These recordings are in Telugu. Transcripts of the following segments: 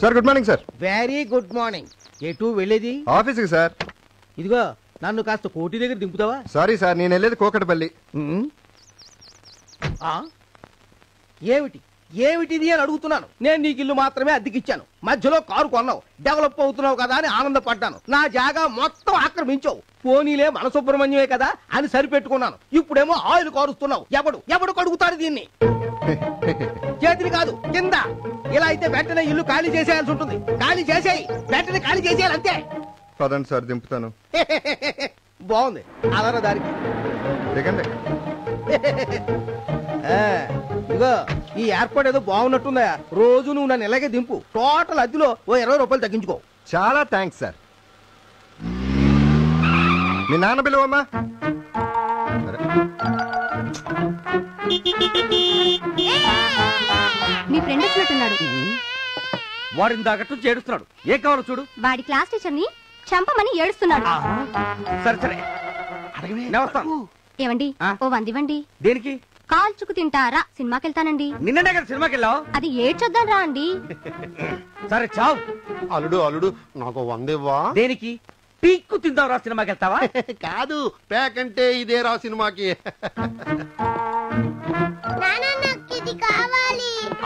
Sir good morning sir. Very good morning. ఎటు వెళ్ళేది? ఆఫీస్కి సార్. ఇదిగో నన్ను కాస్త కోటి దగ్గర దింపుతావా? సారీ సార్, నేను వెళ్ళేది కోకటపల్లి. ఏమిటి ఏమిటిది అని అడుగుతున్నాను. నేను నీకు ఇల్లు మాత్రమే అద్దెకిచ్చాను. మధ్యలో కారు కొన్నావు, డెవలప్ అవుతున్నావు కదా అని ఆనందపడ్డాను. నా జాగా మొత్తం ఆక్రమించావు. పోనీలే మన సుబ్రహ్మణ్యమే కదా అని సరిపెట్టుకున్నాను. ఇప్పుడేమో ఆయిల్ కారుస్తున్నావు. ఎవడు కడుగుతాడు దీన్ని? చేతిని కాదు కింద. ఇలా అయితే వెంటనే ఇల్లు ఖాళీ చేసేయాల్సి ఉంటుంది. ఖాళీ చేసేయి, వెంటనే ఖాళీ చేసేయాలి అంతే. పదండి సార్, దింపుతాను. బాగుంది. అలరా దారికి దిగండి. ఇదిగో ఈ ఏర్పాటు ఏదో బాగున్నట్టుందా? రోజు నువ్వు నన్ను ఇలాగే దింపు. టోటల్ అద్దెలో ఓ 20 రూపాయలు తగ్గించుకో. చాలా థ్యాంక్స్ సార్. మీ నాన్న పిలువమ్మా. మీ ఫ్రెండ్ వచ్చినట్టున్నాడు. వాడు ఇందాకట్టు చేడుస్తున్నాడు. ఏ కావాలో చూడు. వాడి క్లాస్ టీచర్ ని చంపమని ఏడుస్తున్నాడు. సరే సరే ఏమండి ఓ 100 ఇవ్వండి. దేనికి? కాల్చుకు తింటారా? సినిమాకి వెళ్తానండి. నిన్ననే కదా సినిమాకి వెళ్ళావు. అది ఏడ్చొద్దాం రా అండి. సరే చావు. అల్లుడు నాకు 100 ఇవ్వా? దేనికి? పీక్కు తిందాం రా సినిమాకి వెళ్తావా? కాదు, ప్యాక్ అంటే ఇదే రా సినిమాకి.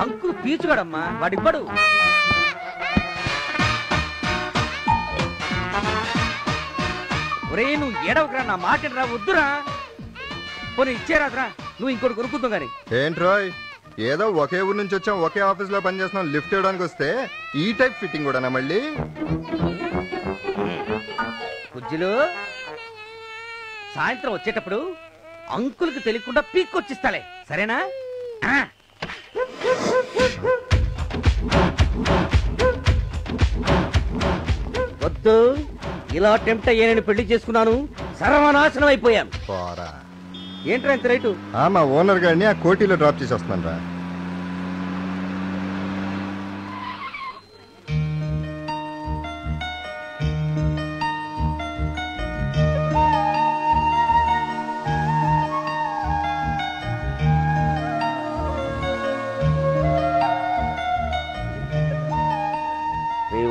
అంకుల్ పీచుగాడమ్మా, వాడివ్వడు. ఒరే నువ్వు ఏడవకరా, నా మాట రా, వద్దురా. పోనీ ఇచ్చేరాదురా, నువ్వు ఇంకోటి కొనుక్కుందాం గాని. ఏంట్రోయ్, ఏదో ఒకే ఊరు నుంచి వచ్చాం, ఒకే ఆఫీస్ లో పనిచేస్తున్నాం. లిఫ్ట్ ఇవ్వడానికి వస్తే ఈ టైప్ ఫిట్టింగ్ కూడా మళ్ళీ. బుజ్జిలు, సాయంత్రం వచ్చేటప్పుడు అంకుల్కి తెలియకుండా పీక్కొచ్చిస్తాలే, సరేనా? వద్దు, ఇలా టెంప్ట్ అయ్యే నేను పెళ్లి చేసుకున్నాను, సర్వనాశనం అయిపోయాను. ఏంట్రా ఇంత రైటు? మా ఓనర్ గారిని ఆ కోటిలో డ్రాప్ చేసి వస్తున్నాను రా.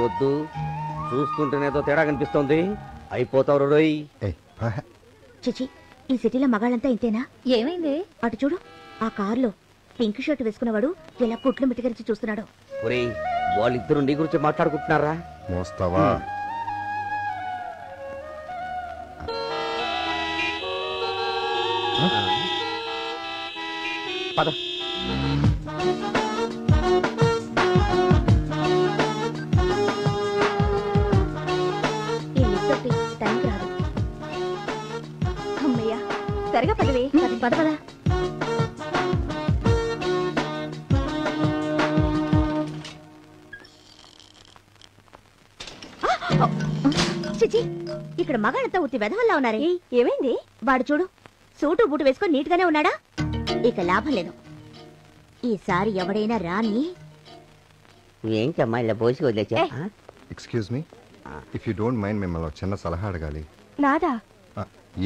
వద్దు, చూస్తుంటేనేదో తేడా కనిపిస్తోంది. అయిపోతావు రోయ్. చిచి, ఈ సిటీలో మగాళ్ళంతా ఇంతేనా? ఏమైంది? అటు చూడు, ఆ కారులో పింక్ షర్ట్ వేసుకున్నవాడు ఎలా పుట్లు మిటికరించి చూస్తున్నాడు. ఒరేయ్, వాళ్ళిద్దరు నీ గురించి మాట్లాడుకుంటున్నారా? మోస్తావా? పద. సరిగా పదవే. పద పద. చిచి, ఇక్కడ మగాళ్ళంతా ఉత్తి వెధవల్లా ఉన్నారే. ఏమైంది? వాడు చూడు, సూటు బూటు వేసుకొని నీట్ గానే ఉన్నాడా? ఇక లాభం లేదు. ఈసారి ఎవడైనా రాని. ఏంటమ్మా ఇలా పోసి వదిలేచా? Excuse me, if you don't mind, మిమ్మల్ని చిన్న సలహా అడగాలి. నాదా?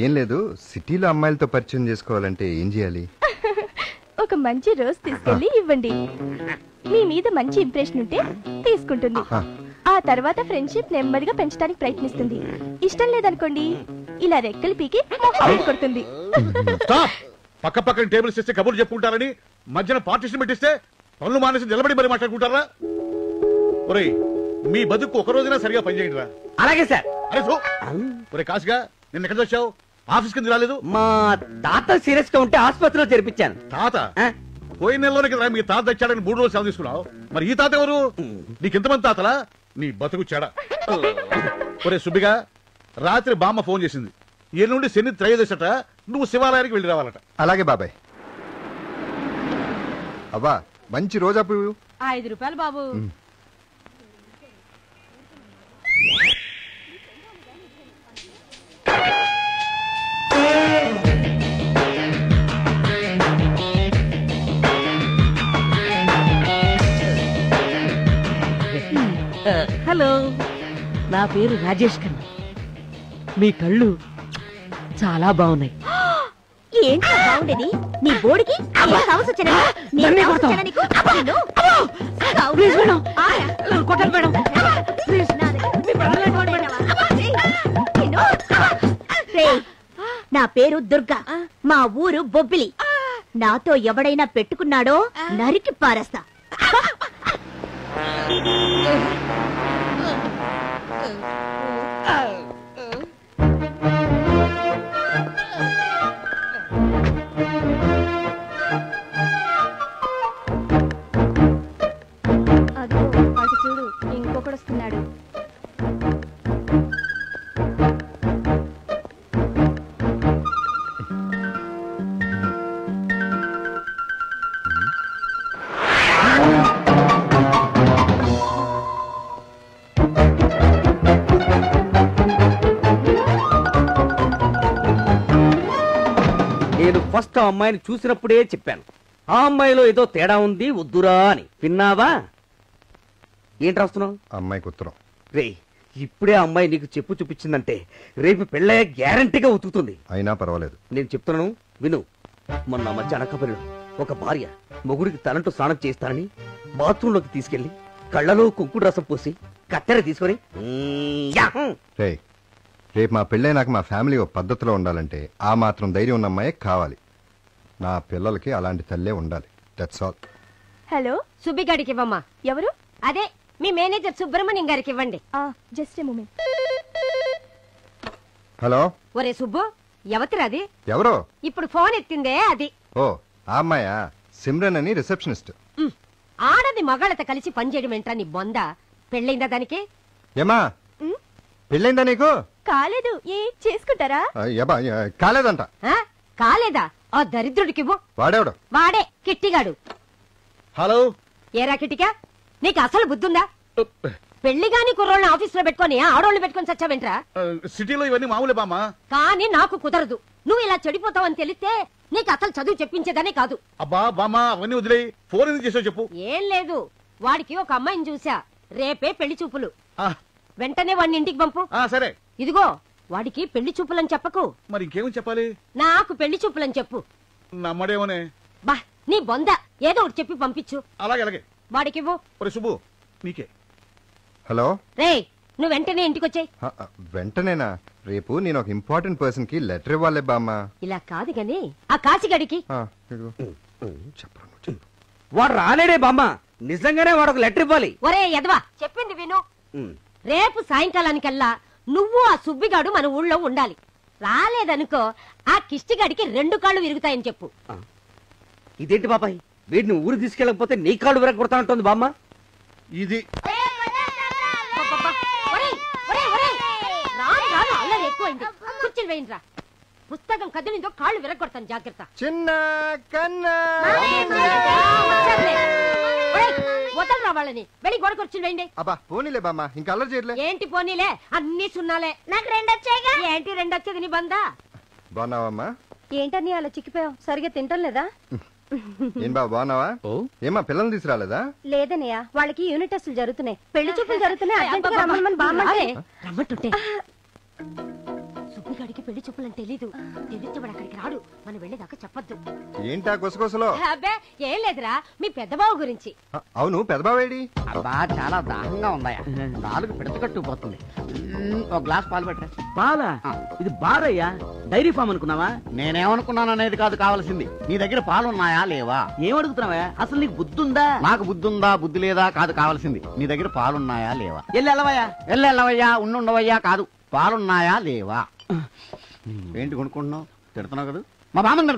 ఏం లేదు, సిటీలో అమ్మాయిలతో పరిచయం చేసుకోవాలంటే ఏం చేయాలి? ఒక మంచి రోజు తీసుకెళ్లి ఇవ్వండి. మీ మీద మంచి ఇంప్రెషన్ ఉంటే తీసుకుంటుంది. ఆ తర్వాత ఫ్రెండ్షిప్ నెమ్మదిగా పెంచడానికి ప్రయత్నిస్తుంది. ఇష్టం లేదనుకోండి, ఇలా రెక్కలు పీకి కొడుతుంది. పక్క పక్కన టేబుల్స్ ఇస్తే కబుర్లు చెప్పుకుంటారని మధ్యన పార్టీషన్ పెట్టిస్తే పనులు మానేసి నిలబడి మరి మాట్లాడుకుంటారా? ఒరేయ్, మీ బతుకు ఒక రోజైనా సరిగా పనిచేయండి రా. అలాగే సార్. అరే ఒరే కాసుగా, నిన్న ఎక్కడ వచ్చావు? ఆఫీస్ కింద రాలేదు? మా తాత సీరియస్ గా ఉంటే ఆసుపత్రిలో చేర్పించాను. తాత? పోయిన నెలలోనే కదా మీ తాత తెచ్చాడని 3 రోజులు సెలవు తీసుకున్నావు. మరి ఈ తాత ఎవరు? నీకెంతమంది తాతలా? నీ బతుకు చెడా. ఒరే సుబ్బిగా, రాత్రి బామ్మ ఫోన్ చేసింది. ఎల్లుండి శని త్రయోదశట, నువ్వు శివాలయానికి వెళ్ళి రావాలట. అలాగే బాబాయ్. అబ్బా, మంచి రోజా పువ్వు. 5 రూపాయలు బాబు. హలో, నా పేరు రాజేష్ ఖన్నా. మీ కళ్ళు చాలా బాగున్నాయి. ఏంటి బాగుండేది? నీ బోడికి నా పేరు దుర్గా, మా ఊరు బొబ్బిలి. నాతో ఎవడైనా పెట్టుకున్నాడో నరికి పారేస్తా. అదిగో అటు చూడు, ఇంకొకడు వస్తున్నాడు. నేను ఫస్ట్ ఆ అమ్మాయిని చూసినప్పుడే చెప్పాను, ఆ అమ్మాయిలో ఏదో తేడా ఉంది, వద్దురా అని. విన్నావా? ఏంటి రాస్తున్నావు? అమ్మాయికి ఉత్తరం. రే, ఇప్పుడే ఆ అమ్మాయి నీకు చెప్పు చూపించిందంటే రేపు పెళ్ళయ్యే గ్యారంటీగా ఉతుకుతుంది. అయినా పర్వాలేదు. నేను చెప్తున్నాను విను. మొన్న మధ్య అనకబరిలో ఒక భార్య మొగుడికి తలంటూ స్నానం చేస్తానని బాత్రూంలోకి తీసుకెళ్లి కళ్ళలో కుంకుడు రసం పోసి కత్తెర తీసుకొని రే, రేపు మా పెళ్ళై నాకు మా ఫ్యామిలీ ఒక పద్ధతిలో ఉండాలంటే ఆ మాత్రం ధైర్యం ఉన్న అమ్మాయే కావాలి. నా పిల్లలకి అలాంటి తల్లే ఉండాలి. That's all. హలో, సుబ్బిగాడికి ఇవ్వమ్మా. ఎవరు? అదే మీ మేనేజర్ సుబ్రహ్మణ్యం గారికి ఇవ్వండి. Just a moment. హలో. ఒరే సుబ్బు, ఎవతిరది? ఎవరో ఇప్పుడు ఫోన్ ఎత్తిందే అది. ఓ, ఆ అమ్మాయా? సిమ్రన్ అని రిసెప్షనిస్ట్. ఆడది మగాళ్ళతో కలిసి పనిచేయడం ఏంట్రా నీ బొంద? పెళ్ళైందా దానికి? ఏమా పెళ్ళైందా నీకు? కాలేదు. ఏ చేసుకుంటారా? కాలేదంట. కాలేదా? ఆ దరిద్రుడికివ్వు. వాడేవాడు? వాడే కిట్టిగాడు. హలో. ఏరా కిట్టిగా, నీకు అసలు బుద్ధుందా? పెళ్లిగాని కుర్రోళ్ళని ఆఫీస్ లో పెట్టుకొని ఆడోళ్ళు పెట్టుకొని చచ్చావేంట్రా? సిటీలో ఇవన్నీ మామూలే బామ్మా. కానీ నాకు కుదరదు. నువ్వు ఇలా చెడిపోతావని తెలిస్తే నీకు అసలు చదువు చెప్పించేదనే కాదు. అబ్బా బామ్మా, అవన్నీ వదిలే. ఫోన్ ఎందుకు చేసావు చెప్పు. ఏం లేదు, వాడికి ఒక అమ్మాయిని చూసా. రేపే పెళ్లి చూపులు. వెంటనే వాడిని ఇంటికి పంపు. సరే. ఇదిగో, వాడికి పెళ్లి చూపులని చెప్పకు. మరి ఇంకేమని చెప్పాలి? నాకు పెళ్లి చూపులని చెప్పు. నమ్మడేమోనే. బా, నీ బొంద, ఏదో ఒకటి చెప్పి పంపించు. అలాగే అలాగే. వాడికివ్వు. ఒరే సుబ్బు, నీకే. హలో. రే, నువ్వు వెంటనే ఇంటికొచ్చాయి. వెంటనేనా? రేపు నేను ఒక ఇంపార్టెంట్ పర్సన్ కి లెటర్ ఇవ్వాలి బామ్మ. ఇలా కాదు గాని ఆ కాశీగడికి చెప్పు. వాడు రాలేడే బామ్మ, నిజంగానే వాడు ఒక లెటర్ ఇవ్వాలి. ఒరే యదవా, చెప్పింది విను. రేపు సాయంకాలానికల్లా నువ్వు ఆ సుబ్బిగాడు మన ఊళ్ళో ఉండాలి. రాలేదనుకో ఆ కిష్టిగాడికి 2 కాళ్ళు విరుగుతాయని చెప్పు. ఇదేంటి బాబాయ్, వీడిని ఊరు తీసుకెళ్ళకపోతే నీ కాళ్ళు విరగొడతా ఉంటుంది బామ్మ. ఇది అల్లరి ఎక్కువైంది. కుర్చీలు వేయండిరా. పుస్తకం కదిలిందో కాళ్ళు విరగొడతాను, జాగ్రత్త. చిన్న కన్నా వదలరా వాళ్ళని. వెళ్ళి గోడ కుర్చీలు వేయండి. అబ్బా పోనీలే బామ్మ, ఇంకా అల్లరి చేయలే. ఏంటి పోనీలే, అన్ని సున్నాలే. నాకు 2 వచ్చాయిగా. ఏంటి 2 వచ్చేది నీ బందా? బాగున్నావమ్మా? ఏంటని అలా చిక్కిపోయావు? సరిగా తింటం లేదా? ఏం బాబు బాగున్నావా? ఏమా పిల్లల్ని తీసుకురాలేదా? లేదనయ్య, వాళ్ళకి యూనిట్ టెస్టులు జరుగుతున్నాయి, పెళ్లి చూపులు జరుగుతున్నాయి. రమ్మంటుంటే సుబ్బిగాడికి పెళ్లి చూపులని తెలీదు. తెలిస్తే వాడు అక్కడికి రాడు. మనం వెళ్ళేదాకా చెప్పొద్దు. ఏంటా గుసగుసలో? అబ్బే ఏం లేదురా, మీ పెద్దబావు గురించి. అవును, పెద్దబావేడి? అబ్బా చాలా దాహంగా ఉందాయా, నాలుగు పిడతకట్టుకుపోతుంది. ఒక గ్లాస్ పాలు పెట్టరా. పాలా? ఇది బారయ్యా, డైరీ ఫామ్ అనుకున్నావా? నేనేమనుకున్నాను అనేది కాదు కావాల్సింది, నీ దగ్గర పాలున్నాయా లేవా? ఏమడుగుతున్నావా? అసలు నీకు బుద్ధి ఉందా? నాకు బుద్ధి ఉందా బుద్ధి లేదా కాదు కావాల్సింది, నీ దగ్గర పాలున్నాయా లేవా? వెళ్ళవయ్యా. వెళ్ళవయ్యా, ఉండుండవయ్యా కాదు, పాలున్నాయా లేవా? ఏంటి కొనుక్కుంటున్నావు? తిడుతున్నావు కదా మా బామ్మని.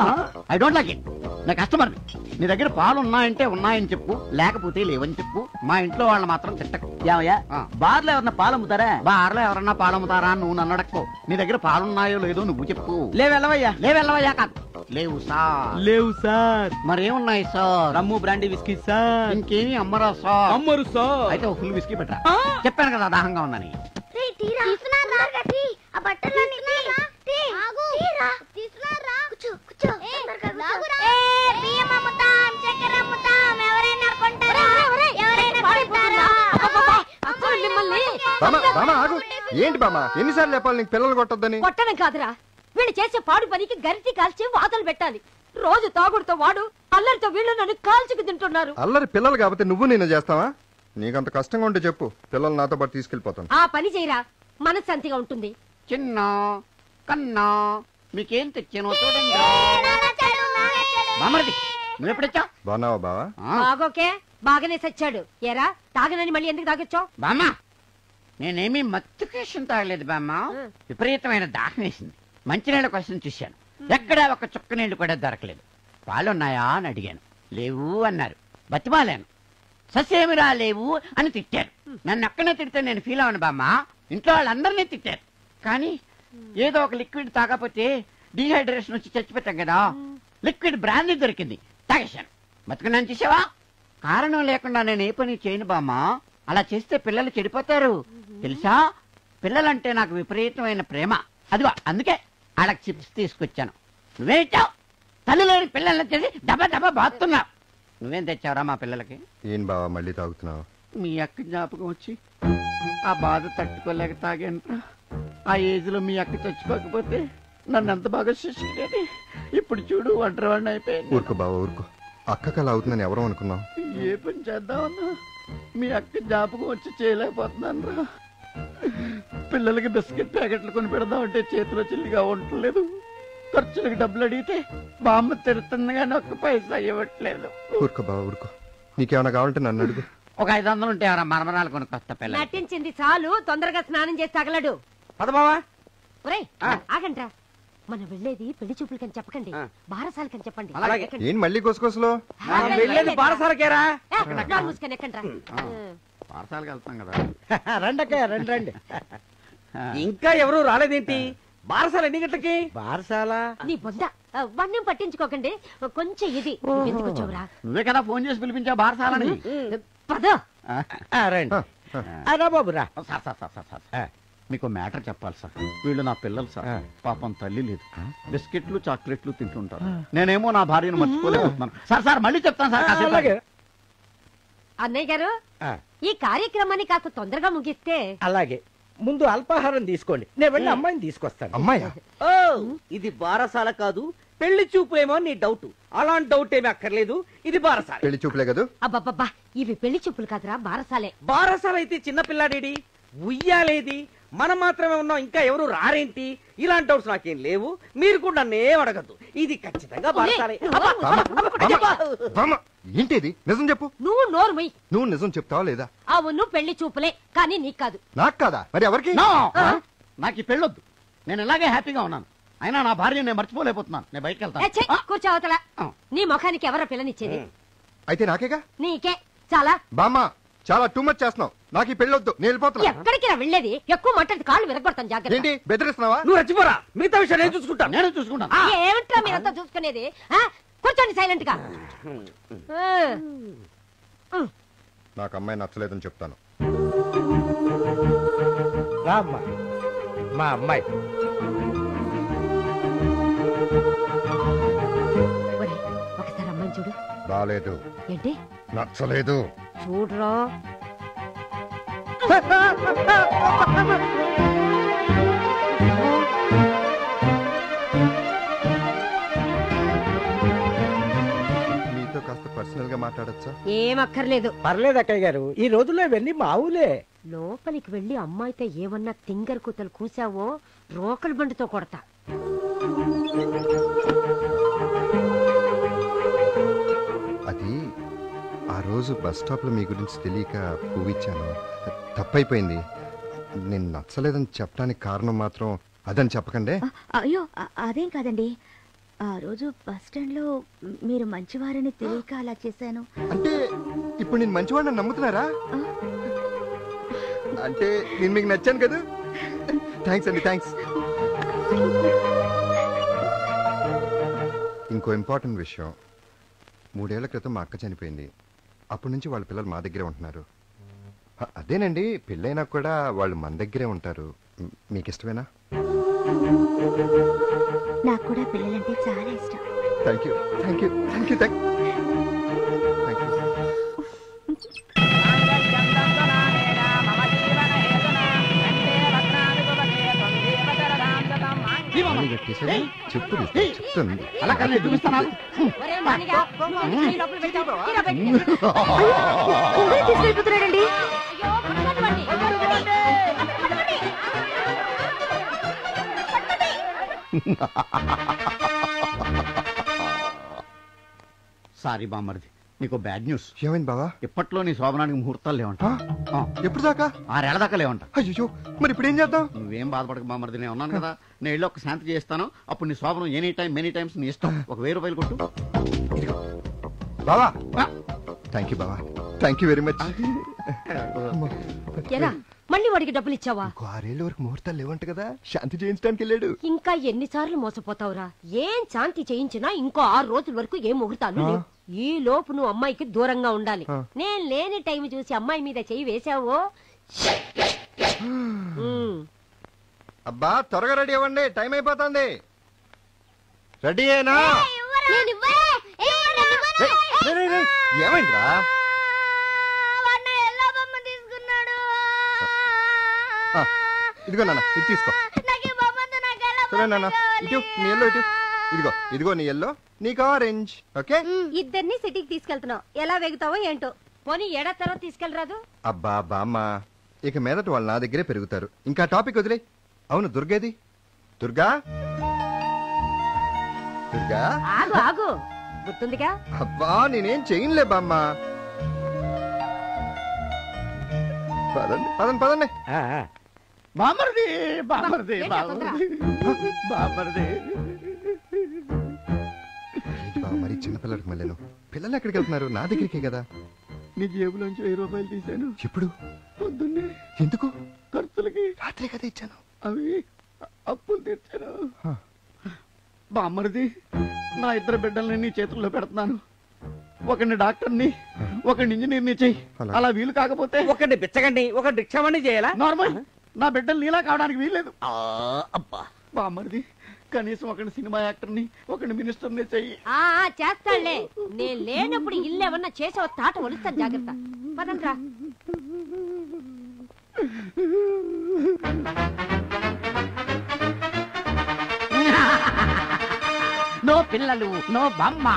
I don't like it. నా కస్టమర్, నీ దగ్గర పాలు ఉన్నాయంటే ఉన్నాయని చెప్పు, లేకపోతే లేవని చెప్పు. మా ఇంట్లో వాళ్ళు మాత్రం తిట్టకు. ఏమయ్యా, బార్లో ఎవరన్నా పాలు అమ్ముతారా? బార్లో ఎవరన్నా పాలు అమ్ముతారా నువ్వు నన్ను అడక్కో. నీ దగ్గర పాలున్నాయో లేదో నువ్వు చెప్పు. లేవెళ్ళవయ్యా. లేవెళ్ళవయ్యా కాదు, లేవు సార్. లేవు సార్. మరేమున్నాయి సార్? రమ్ము బ్రాండీ విస్కీ సార్. ఇంకేమి అమ్మరా సార్? అమ్మరు సార్. అయితే ఒక ఫుల్ విస్కీ పెట్టరా. చెప్పాను కదా దాహంగా ఉందని. ఏంటి బామ్మ, ఎన్నిసార్లు చెప్పాలి నీకు పిల్లలు కొట్టొద్దని? కొట్టడం కాదురా, వీళ్ళు చేసే పాడు పనికి గరిటి కాల్చి వాతలు పెట్టాలి. రోజు తాగుడుతో వాడు, అల్లరితో వీళ్ళు నన్ను కాల్చుకు తింటున్నారు. అల్లరి పిల్లలు కాబట్టి నువ్వు నేను చేస్తావా? నీకంత కష్టంగా ఉంటే చెప్పు, పిల్లలు నాతో పాటు తీసుకెళ్లిపోతాను. ఆ పని చేయరా, మనశ్శాంతిగా ఉంటుంది. చిన్న కన్నా మీకేం తెచ్చాను చూడండి. బామ్మర్ది నువ్వు ఎప్పుడొచ్చావు? బాగున్నావా బావా? బాగోకే బాగానే సచ్చాడు. ఎరా తాగనని మళ్ళీ ఎందుకు తాగొచ్చావు? బామ్మ నేనేమీ మత్తుకేషన్ తాగలేదు బామ్మ. విపరీతమైన దాహం వేసింది. మంచినీళ్ళ కోసం చూశాను, ఎక్కడా ఒక చుక్క నీళ్లు కూడా దొరకలేదు. పాలున్నాయా అని అడిగాను, లేవు అన్నారు. బతిమాలాను, ససేమిరా లేవు అని తిట్టారు. నన్ను అక్కనే తిడితే నేను ఫీల్ అవను బామ్మ, ఇంట్లో వాళ్ళందరినీ తిట్టారు. కానీ ఏదో ఒక లిక్విడ్ తాగకపోతే డీహైడ్రేషన్ వచ్చి చచ్చిపోతాం కదా. లిక్విడ్ బ్రాందీ దొరికింది, తాగేశాను. బతుకున్నాను చూసావా? కారణం లేకుండా నేను ఏ పని చేయను బామ్మ. అలా చేస్తే పిల్లలు చెడిపోతారు తెలుసా. పిల్లలంటే నాకు విపరీతమైన ప్రేమ. అదిగో అందుకే వాళ్ళకి చిప్స్ తీసుకొచ్చాను. నువ్వేంటావు? తల్లి లేని పిల్లల్ని చేసి దబా దబా బాగుతున్నావు. నువ్వేం తెచ్చావురా మా పిల్లలకి? ఏం బావా మళ్ళీ తాగుతున్నావు? మీ అక్క జ్ఞాపకం వచ్చి ఆ బాధ తట్టుకోలేక తాగాను. ఆ ఏజ్ లో మీ అక్క చచ్చిపోకపోతే నన్ను అంత బాగా చూసుకునేది. ఇప్పుడు చూడు ఒంటరివాడిని అయిపోయింది. ఊరుకో బావా ఊరుకో. అక్కకి అలా అవుతుందని ఎవరో అనుకున్నాం. ఏ పని చేద్దామన్నా మీ అక్క జ్ఞాపకం వచ్చి చేయలేకపోతున్నాను రా. పిల్లలకి బిస్కెట్ ప్యాకెట్లు కొని పెడదామంటే చేతిలో చిల్లిగా ఉండలేదు. ఖర్చులకు డబ్బులు అడిగితే బామ్మ తిడుతుంది కానీ ఒక్క పైసా ఇవ్వట్లేదు. ఊరుకో బావా ఊరుకో. నీకేమైనా కావాలంటే నన్ను అడుగు. ఒక 500 ఉంటే ఎవరా మరమరాలు కొనుక్కొస్తా. పిల్ల నటించింది చాలు, తొందరగా స్నానం చేసి తగలడు. పదబావా. ఒరేయ్ ఆగండ్రా, మనం వెళ్ళేది పెళ్లి చూపులకని చెప్పకండి, బారసాలకని చెప్పండి. ఏం మళ్ళీ కొసకొసలో? వెళ్ళేది బారసాలకేరా. మూసుకొని ఎక్కండ్రా. బారసాలకి వెళ్తాం కదా. రండక్క రండి రండి. ఇంకా ఎవరు రాలేదేంటి? బారసాల ఎన్ని గంటలకి? బారసాల నీ బొంద వన్యం పట్టించుకోకండి. కొంచెం ఇది ఎందుకు వచ్చావురా? నువ్వే కదా ఫోన్ చేసి పిలిపించావు బారసాలని. పద. రండి రా బాబు రా. Sir sir sir sir sir మీకు మ్యాటర్ చెప్పాలి సార్. వీళ్ళు నా పిల్లలు సార్. పాపం తల్లి లేదు, బిస్కెట్లు చాక్లెట్లు తింటుంటారు. నేనేమో నా భార్యను మర్చిపోలేకపోతున్నాను సార్. సార్ మళ్ళీ చెప్తాను సార్. అలాగే అన్నయ్య గారు, ఈ కార్యక్రమాన్ని కాస్త తొందరగా ముగిస్తే. అలాగే. ముందు అల్పాహారం తీసుకోండి, నేను వెళ్ళి అమ్మాయిని తీసుకొస్తాను. అమ్మాయా? ఓ ఇది బారసాల కాదు, పెళ్లి చూపులేమో నీ డౌట్. అలాంటి డౌట్ ఏమీ అక్కర్లేదు, ఇది బారసాల. పెళ్లి చూపులే కదా? అబ్బబ్బబ్బా, ఇవి పెళ్లి చూపులు కాదురా, బారసాలే. బారసాల అయితే చిన్న పిల్లాడేడి, ఉయ్యాలేది, మనం మాత్రమే ఉన్నాం, ఇంకా ఎవరు రారేంటి? ఇలాంటి డౌట్స్ నాకేం లేవు. మీరు కూడా నన్ను ఏం అడగద్దు, ఇది ఖచ్చితంగా బారసాలే. ఏంటిది? నిజం చెప్పు. నువ్వు నోరు మొయ్. నువ్వు నిజం చెప్తావా లేదా? అవును పెళ్లి చూపులే, కానీ నీకు కాదు. నాకు కాదా? మరి ఎవరికి? నాకు ఈ పెళ్ళొద్దు. నేను ఇలాగే హ్యాపీగా ఉన్నాను. అయినా నా భార్య నేను మర్చిపోలేకపోతున్నాను. నేను బయటకు వెళ్తాను. కూర్చో అవతల. నీ ముఖానికి ఎవరో పిల్లనిచ్చేది? అయితే నాకేగా? నీకే. చాలా బామ్మ చాలా టూ మచ్ చేస్తున్నావు. నాకు ఈ పెళ్ళొద్దు, నేను వెళ్ళిపోతున్నా. ఎక్కడికి రా వెళ్ళేది? ఎక్కువ మాట్లాడి కాళ్ళు విరగొడతాను, జాగ్రత్త. ఏంటి బెదిరిస్తున్నావా? నువ్వు రచ్చిపోరా, మిగతా విషయం నేను చూసుకుంటాను. నేను చూసుకుంటాను. ఏమిట్రా మీరంతా చూసుకునేది? కూర్చోండి సైలెంట్ గా. నాకు అమ్మాయి నచ్చలేదని చెప్తాను. రామ్మా మా అమ్మాయి. ఒకసారి అమ్మాయిని చూడు. బాలేదు. ఏంటి? నచ్చలేదు. చూడరా. మీతో కాస్త పర్సనల్ గా మాట్లాడచ్చా? ఏమక్కర్లేదు. పర్లేదు అక్కయ్య గారు, ఈ రోజుల్లో ఇవన్నీ మావులే. లోపలికి వెళ్లి అమ్మాయితో ఏమన్నా తింగర్ కూతలు కూసావో రోకలి బండితో కొడతా. అది ఆ రోజు బస్ స్టాప్ లో మీ గురించి తెలియక పువ్విచ్చాను, తప్పైపోయింది. నేను నచ్చలేదని చెప్పడానికి కారణం మాత్రం అదని చెప్పకండి. అయ్యో అదేం కాదండి, ఆ రోజు బస్ స్టాండ్ లో మీరు మంచివారని తెలియక అలా చేశాను. అంటే ఇప్పుడు నేను మంచివాడిని నమ్ముతున్నారా? అంటే నేను మీకు నచ్చాను కదా? థ్యాంక్స్ అండి, థ్యాంక్స్. ఇంకో ఇంపార్టెంట్ విషయం, 3 ఏళ్ల క్రితం మా అక్క చనిపోయింది. అప్పటి నుంచి వాళ్ళ పిల్లలు మా దగ్గరే ఉంటున్నారు. అదేనండి, పెళ్ళైనా కూడా వాళ్ళు మన దగ్గరే ఉంటారు. మీకు ఇష్టమేనా? నాకు కూడా పిల్లలంటే చాలా ఇష్టం. Thank you, thank you, thank you, thank you. చెప్పు చెప్తాను. అలా కానీ చూపిస్తాను. తీసుకెళ్ళిపోతున్నాడండి. సారీ బామ్మర్ది, నీకు బ్యాడ్ న్యూస్. ఏమైంది బావా? ఇప్పట్లో నీ శోభనానికి ముహూర్తాలు లేవంట. ఎప్పుడు దాకా? 6 ఏళ్ల దాకా లేవంట. అయ్యో, మరి ఇప్పుడు ఏం చేద్దాం? నువ్వేం బాధపడక బామ్మర్ది, నేను ఉన్నాను కదా. నేను ఇల్లు ఒక శాంతి చేస్తాను. అప్పుడు నీ శోభనం ఎనీ టైం మెనీ టైమ్స్ నీ ఇష్టం. ఒక 1000 రూపాయలు కొట్టు. బావా, థ్యాంక్ యూ బావా, థ్యాంక్ యూ వెరీ మచ్. ఎరా మళ్ళీ వాడికి డబ్బులు ఇచ్చావా? 6 ఏళ్ళ వరకు ముహూర్తాలు లేవంట కదా, శాంతి చేయించడానికి వెళ్ళాడు. ఇంకా ఎన్నిసార్లు మోసపోతావురా? ఏం శాంతి చేయించినా ఇంకో 6 రోజుల వరకు ఏం ముహూర్తాలు లేవు. ఈ లోపు నువ్వు అమ్మాయికి దూరంగా ఉండాలి. నేను లేని టైం చూసి అమ్మాయి మీద చెయ్యి వేసావో. అబ్బా త్వరగా రెడీ అవ్వండి, టైం అయిపోతుంది. రెడీ అయినా? ఏమైందిరా? ఇదిగో నాన్న, ఇది తీసుకో. సరే నాన్న, ఇటు నీ ఎల్లో, ఇటు ఇదిగో, ఇదిగో నీ ఎల్లో, నీకు ఆరెంజ్. ఓకే, ఇద్దరిని సిటీకి తీసుకెళ్తున్నావు. ఎలా వెగుతావో ఏంటో. పోనీ ఏడా తర్వాత తీసుకెళ్ళరాదు? అబ్బా బామ్మ, ఇక మీదట వాళ్ళు నా దగ్గరే పెరుగుతారు. ఇంకా టాపిక్ వదిలే. అవును, దుర్గేది? దుర్గా, దుర్గా, ఆగు ఆగు, గుర్తుందిగా? అబ్బా నేనేం చేయనులే బామ్మ. పదండి పదండి పదండి. బామ్మర్ది, బామ్మర్ది, బామ్మర్ది, బామ్మర్ది. మరి చిన్నపిల్లలకి మళ్ళీ పిల్లలు ఎక్కడికి వెళ్తున్నారు? నా దగ్గరికే కదా. నీ జేబులోంచి 1000 రూపాయలు తీశాను. ఎప్పుడు? పొద్దున్నే. ఎందుకు? ఖర్చులకి. రాత్రే కదా ఇచ్చాను. అవి అప్పులు తీర్చాను. బామ్మర్ది, నా 2 బిడ్డల్ని నీ చేతుల్లో పెడుతున్నాను. ఒకడిని డాక్టర్ని, ఒకడిని ఇంజనీర్ని చెయ్యి. అలా వీలు కాకపోతే ఒకటి బిచ్చగండి, ఒక రిక్షామని చేయాలా? నార్మల్, నా బిడ్డలు నీలా కావడానికి వీల్లేదు. అబ్బా బామ్మర్ది, కనీసం ఒకటి సినిమా యాక్టర్ని, ఒకటి మినిస్టర్ని చెయ్యి. చేస్తాడులే. నేను లేనప్పుడు ఇల్లు ఏమన్నా చేసే తాట వలుస్తాను. జాగ్రత్త, పదండ్రా. నో పిల్లలు, నో బొమ్మ.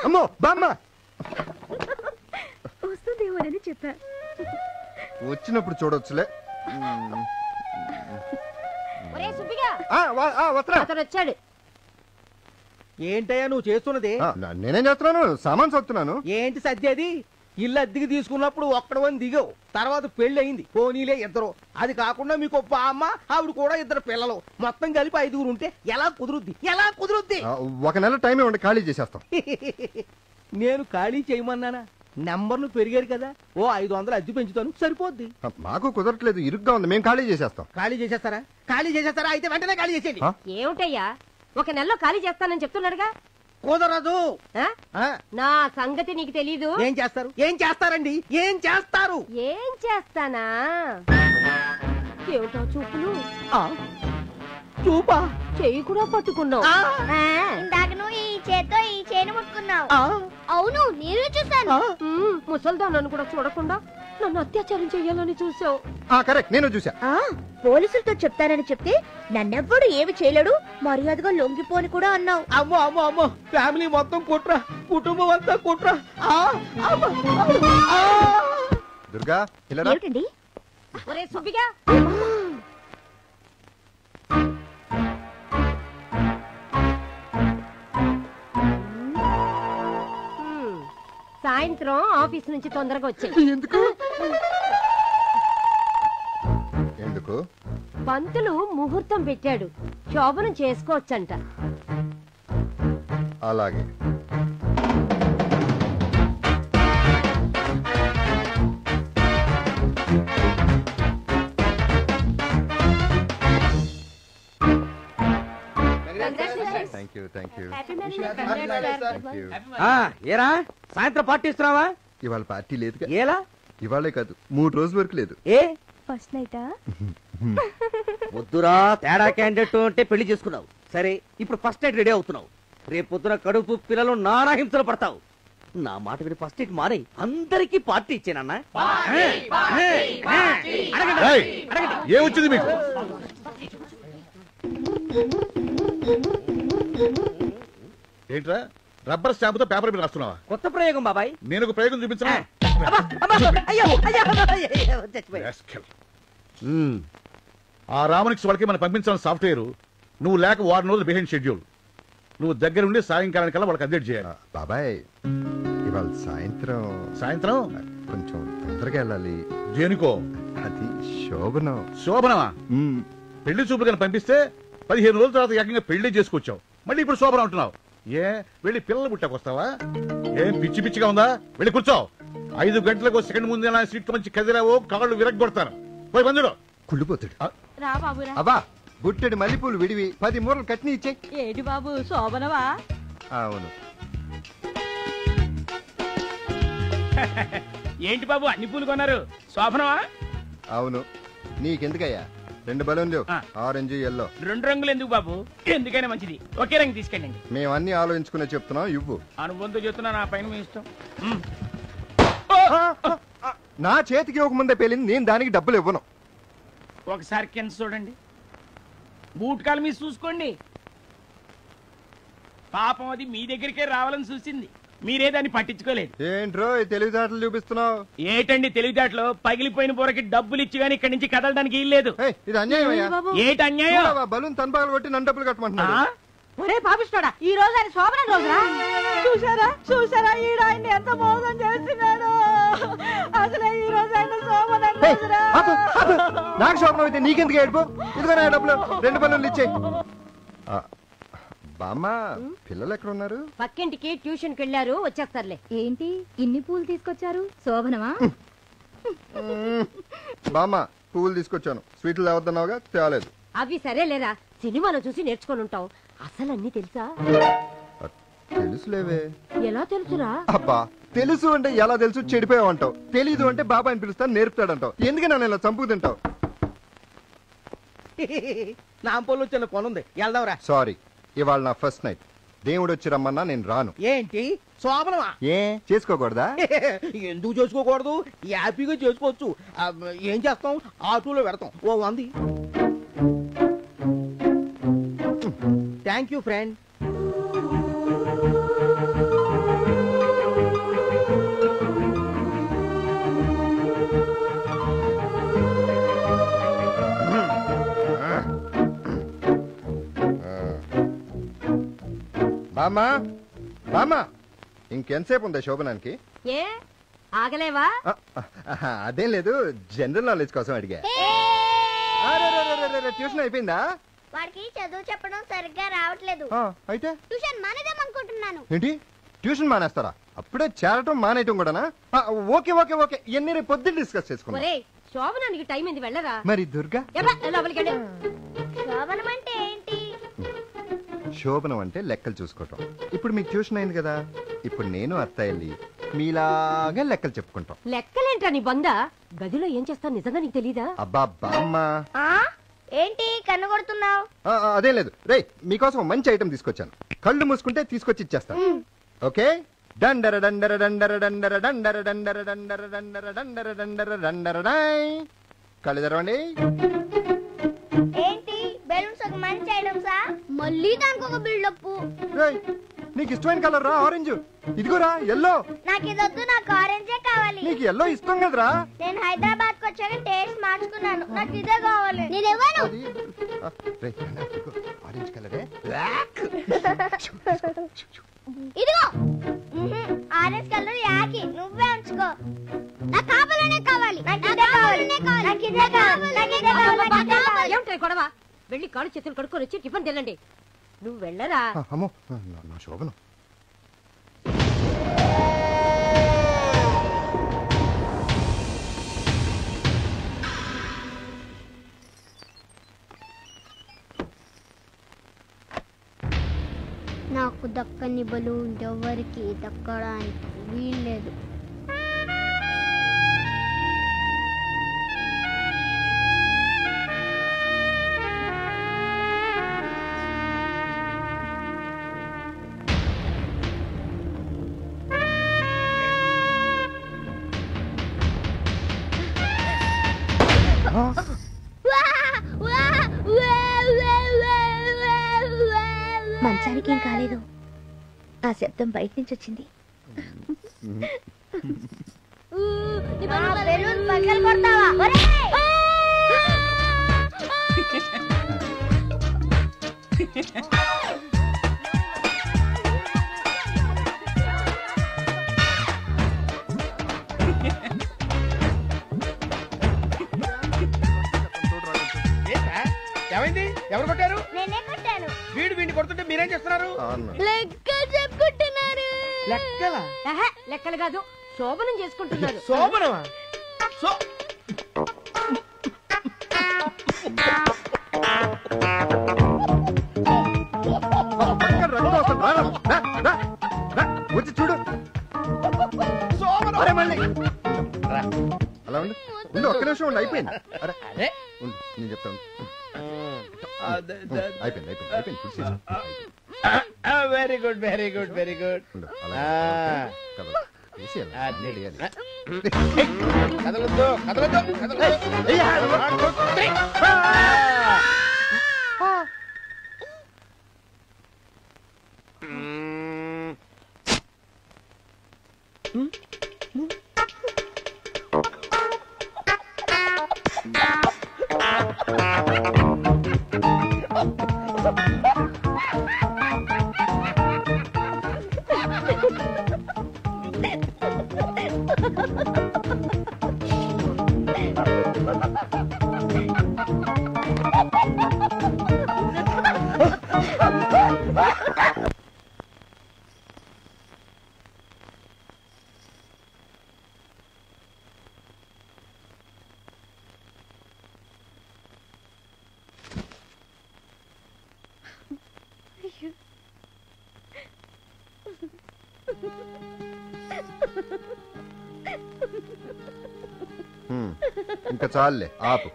అమ్మో బామ్మ, వస్తుందేమోనని చెప్పా. వచ్చినప్పుడు చూడొచ్చులే. అతను వచ్చాడు. ఏంటయ్యా నువ్వు చేస్తున్నది? నేనేం చేస్తున్నాను? సామాన్ సొత్తున్నాను. ఏంటి సద్యది? ఇల్లు అద్దెకి తీసుకున్నప్పుడు ఒక్కడవని దిగావు, తర్వాత పెళ్లి అయింది, పోనీలే ఇద్దరు. అది కాకుండా మీకు అమ్మ, ఆవిడ కూడా 2 పిల్లలు, మొత్తం కలిపి 5గురు ఉంటే ఎలా కుదురుద్ది? ఎలా కుదురుద్ది? 1 నెల టైం ఇవ్వండి, ఖాళీ చేసేస్తాం. నేను ఖాళీ చేయమన్నానా? నెంబర్లు పెరిగారు కదా, ఓ 500 అద్దె పెంచుతాను, సరిపోద్ది. మాకు కుదరట్లేదు, ఇరుగ్గా ఉంది, మేము ఖాళీ చేసేస్తాం. ఖాళీ చేసేస్తారా? ఖాళీ చేసేస్తారా? అయితే వెంటనే ఖాళీ చేసేయండి. ఏమిటయ్యా, 1 నెలలో ఖాళీ చేస్తానని చెప్తున్నాడుగా. కుదరదు. నా సంగతి నీకు తెలీదు. ఏం చేస్తారు? ఏం చేస్తారండి? ఏం చేస్తారు? ఏం చేస్తానా? ఏమిటో చూపులు. చూపా? చెయ్యి కూడా పట్టుకున్నావు. ఇందాక నువ్వు ఈ చేత్తో ఈ చేను ముట్టుకున్నావు. అవును, నేను చూసాను. ముసల్దా నన్ను కూడా చూడకుండా నన్ను అత్యాచారం చెయ్యాలని చూసావు. కరెక్ట్, నేను చూసా. పోలీసులతో చెప్తానని చెప్తే నన్నెవ్వడు ఏమి చేయలేడు, మర్యాదగా లొంగిపోని కూడా అన్నావు. అమ్మో అమ్మో అమ్మో, ఫ్యామిలీ మొత్తం కుట్ర, కుటుంబం అంతా కుట్ర. దుర్గా, ఏమిటండి? ఒరే సుబ్బిగా, సాయంత్రం ఆఫీస్ నుంచి తొందరగా వచ్చాయి. ఎందుకు? ఎందుకు? పంతులు ముహూర్తం పెట్టాడు, శోభనం చేసుకోవచ్చంట. అలాగే. ఏరా సాయంత్రం పార్టీ ఇస్తున్నావా? ఇవాళ పార్టీ లేదు. ఎలా? ఇవాళే కాదు, 3 రోజుల వరకు లేదు. ఏ ఫస్ట్ నైటా? వద్దురా, తేడా క్యాండిడేట్ అంటే పెళ్లి చేసుకున్నావు సరే, ఇప్పుడు ఫస్ట్ నైట్ రెడీ అవుతున్నావు. రేపు పొద్దున కడుపు పిల్లలు నానా హింసలు పడతావు. నా మాట విని ఫస్ట్ నైట్ మానే అందరికీ పార్టీ ఇచ్చానన్నా. ఏమొచ్చింది మీకు? ఏంట్రా రబ్బర్ స్టాంపుతో పేపర్ మీద రాస్తున్నావా? కొత్త ప్రయోగం బాబాయ్. నేను ఒక ప్రయోగం చూపించనా? ఆ రామనిక్స్ వాళ్ళకి మనం పంపించాలని సాఫ్ట్వేర్ నువ్వు లేక వారం రోజులు బిహైండ్ షెడ్యూల్. నువ్వు దగ్గరుండి సాయంకాలానికల్లా వాళ్ళకి అప్డేట్ చేయాలి. బాబాయ్ ఇవాళ సాయంత్రం కొంచెం తొందరగా వెళ్ళాలి. దేనికో? అది శోభనం. శోభనమా? పెళ్లి చూపులు కానీ పంపిస్తే 15 రోజుల తర్వాత ఏకంగా పెళ్లి చేసుకొచ్చావు, మళ్ళీ ఇప్పుడు శోభనం అంటున్నావు. ఏ వెళ్ళి పిల్లలు పుట్టకొస్తావా? ఏం పిచ్చి పిచ్చిగా ఉందా? వెళ్ళి కూర్చో. 5 గంటలకు సెకండ్ ముందే నా సీట్ మంచి కదిరావో కాళ్ళు విరగొడతాను. పోయి బంధుడు కుళ్ళిపోతాడు. రా బాబురా. అబ్బా బుట్టెడు మల్లెపూలు విడివి 10 మూరలు కట్ని ఇచ్చే. ఏంటి బాబు శోభనవా? అవును. ఏంటి బాబు అన్ని పూలు కొన్నారు? శోభనమా? అవును. నీకెందుకయ్యా? 2 బలూన్లు, ఆరెంజ్ ఎల్లో. 2 రంగులు ఎందుకు బాబు? ఎందుకైనా మంచిది ఒకే రంగు తీసుకెళ్ళండి. మేము అన్ని ఆలోచించుకునే చెప్తున్నాం, ఇవ్వు. అనుబంధం చెప్తున్నా, నా పైన మీ ఇష్టం. నా చేతికి ఒక ముందే పేలింది, నేను దానికి డబ్బులు ఇవ్వను. ఒకసారి కింద చూడండి, బూట్ కాలు మీద చూసుకోండి. పాపం అది మీ దగ్గరికే రావాలని చూసింది, మీరే దాన్ని పట్టించుకోలేదు. ఏంట్రో ఈ తెలివితేటలు చూపిస్తున్నావు? ఏటండి తెలివితేటలో? పగిలిపోయిన బోరకి డబ్బులు ఇచ్చి గానీ ఇక్కడి నుంచి కదలడానికి ఇల్లేదు. ఇది అన్యాయం. ఏటి అన్యాయం? బలూన్ తనపాలు కొట్టి నన్ను డబ్బులు కట్టమంటున్నా. ఒరే పాపిస్తాడా, ఈ రోజు ఆయన శోభన రోజురా? చూసారా ఈడ ఆయన ఎంత మోసం చేస్తున్నాడు. అసలే ఈ రోజు ఆయన శోభన రోజురా. నాకు శోభనం అయితే నీకెందుకు ఏడుపు? ఇదిగో నా డబ్బులు, 2 బలూన్లు ఇచ్చేయి. బామ్మ పిల్లలు ఎక్కడ ఉన్నారు? పక్కింటికి ట్యూషన్ కి వెళ్ళారు, వచ్చేస్తారులే. ఏంటి ఇన్ని పూలు తీసుకొచ్చారు? శోభనమా? బామ్మ పువ్వులు తీసుకొచ్చాను, స్వీట్లు లేవద్దన్నావుగా, తేలేదు. అవి సరేలేరా, సినిమాలో చూసి నేర్చుకొని ఉంటావు. అసలు అన్ని తెలుసా? తెలుసులేవే. ఎలా తెలుసురా? అబ్బా తెలుసు అంటే ఎలా తెలుసు? చెడిపోయావు అంటావు. తెలీదు అంటే బాబాయిని పిలుస్తాను, నేర్పుతాడంటావు. ఎందుకు నన్ను ఇలా చంపుకు తింటావు? నా పొల్లు వచ్చిన కొనుంది, వెళ్దాంరా. సారీ, ఇవాళ నా ఫస్ట్ నైట్. దేవుడు వచ్చి రమ్మన్నా నేను రాను. ఏంటి శోభనమా? ఏ చేసుకోకూడదా? ఎందుకు చేసుకోకూడదు? హ్యాపీగా చేసుకోవచ్చు. ఏం చేస్తాం? ఆటోలో పెడతాం. ఓ 100. Thank you friend. బామ్మా బామ్మా ఇంకెంతసేపు ఉందా శోభనానికి? ఏ ఆగలేవా? అదేం లేదు, జనరల్ నాలెడ్జ్ కోసం అడిగా. ట్యూషన్ అయిపోయిందా? వాడికి చదువు చెప్పడం సరిగ్గా రావట్లేదు. అయితే ట్యూషన్ మానేద్దాం అనుకుంటున్నాను. ఏంటి ట్యూషన్ మానేస్తారా? అప్పుడే చేరటం మానేయటం కూడానా? ఓకే ఓకే ఓకే, ఇవన్నీ రేపు పొద్దున్న డిస్కస్ చేసుకున్నాం. శోభనానికి టైం ఏంది, వెళ్ళరా? మరి దుర్గా శోభనం అంటే ఏంటి? శోభనం అంటే లెక్కలు చూసుకోవటం. ఇప్పుడు మీకు ట్యూషన్ అయింది కదా, ఇప్పుడు నేను అత్తయ్యల్లి మీలాగా లెక్కలు చెప్పుకుంటాం. లెక్కలేంట్రా నీ బంద? గదిలో ఏం చేస్తావు నిజంగా నీకు తెలీదా? అబ్బా బామ్మ ఏంటి కన్ను కొడుతున్నావు? అదేం లేదు రే, మీకోసం మంచి ఐటమ్ తీసుకొచ్చాను. కళ్ళు మూసుకుంటే తీసుకొచ్చి ఇచ్చేస్తాను. ఓకే? డండర డండర డండర డండర డండర డండర డండర డండర డండర డండర డండర డై. కళ్ళు తెరవండి. ఏంటి బెలూన్స్ ఒక మంచి ఐటమ్సా? మళ్ళీ దానికి ఒక బిల్డప్. నీకు ఇష్టమైన కలర్ రా ఆరెంజ్. ఇదిగోరా ఎల్లో. నాకు ఇదొద్దు, నాకు ఆరెంజే కావాలి. నీకు ఎల్లో ఇష్టం కదరా? నేను హైదరాబాద్ కు వచ్చాక టేస్ట్ మార్చుకున్నాను, నాకు ఇదే కావాలి. నేను ఇవ్వను. ఆరెంజ్ కలరే. ఇదిగో ఆరెంజ్ కలర్ యాకి, నువ్వే ఉంచుకో. నాకు కావాలనే కావాలి, నాకు ఇదే కావాలి, నాకు ఇదే కావాలి, నాకు ఇదే కావాలి. ఏమిటి గొడవ? వెళ్ళి కాళ్ళు చేతులు కడుక్కొని వచ్చి టిఫిన్ తినండి. నువ్వు వెళ్ళరా? అమ్మో నా శోభనం. నాకు దక్కని బలూన్ ఎవరికి దక్కడానికి వీల్లేదు. మంచానికి ఏం కాలేదు. ఏంటి బెలూన్స్ ఒక మంచి ఐటమ్సా? మళ్ళీ దానికి ఒక బిల్డప్. మంచానికి ఏం కాలేదు. ఏంటి బెలూన్స్ ఒక మంచి ఐటమ్సా? మళ్ళీ దానికి ఒక బిల్డప్. ఆ శబ్దం బయట నుంచి వచ్చింది. బెలూన్ పక్కన కొడతావా? ఏమైంది? ఎవరు కొట్టారు? నేనే కొట్టాను. వీడిని కొడుతుంటే మీరేం చేస్తున్నారు? లెక్క చెప్పుకుంటున్నారు. లెక్కలా? లెక్కలు కాదు, శోభనం చేసుకుంటున్నారు. శోభనమా? వచ్చి చూడు. మళ్ళీ అలా ఉండు. ఉండు, ఒక్క నిమిషం ఉండు. అయిపోయింది. అరే ఉండు, నేను చెప్తాను. అయిపోయింది అయిపోయింది అయిపోయింది. Very good very good very good. కదలొద్దు కదలొద్దు కదలొద్దు. ఇంకా చాలులే, ఆపు.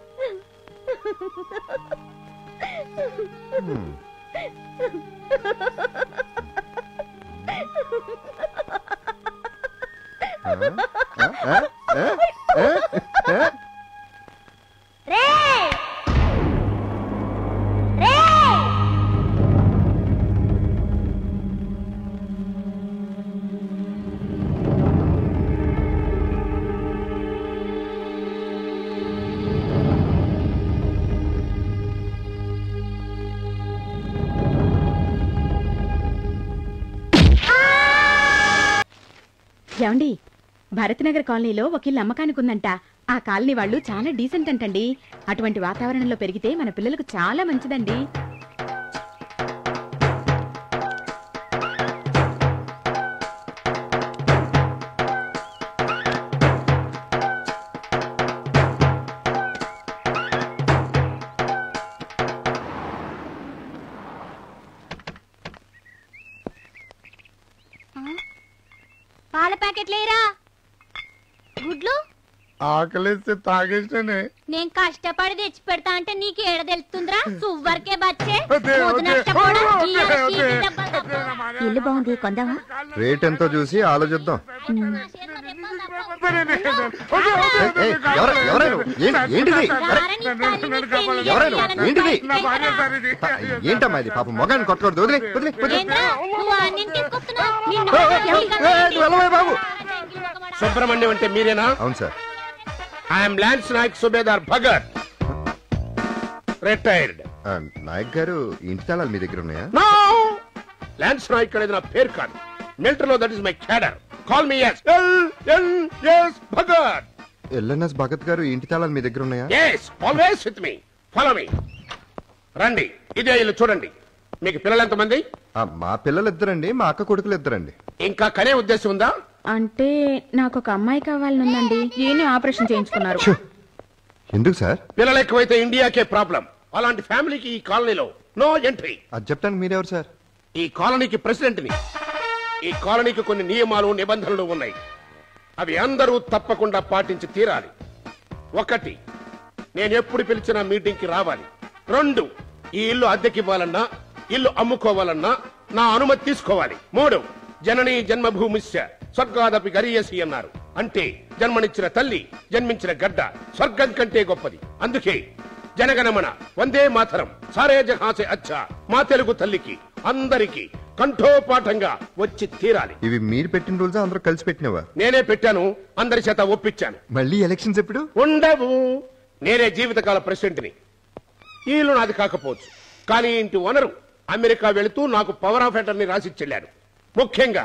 ఏమండి, భరత్నగర్ కాలనీలో ఒక ఇల్లు అమ్మకానికి ఉందంట. ఆ కాలనీ వాళ్ళు చాలా డీసెంట్ అంటండి. అటువంటి వాతావరణంలో పెరిగితే మన పిల్లలకు చాలా మంచిదండి. పాల ప్యాకెట్ లేరా? గుడ్లు ఆకలిస్తే తాగేస్తేనే. నేను కష్టపడి తెచ్చి పెడతా అంటే నీకు ఏడ తెలుస్తుందిరా? సువ్వరికే బచ్చే. ఇల్లు బాగుంది, కొందామా? రేట్ ఎంతో చూసి ఆలోచిద్దాం. ఏంటమ్మా ఇది? పాపం మొగాన్ని కొట్టకూడదు. వదిలే వదిలే బాబు. సుబ్రహ్మణ్యం అంటే మీరేనా? అవును sir. I'm lance Naik subedar Bhagat, retired. Naik garu, ఇంటి తాళాలు మీ దగ్గర ఉన్నాయా? నో, ల్యాన్స్ నాయక్ అనేది నా పేరు కాదు. మిలిటరీలో that is my cadre. Call me S Bhagat. LNS Bhagat garu, ఇంటి తాళాలు మీ దగ్గర ఉన్నాయా? yes, always with me. Follow me. రండి, ఇదే ఇల్లు చూడండి. మీకు పిల్లలు ఎంతమంది? మా పిల్లలు ఇద్దరండి, మా అక్క కొడుకులు ఇద్దరండి. ఇంకా కనే ఉద్దేశం ఉందా? అంటే నాకు ఒక అమ్మాయి కావాలనుందండి. ఏని ఆపరేషన్ చేయించుకున్నారు. ఎందుకు సార్? పిల్లలు ఎక్కువైతే ఇండియాకే ప్రాబ్లం. అలాంటి ఫ్యామిలీకి ఈ కాలనీలో నో ఎంట్రీ. అది చెప్పడానికి మీరెవరు సార్? ఈ కాలనీకి ప్రెసిడెంట్ని. ఈ కాలనీకి కొన్ని నియమాలు నిబంధనలు ఉన్నాయి. అవి అందరూ తప్పకుండా పాటించి తీరాలి. 1, నేను ఎప్పుడు పిలిచినా మీటింగ్ కి రావాలి. 2, ఈ ఇల్లు అద్దెకివ్వాలన్నా, ఇల్లు అమ్ముకోవాలన్నా నా అనుమతి తీసుకోవాలి. 3, జననీ జన్మభూమిశ్చ స్వర్గాదపి గరీయసి అన్నారు. అంటే జన్మనిచ్చిన తల్లి, జన్మించిన గడ్డ స్వర్గం కంటే గొప్పది. అందుకే జనగణమన వందే మాతరం సారే జహాసే అచ్చా మా తెలుగు తల్లికి అందరికీ కంఠోపాఠంగా వచ్చి తీరాలి. ఇవి మీరు పెట్టిన రూల్స్ అందరూ కలిసి పెట్టినవా? నేనే పెట్టాను, అందరి చేత ఒప్పించాను. మళ్ళీ ఎలక్షన్స్ ఎప్పుడు? ఉండవు. నేనే జీవితకాల ప్రెసిడెంట్ని. ఈ ఇల్లు నాది కాకపోవచ్చు, కానీ ఇంటి ఓనరు అమెరికా వెళుతూ నాకు పవర్ ఆఫ్ అటర్నీ రాసిచ్చెళ్ళాడు. ముఖ్యంగా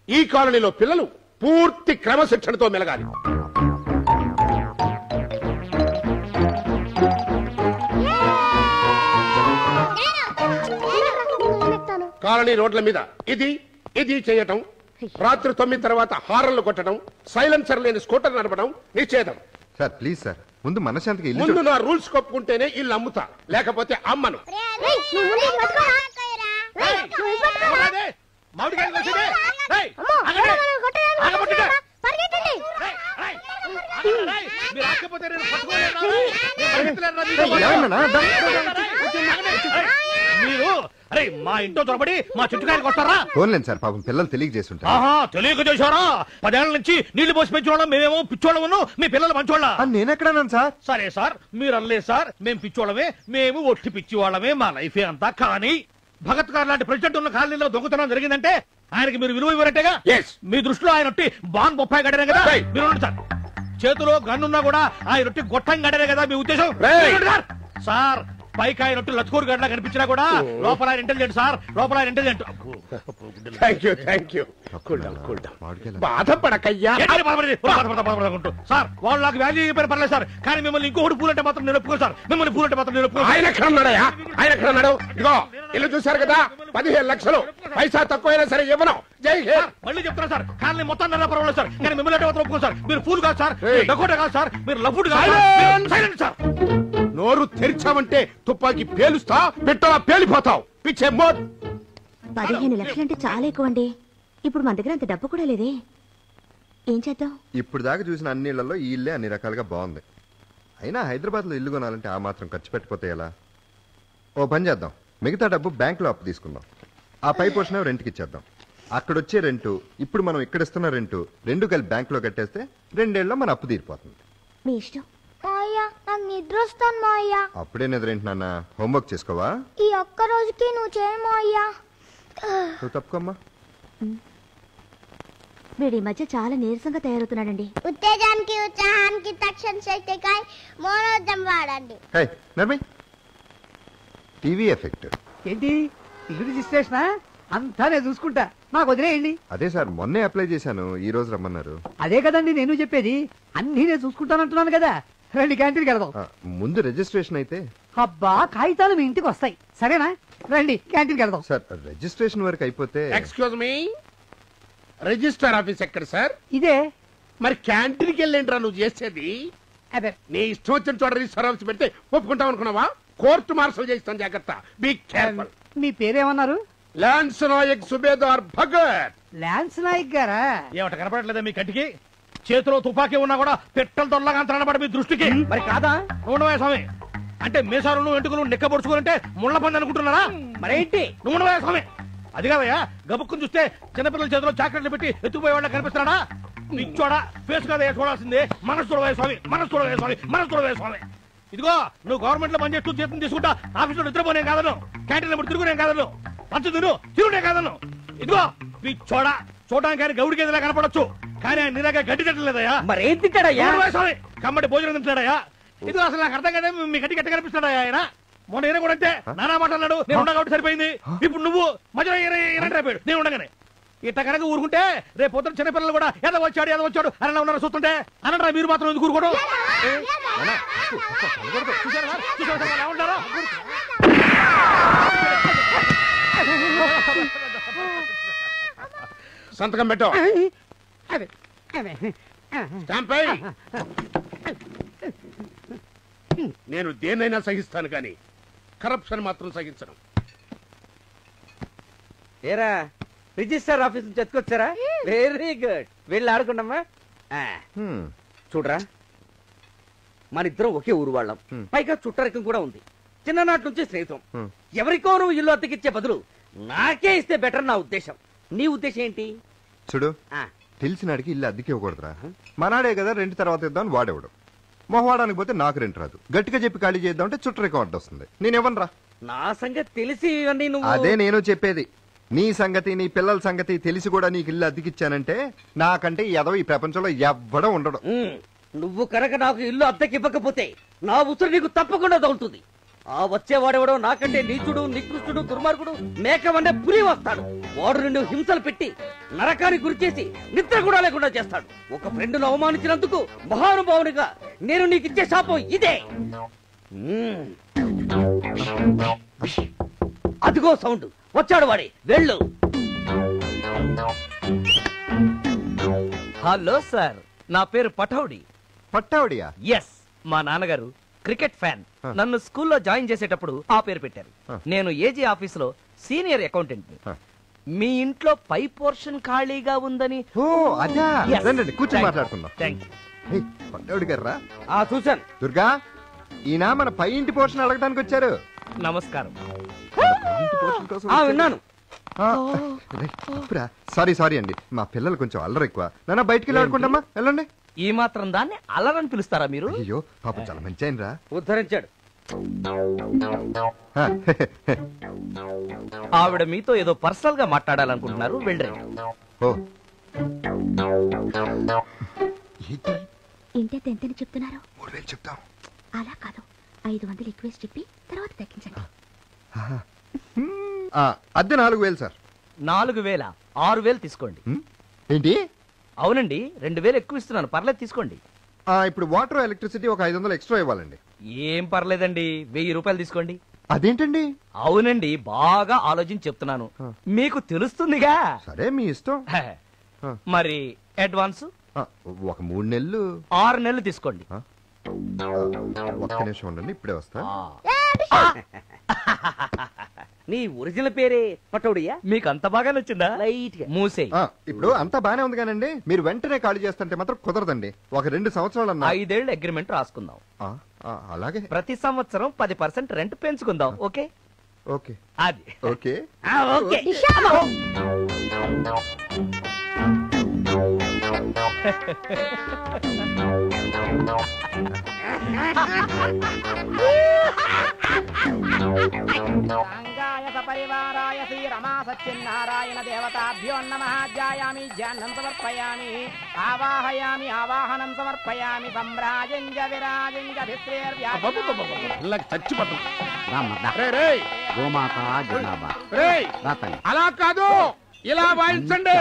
ఈ కాలనీలో పిల్లలు పూర్తి క్రమశిక్షణతో మెలగాలి. కాలనీ రోడ్ల మీద ఇది చేయటం, రాత్రి 9 తర్వాత హారన్లు కొట్టడం, సైలెన్సర్ లేని స్కూటర్ నడపడం నిషేధం. సార్ ప్లీజ్ సార్, ముందు మనశాంతికి ఇల్లు ముందు నా రూల్స్ కొప్పుకుంటేనే ఇల్లు అమ్ముతా, లేకపోతే అమ్మను. మీరు అరే మా ఇంట్లో దొరబడి మా చుట్టుకాయలకు వస్తారా? ఫోన్లేండి సార్, పాపం పిల్లలు తెలియజేస్తుంటారు. తెలియక చేశారా? 10 ఏళ్ల నుంచి నీళ్లు పోసి పెంచుకోవడం, మేమేమో పిచ్చోళ్ళము, మీ పిల్లలు మంచోళ్ళ. నేనెక్కడన్నాను సార్? సరే సార్, మీరు అనలేదు సార్, మేము పిచ్చోళ్ళమే, మేము ఒట్టి పిచ్చివాళ్ళమే, మా లైఫే అంతా. కానీ భగత్ గారు లాంటి ప్రెసిడెంట్ ఉన్న కాలనీలో దొంగతనం జరిగిందంటే ఆయనకి మీరు విలువ ఇవ్వరంటేగా? మీ దృష్టిలో ఆయన ఒట్టి బాన్ బొప్పాయి గడనే కదా? మీరు సార్, చేతిలో గన్నున్నా కూడా ఆయన ఒట్టి గొట్టం గడనే కదా మీ ఉద్దేశం? సార్ పైకి ఆయన ఒట్టి లత్కూరు గడ్లా కనిపించినా కూడా లోపల ఆయన ఇంటెలిజెంట్ సార్, లోపల ఆయన ఇంటెలిజెంట్. Thank you. బాధపడకయ్యా. సార్ వాళ్ళు నాకు వాల్యూ అయిపోయిన పర్లేదు సార్, కానీ మిమ్మల్ని ఇంకొకటి పూలంటే మాత్రం నేను ఒప్పుకోను సార్. మిమ్మల్ని పూలంటే మాత్రం నేను ఒప్పుకోను. ఆయన ఎక్కడ ఉన్నాడయ్యా? ఆయన ఎక్కడ ఉన్నాడు? ఇదిగో ఇల్లు చూశారు కదా, 15 లక్షలు. పైసా తక్కువైనా సరే ఇవ్వను. జై హే. మళ్ళీ చెప్తున్నా సార్, కానీ మొత్తం నెల పర్వాలేదు సార్, కానీ మిమ్మల్ని అంటే మాత్రం ఒప్పుకోను సార్. మీరు ఫూల్ కాదు సార్, డకోటా కాదు సార్, మీరు లఫుడ్ కాదు. Silent sir. నోరు తెరిచావంటే తుపాకి పేలుస్తా, పెట్టలా పేలిపోతావు. పిచ్చే మోడ్. 15 లక్షలంటే చాలా ఎక్కువ అండి. ఇప్పుడు మన దగ్గర అంత డబ్బు కూడా లేదే, ఏం చేద్దాం? ఇప్పుడు దాకా చూసిన అన్ని ఇళ్లలో ఈ ఇల్లే అన్ని రకాలుగా బాగుంది. అయినా హైదరాబాద్ లో ఇల్లు కొనాలంటే ఆ మాత్రం ఖర్చు పెట్టిపోతే ఎలా? ఓ పని చేద్దాం, మిగతా డబ్బు బ్యాంకులో అప్పు తీసుకుందాం, ఆ పై పోర్షన్ రెంట్కి ఇచ్చేద్దాం. అక్కడొచ్చే రెంటు, ఇప్పుడు మనం ఇక్కడ ఇస్తున్న రెంటు, రెండు కలిపి బ్యాంకులో కట్టేస్తే 2 ఏళ్ళలో మన అప్పు తీరిపోతుంది. మీ ఇష్టం. నాకు నిద్ర వస్తాను మావయ్య. అప్పుడే నిద్రేంటి నాన్న, హోంవర్క్ చేసుకోవా? ఈ ఒక్క రోజుకి నువ్వు చేయి మావయ్య. నువ్వు తప్పుకోమ్మా. వీడి మధ్య చాలా నీరసంగా తయారవుతున్నాడండి. ఉత్తేజానికి ఉత్సాహానికి తక్షణ శక్తికాయ మోనోజం వాడండి. టీవీ ఎఫెక్ట్ ఏంటి? ఇల్లు రిజిస్ట్రేషనా? అంతా నేను చూసుకుంటా, నాకు వదిలేయండి. అదే సార్, మొన్నే అప్లై చేశాను, ఈ రోజు రమ్మన్నారు. అదే కదండి నేను చెప్పేది, అన్ని నేను చూసుకుంటానంటున్నాను కదా. రండి క్యాంటీన్కి వెళ్దాం. ముందు రిజిస్ట్రేషన్ అయితే. అబ్బా, కాగితాలు మీ ఇంటికి వస్తాయి, సరేనా? రండి క్యాంటీన్కి వెళ్దాం. సార్ రిజిస్ట్రేషన్ వరకు అయిపోతే. ఎక్స్క్యూజ్ మీ, రిజిస్టర్ ఆఫీస్ ఎక్కడ సార్? ఇదే. మరి క్యాంటీన్కి వెళ్ళేంట్రా నువ్వు చేసేది? అదే నీ ఇష్టం వచ్చిన చోట రిజిస్టర్ ఆఫీస్ పెడితే ఒప్పుకుంటావు అనుకున్నావా? కోర్టు మార్షల్ చేస్తాను, జాగ్రత్త. Be careful. మీ పేరేమన్నారు? లాన్స్ నాయక్ సుబేదార్ భగత్. లాన్స్ నాయక్ గారా? ఏమిట కనపడట్లేదా మీ కంటికి? చేతిలో తుపాకీ ఉన్నా కూడా పెట్టల దొరలాగా కనపడ మీ దృష్టికి. మరి కాదా? ఉండవే స్వామి, అంటే మీసారులు ఎంటుకలు నెక్కబొడుచుకుంటే ముళ్ళ పంది అనుకుంటున్నారా? మరేంటి? నువ్వు ఉండవే స్వామి. అది కాదయ్యా, గబుక్కుని చూస్తే చిన్నపిల్లల చేతిలో చాక్లెట్లు పెట్టి ఎత్తుకుపోయే వాళ్ళ కనిపిస్తున్నాడా? పిచ్చోడా, ఫేస్ కాదయ్యా చూడాల్సిందే, మనసు చూడవే స్వామి, మనసు చూడవే స్వామి, మనసు చూడవే స్వామి. ఇదిగో నువ్వు గవర్నమెంట్ లో పనిచేస్తూ జీతం తీసుకుంటా, ఆఫీసులో నిద్రపోనే కాదను, క్యాంటీన్ లో తిరుగునే కాదను, పంచు తిరునే కాదను. ఇదిగో పిచ్చోడా, చూడడానికి ఆయన గౌడికి ఏదైనా కనపడొచ్చు, కానీ ఆయన నిరాగా గడ్డి తిట్టలేదయ్యా. మరేం తిట్టాడయ్యా? స్వామి, కమ్మటి భోజనం తింటాడయ్యా. ఇది అసలు నాకు అర్థం కదా, మీ గట్టి గట్టి కనిపిస్తాడయ్యా ఆయన. మొన్న ఈయన కూడా అంతే, నానా మాట అన్నాడు, నేను ఉన్నా కాబట్టి సరిపోయింది. ఇప్పుడు నువ్వు మధ్యలో అయిపోయాడు, నేను ఉండగానే. ఇట్ట కనుక ఊరుకుంటే రేపు పొద్దున చిన్నపిల్లలు కూడా ఏదో వచ్చాడు అని ఉన్నారు చూస్తుంటే అనంటారా? మీరు మాత్రం ఎందుకు ఊరుకోవడం? సంతకం పెట్టు. నేను దేన్నైనా సహిస్తాను కానీ కరప్షన్ మాత్రం సహించను. ఏరా రిజిస్టర్ ఆఫీస్ నుంచి ఎత్తుకొచ్చారా? వెరీ గుడ్, వెళ్ళి ఆడుకుంటామా. చూడరా, మన ఇద్దరం ఒకే ఊరు వాళ్ళం, పైగా చుట్టరికం కూడా ఉంది, చిన్ననాటి నుంచి స్నేహితం. ఎవరికో నువ్వు ఇల్లు అద్దెకిచ్చే బదులు నాకే ఇస్తే బెటర్ నా ఉద్దేశం. నీ ఉద్దేశం ఏంటి? చూడు, తెలిసినాడికి ఇల్లు అద్దెకి ఇవ్వకూడదురా. మనాడే కదా రెంట్ తర్వాత ఇద్దామని వాడేవాడు. మొహవాడానికి పోతే నాకు రెంట్ రాదు. గట్టిగా చెప్పి ఖాళీ చేద్దామంటే చుట్టరికం అడ్డు వస్తుంది. నేను ఇవ్వనురా. నా సంగతి తెలిసి అదే నేను చెప్పేది. నీ సంగతి నీ పిల్లల సంగతి తెలిసి కూడా నీకు ఇల్లు అద్దెకిచ్చానంటే నాకంటే ఎదవ ఈ ప్రపంచంలో ఎవ్వడం ఉండడు. నువ్వు కనుక నాకు ఇల్లు అద్దెకివ్వకపోతే నా ఉసురు నీకు తప్పకుండా తగులుతుంది. ఆ వచ్చేవాడెవడో నాకంటే నీచుడు నికృష్టుడు దుర్మార్గుడు మేకవన్నే పులి వస్తాడు. వాడు నిన్ను హింసలు పెట్టి నరకానికి గురి చేసి నిద్ర కూడా లేకుండా చేస్తాడు. ఒక ఫ్రెండ్ను అవమానించినందుకు మహానుభావునిగా నేను నీకు ఇచ్చే శాపం ఇదే. అదిగో సౌండ్, వచ్చాడు వాడి, వెళ్ళు. హలో సార్, నా పేరు పటౌడి. పటౌడియా? ఎస్, మా నాన్నగారు క్రికెట్ ఫ్యాన్. నన్ను స్కూల్లో జాయిన్ చేసేటప్పుడు ఆ పేరు పెట్టారు. నేను ఏజీ ఆఫీసులో సీనియర్ అకౌంటెంట్. మీ ఇంట్లో పై పోర్షన్ ఖాళీగా ఉందని. కూర్చొని మాట్లాడుకుందాం. పటౌడి గారా? చూశాను. దుర్గా, ఈయన మన పై ఇంటి పోర్షన్ అడగడానికి వచ్చారు. నమస్కారం. విన్నాను. సారీ అండి, మా పిల్లలు కొంచెం అల్లరి ఎక్కువ. నాన్న బయటికి వెళ్ళి ఆడుకుంటామా, వెళ్ళండి. ఈ మాత్రం దాన్ని అల్లరని పిలుస్తారా మీరు? అయ్యో పాపం చాలా మంచి ఆయన రా, ఉద్ధరించాడు. ఆవిడ మీతో ఏదో పర్సనల్ గా మాట్లాడాలనుకుంటున్నారు, వెళ్ళండి. ఇంటి ఎంతని చెప్తున్నారు? 3000 చెప్తాం. అలా కాదు, 500 ఎక్కువేసి చెప్పి తర్వాత తగ్గించండి. అద్దె 4000 సార్. 4000? 6000 తీసుకోండి. ఏంటి? అవునండి, 2000 ఎక్కువ ఇస్తున్నాను, పర్లేదు తీసుకోండి. ఇప్పుడు వాటర్ ఎలక్ట్రిసిటీ ఒక 500 ఎక్స్ట్రా ఇవ్వాలండి. ఏం పర్లేదండి, 1000 రూపాయలు తీసుకోండి. అదేంటండి? అవునండి, బాగా ఆలోచించి చెప్తున్నాను, మీకు తెలుస్తుందిగా. సరే మీ ఇష్టం. మరి అడ్వాన్స్? ఒక 3 నెలలు. 6 నెలలు తీసుకోండి. ఒక్క నిమిషం ఉండండి, ఇప్పుడే వస్తా. నీ ఒరిజినల్ పేరే పటౌడియా? మీకు అంత బాగా నచ్చిందా? లైట్ గా మూసే. ఇప్పుడు అంతా బానే ఉంది కానండి, మీరు వెంటనే ఖాళీ చేస్తుంటే మాత్రం కుదరదండి. ఒక 2 సంవత్సరాలు 5 ఏళ్ల అగ్రిమెంట్ రాసుకుందాం. అలాగే. ప్రతి సంవత్సరం 10% రెంట్ పెంచుకుందాం. ఓకే? ఓకే. అది ఓకే. ఓకే. పరివారాయ శ్రీ రమా సత్యనారాయణ దేవతాభ్యో నమః. ధ్యాయామి ధ్యానం సమర్పయామి, ఆవాహయామి ఆవాహనం సమర్పయామి. సంరాజంజ విరాజంజ అలా కాదు, ఇలా వాయించండి.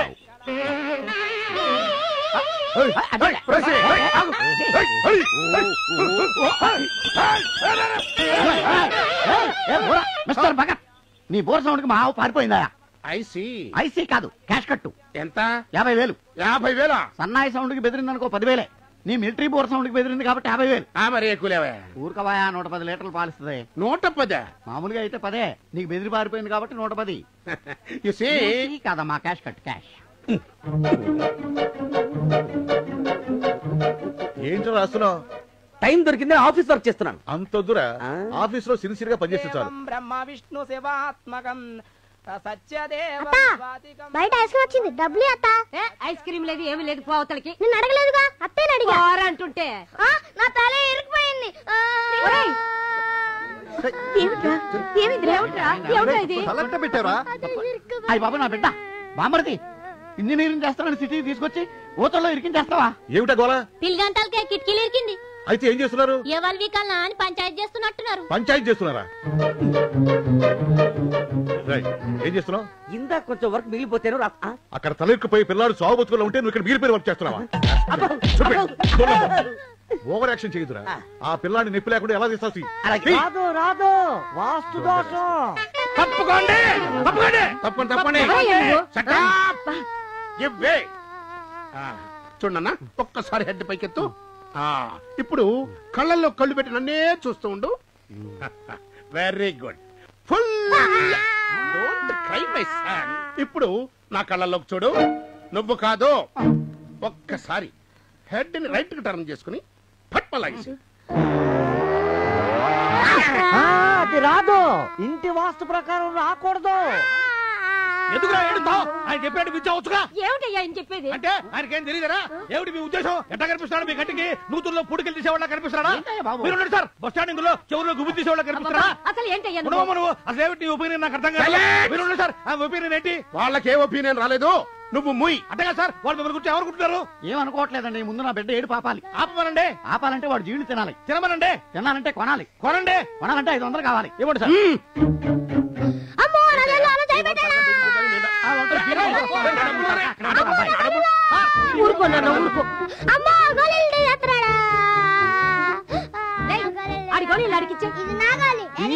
మిస్టర్ భగత్, నీ బోర్ సౌండ్ కి మా ఆవు పారిపోయిందా? ఐసీ కాదు, క్యాష్ కట్టు. ఎంత? 50,000. 50,000? సన్నాయి సౌండ్ కి బెదిరింది అనుకో 10,000. నీ మిలిటరీ బోర్ సౌండ్ కి బెదిరింది కాబట్టి 50,000. మరి ఎక్కువలేవా? ఊరుకవాయా, 110 లీటర్లు పాలిస్తుంది. 110? మామూలుగా అయితే 10. నీకు బెదిరి పారిపోయింది కాబట్టి 110. కాదమ్మా, క్యాష్ కట్టు, క్యాష్. ఏంటో రాస్తున్నావు? టైం దొరికింది, ఆఫీస్ వర్క్ చేస్తున్నాను. అంత దూరా? ఆఫీస్ లో సిన్సియర్ గా పనిచేస్తే చాలు. బ్రహ్మ విష్ణు శివాత్మకం సత్యదేవ. బయట ఐస్ క్రీమ్ వచ్చింది, డబ్బులు అత్త. ఐస్ క్రీమ్ లేదు, ఏమి లేదు, పోవతలకి. నేను అడగలేదుగా, అత్తేని అడిగా. అంటుంటే నా తల ఇరుక్కుపోయింది. అయ్యి బాబు, నా బిడ్డ బామర్ది ఇంజనీరింగ్ చేస్తానని సిటీ తీసుకొచ్చి ఊతల్లో ఇరికించేస్తావా? ఏమిటా గోలా? పిల్లగంటలకే కిటికీలు ఇరికింది. అయితే ఏం చేస్తున్నారు? ఎవరి వీకల్నా అని పంచాయతీ చేస్తున్నట్టున్నారు. పంచాయతీ చేస్తున్నారా? ఏం చేస్తున్నావు? ఇందా కొంచెం వర్క్ మిగిలిపోతేను. అక్కడ తలెక్కుపోయి పిల్లాడు సాగు బతుకులో ఉంటే నువ్వు ఇక్కడ మిగిలిపోయి వర్క్ చేస్తున్నావా? ఓవర్ యాక్షన్ చేయదురా. ఆ పిల్లాడిని నొప్పి లేకుండా ఎలా తీస్తావు? రాదు, వాస్తు దోషం. తప్పుకోండి, తప్పుకోండి, తప్పండి. చూడన్నా, ఒక్కసారి హెడ్ పైకెత్తు. ఇప్పుడు కళ్ళల్లో కళ్ళు పెట్టి నన్నే చూస్తూ ఉండు. Very good. Full don't cry my son. ఇప్పుడు నా కళ్ళల్లోకి చూడు. నువ్వు కాదు, ఒక్కసారి హెడ్ ని రైట్ కి టర్న్ చేసుకుని పట్మలాగేసి. అది రాదు, ఇంటి వాస్తు ప్రకారం రాకూడదు. ఎందుకురా ఏడుతావు? ఆయన చెప్పాడు విచ్చావచ్చుగా. ఏమిటయ్యా ఆయన చెప్పేది? అంటే ఆయనకేం తెలియదురా? ఏమిటి మీ ఉద్దేశం? ఎట్లా కనిపిస్తున్నాడు మీ కంటికి? నూతుల్లో పూడికలు తీసేవాళ్ళ కనిపిస్తున్నాడా? మీరు సార్ బస్ స్టాండింగ్ లో చెవుల్లో గుబులు తీసేవాళ్ళ కనిపిస్తున్నాడా? అసలు ఏంటయ్యా నువ్వు అసలు ఏమిటి నీ ఒపీనియన్ నాకు అర్థం కాదు. మీరు సార్ ఆ ఒపీనియన్ ఏంటి? వాళ్ళకే ఒపీనియన్ రాలేదు, నువ్వు ముయ్. అంతేగా సార్ వాళ్ళు మిమ్మల్ని గురించి ఎవరుకుంటున్నారు? ఏమనుకోవట్లేదండి, ముందు నా బిడ్డ ఏడు పాపాలి. ఆపమనండి. ఆపాలంటే వాడు జీవులు తినాలి. తినమనండి. తినాలంటే కొనాలి. కొనండి. కొనాలంటే 500 కావాలి. ఇవ్వండి సార్. ఊరుకోన్నా ఊరుకో.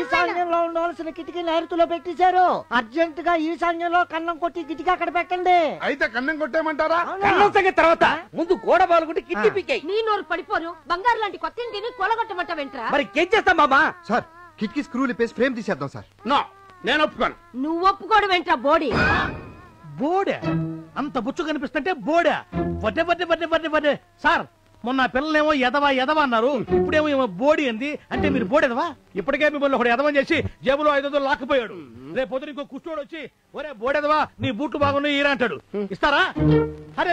ఈశాన్యంలో ఉండవలసిన కిటికీ నైరుతిలో పెట్టేశారు. అర్జెంట్ గా ఈశాన్యంలో కన్నం కొట్టి కిటికీ అక్కడ పెట్టండి. అయితే కన్నం కొట్టేమంటారా? కన్నం సంగతి తర్వాత, ముందు గోడ బాలుకుంటే కిట్టి పిక్కాయి. నీ నోరు పడిపోను. బంగారు లాంటి కొత్త ఇంటిని కూలగొట్టమంటావేంట్రా? మరి ఏం చేస్తాం బాబా? సార్ కిటికీ స్క్రూలు ఇప్పేసి ఫ్రేమ్ తీసేద్దాం సార్. నో, నేను ఒప్పుకోను. నువ్వు ఒప్పుకోవడం ఏంట్రా బోడి? బోడే అంత బుచ్చు కనిపిస్తుంటే బోడే వడ్డే వడ్డే వడ్డే వడ్డే వడ్డే. సార్ మొన్న పిల్లలేమో ఎదవా ఎదవా అన్నారు, ఇప్పుడేమో ఏమో బోడి అంది. అంటే మీరు బోడెదవా? ఇప్పటికే మిమ్మల్ని ఒకటి ఎదవని చేసి జేబులో 500 లాక్కుపోయాడు. రేపు పొద్దున ఇంకో కుష్టోడు వచ్చి ఒరే బోడెదవా నీ బూట్లు బాగున్నాయి ఈరా అంటాడు. ఇస్తారా? అరే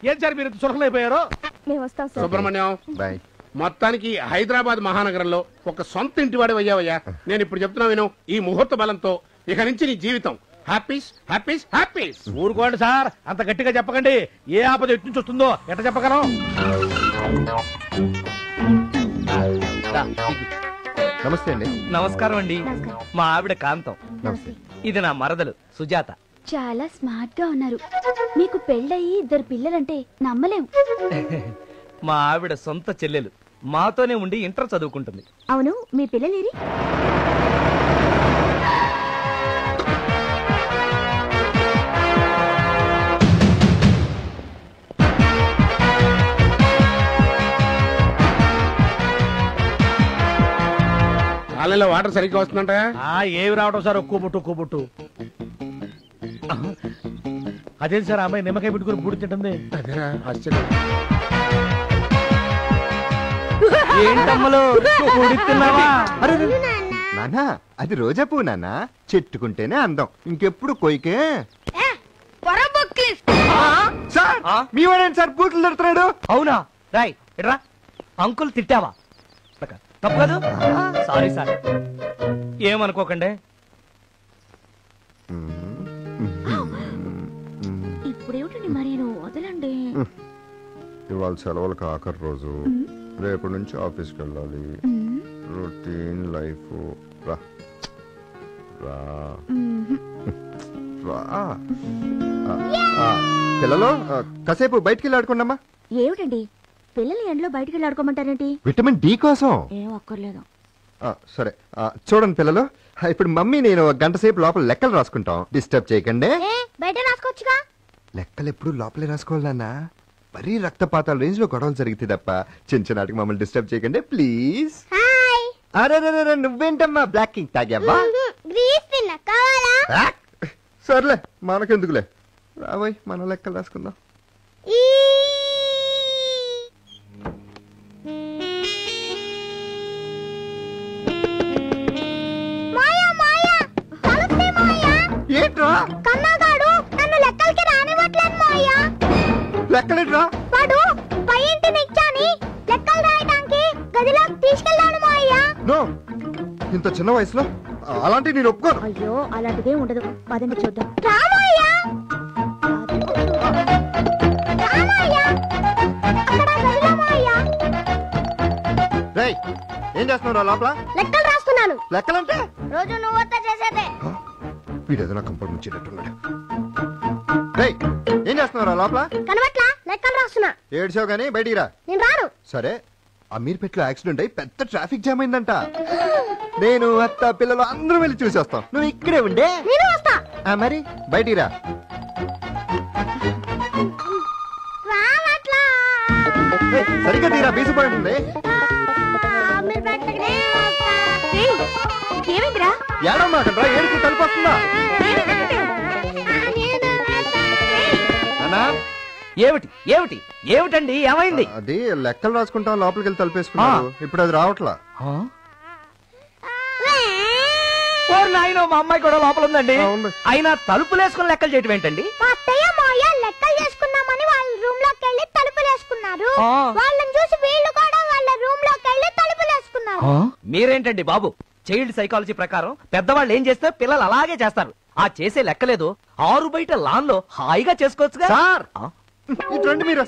ఏం సార్ మీరు సురకలైపోయారు? మేము వస్తాం సార్. సుబ్రహ్మణ్యం, బాయ్. మొత్తానికి హైదరాబాద్ మహానగరంలో ఒక సొంత ఇంటివాడు అయ్యావయ్యా. నేను ఇప్పుడు చెప్తున్నా విను, ఈ ముహూర్త బలంతో ఇక నుంచి నీ జీవితం హ్యాపీస్ హ్యాపీస్ హ్యాపీస్. ఊరుకోండి సార్, అంత గట్టిగా చెప్పకండి. ఏ ఆపద ఎటు నుంచి వస్తుందో ఎట్లా చెప్పగలం? నమస్తే అండి. నమస్కారం అండి. మా ఆవిడ కాంతం. నమస్తే. ఇది నా మరదలు సుజాత. చాలా స్మార్ట్ గా ఉన్నారు. మీకు పెళ్ళయి 2 పిల్లలంటే నమ్మలేం. మా ఆవిడ సొంత చెల్లెలు. మాతోనే ఉండి ఇంటర్ చదువుకుంటుంది. అవును, మీ పిల్లలేరి? కాలంలో వాటర్ సరిగ్గా వస్తుందంట. ఏవి రావడం సార్? ఒక్కో బుట్టు. అదేం సార్ అమ్మాయి నిమ్మకాయ పెట్టుకుని పూడి తింటుంది? ఏంటమ్మలో నానా అది రోజా పువ్వు నాన్న, చెట్టుకుంటేనే అందం, ఇంకెప్పుడు కొయ్యకే. సార్ మీ వాడేంటి సార్ బూట్లు తిడుతున్నాడు? అవునా? రాయ్ ఎట్రా అంకుల్ తిట్టావా? తప్పు కాదు. సారీ సార్, ఏమనుకోకండి. ఇప్పుడేమిటండి మరి వదలండి. ఇవాళ సెలవులకు ఆఖరి రోజు, రేపటి నుంచి ఆఫీస్కి వెళ్ళాలి. Routine life. రా రా రా. పిల్లలు కాసేపు బయటికి వెళ్ళి ఆడుకోండమ్మా. ఏమిటండి పిల్లలు ఎండలో బయటికి వెళ్ళి ఆడుకోమంటారేంటి? విటమిన్ డి కోసం. ఏం అక్కర్లేదు. సరే చూడండి పిల్లలు, ఇప్పుడు మమ్మీ నేను 1 గంట సేపు లోపల లెక్కలు రాసుకుంటాం. డిస్టర్బ్ చేయకండి. బయట రాసుకోవచ్చుగా. లెక్కలు ఎప్పుడు లోపలే రాసుకోవాలన్నా, మరీ రక్తపాతాల రేంజ్ లో గొడవలు జరిగితే తప్ప చిన్ననాటికి మమ్మల్ని డిస్టర్బ్ చేయకండి ప్లీజ్. అరే నువ్వేంటమ్మా బ్లాక్ కింగ్ తాగావా? సర్లే మనకెందుకులే, రాబోయ్ మన లెక్కలు రాసుకుందాం. ఏంట్రా? కన్నగాడు నన్ను లెక్కలకి రానివ్వట్లేదు మాయా. లెక్కలేట్రా? వాడు పై ఇంటి నిచ్చాని లెక్కలు రాయడానికి గదిలోకి తీసుకెళ్ళాను మాయా. నో, ఇంత చిన్న వయసులో అలాంటి నేను ఒప్పుకోను. అయ్యో అలాంటిదే ఉండదు, పదండి చూద్దాం. రామయ్యా రామయ్యా అక్కడ గదిలో మాయా. రేయ్ ఏం చేస్తున్నావు లోపల? లెక్కలు రాస్తున్నాను. లెక్కలంటే రోజు నువ్వు చేసేదే. వీడేదో నా కంపౌండ్ ముచ్చేటట్టున్నాడు. రేయ్ ఏం చేస్తున్నావు లోపల? కనబట్లా లెక్కలు రాస్తున్నా. ఏడ్చావు గానీ బయటికి రా. నేను రాను. సరే, అమీర్పేటలో యాక్సిడెంట్ అయి పెద్ద ట్రాఫిక్ జామ్ అయిందంట. నేను అత్త పిల్లలు అందరూ వెళ్ళి చూసి వస్తాం, నువ్వు ఇక్కడే ఉండే. నేను వస్తా. మరి బయటికి రా. సరిగ్గా తీరా, బీసిపోయింది. ఏమైందిరా? ఏడమ్మా అక్కడ ఏడుకు తలుపు వస్తుందా? ఏమిటి ఏమిటి ఏమిటండి, ఏమైంది? అది లెక్కలు రాసుకుంటాం, లోపలికి వెళ్ళి తలుపేసుకున్నాను. ఇప్పుడు అది రావట్లా. నాయన మా అమ్మాయి కూడా లోపల ఉందండి. అయినా తలుపులు వేసుకుని లెక్కలు చేయటం ఏంటండి? మా అత్తయ్య మాయ లెక్కలు చేసుకున్నామని వాళ్ళ రూమ్ లోకి వెళ్ళి తలుపులు వేసుకున్నారు. వాళ్ళని చూసి వీళ్ళు కూడా వాళ్ళ రూమ్ లోకి వెళ్ళి తలుపులు వేసుకున్నారు. మీరేంటండి బాబు, చైల్డ్ సైకాలజీ ప్రకారం పెద్దవాళ్ళు ఏం చేస్తే పిల్లలు అలాగే చేస్తారు. ఆ చేసే లెక్కలేదు ఆరు బయట లాన్ లో హాయిగా చేసుకోవచ్చుగా. సార్ ఇటువంటి మీరు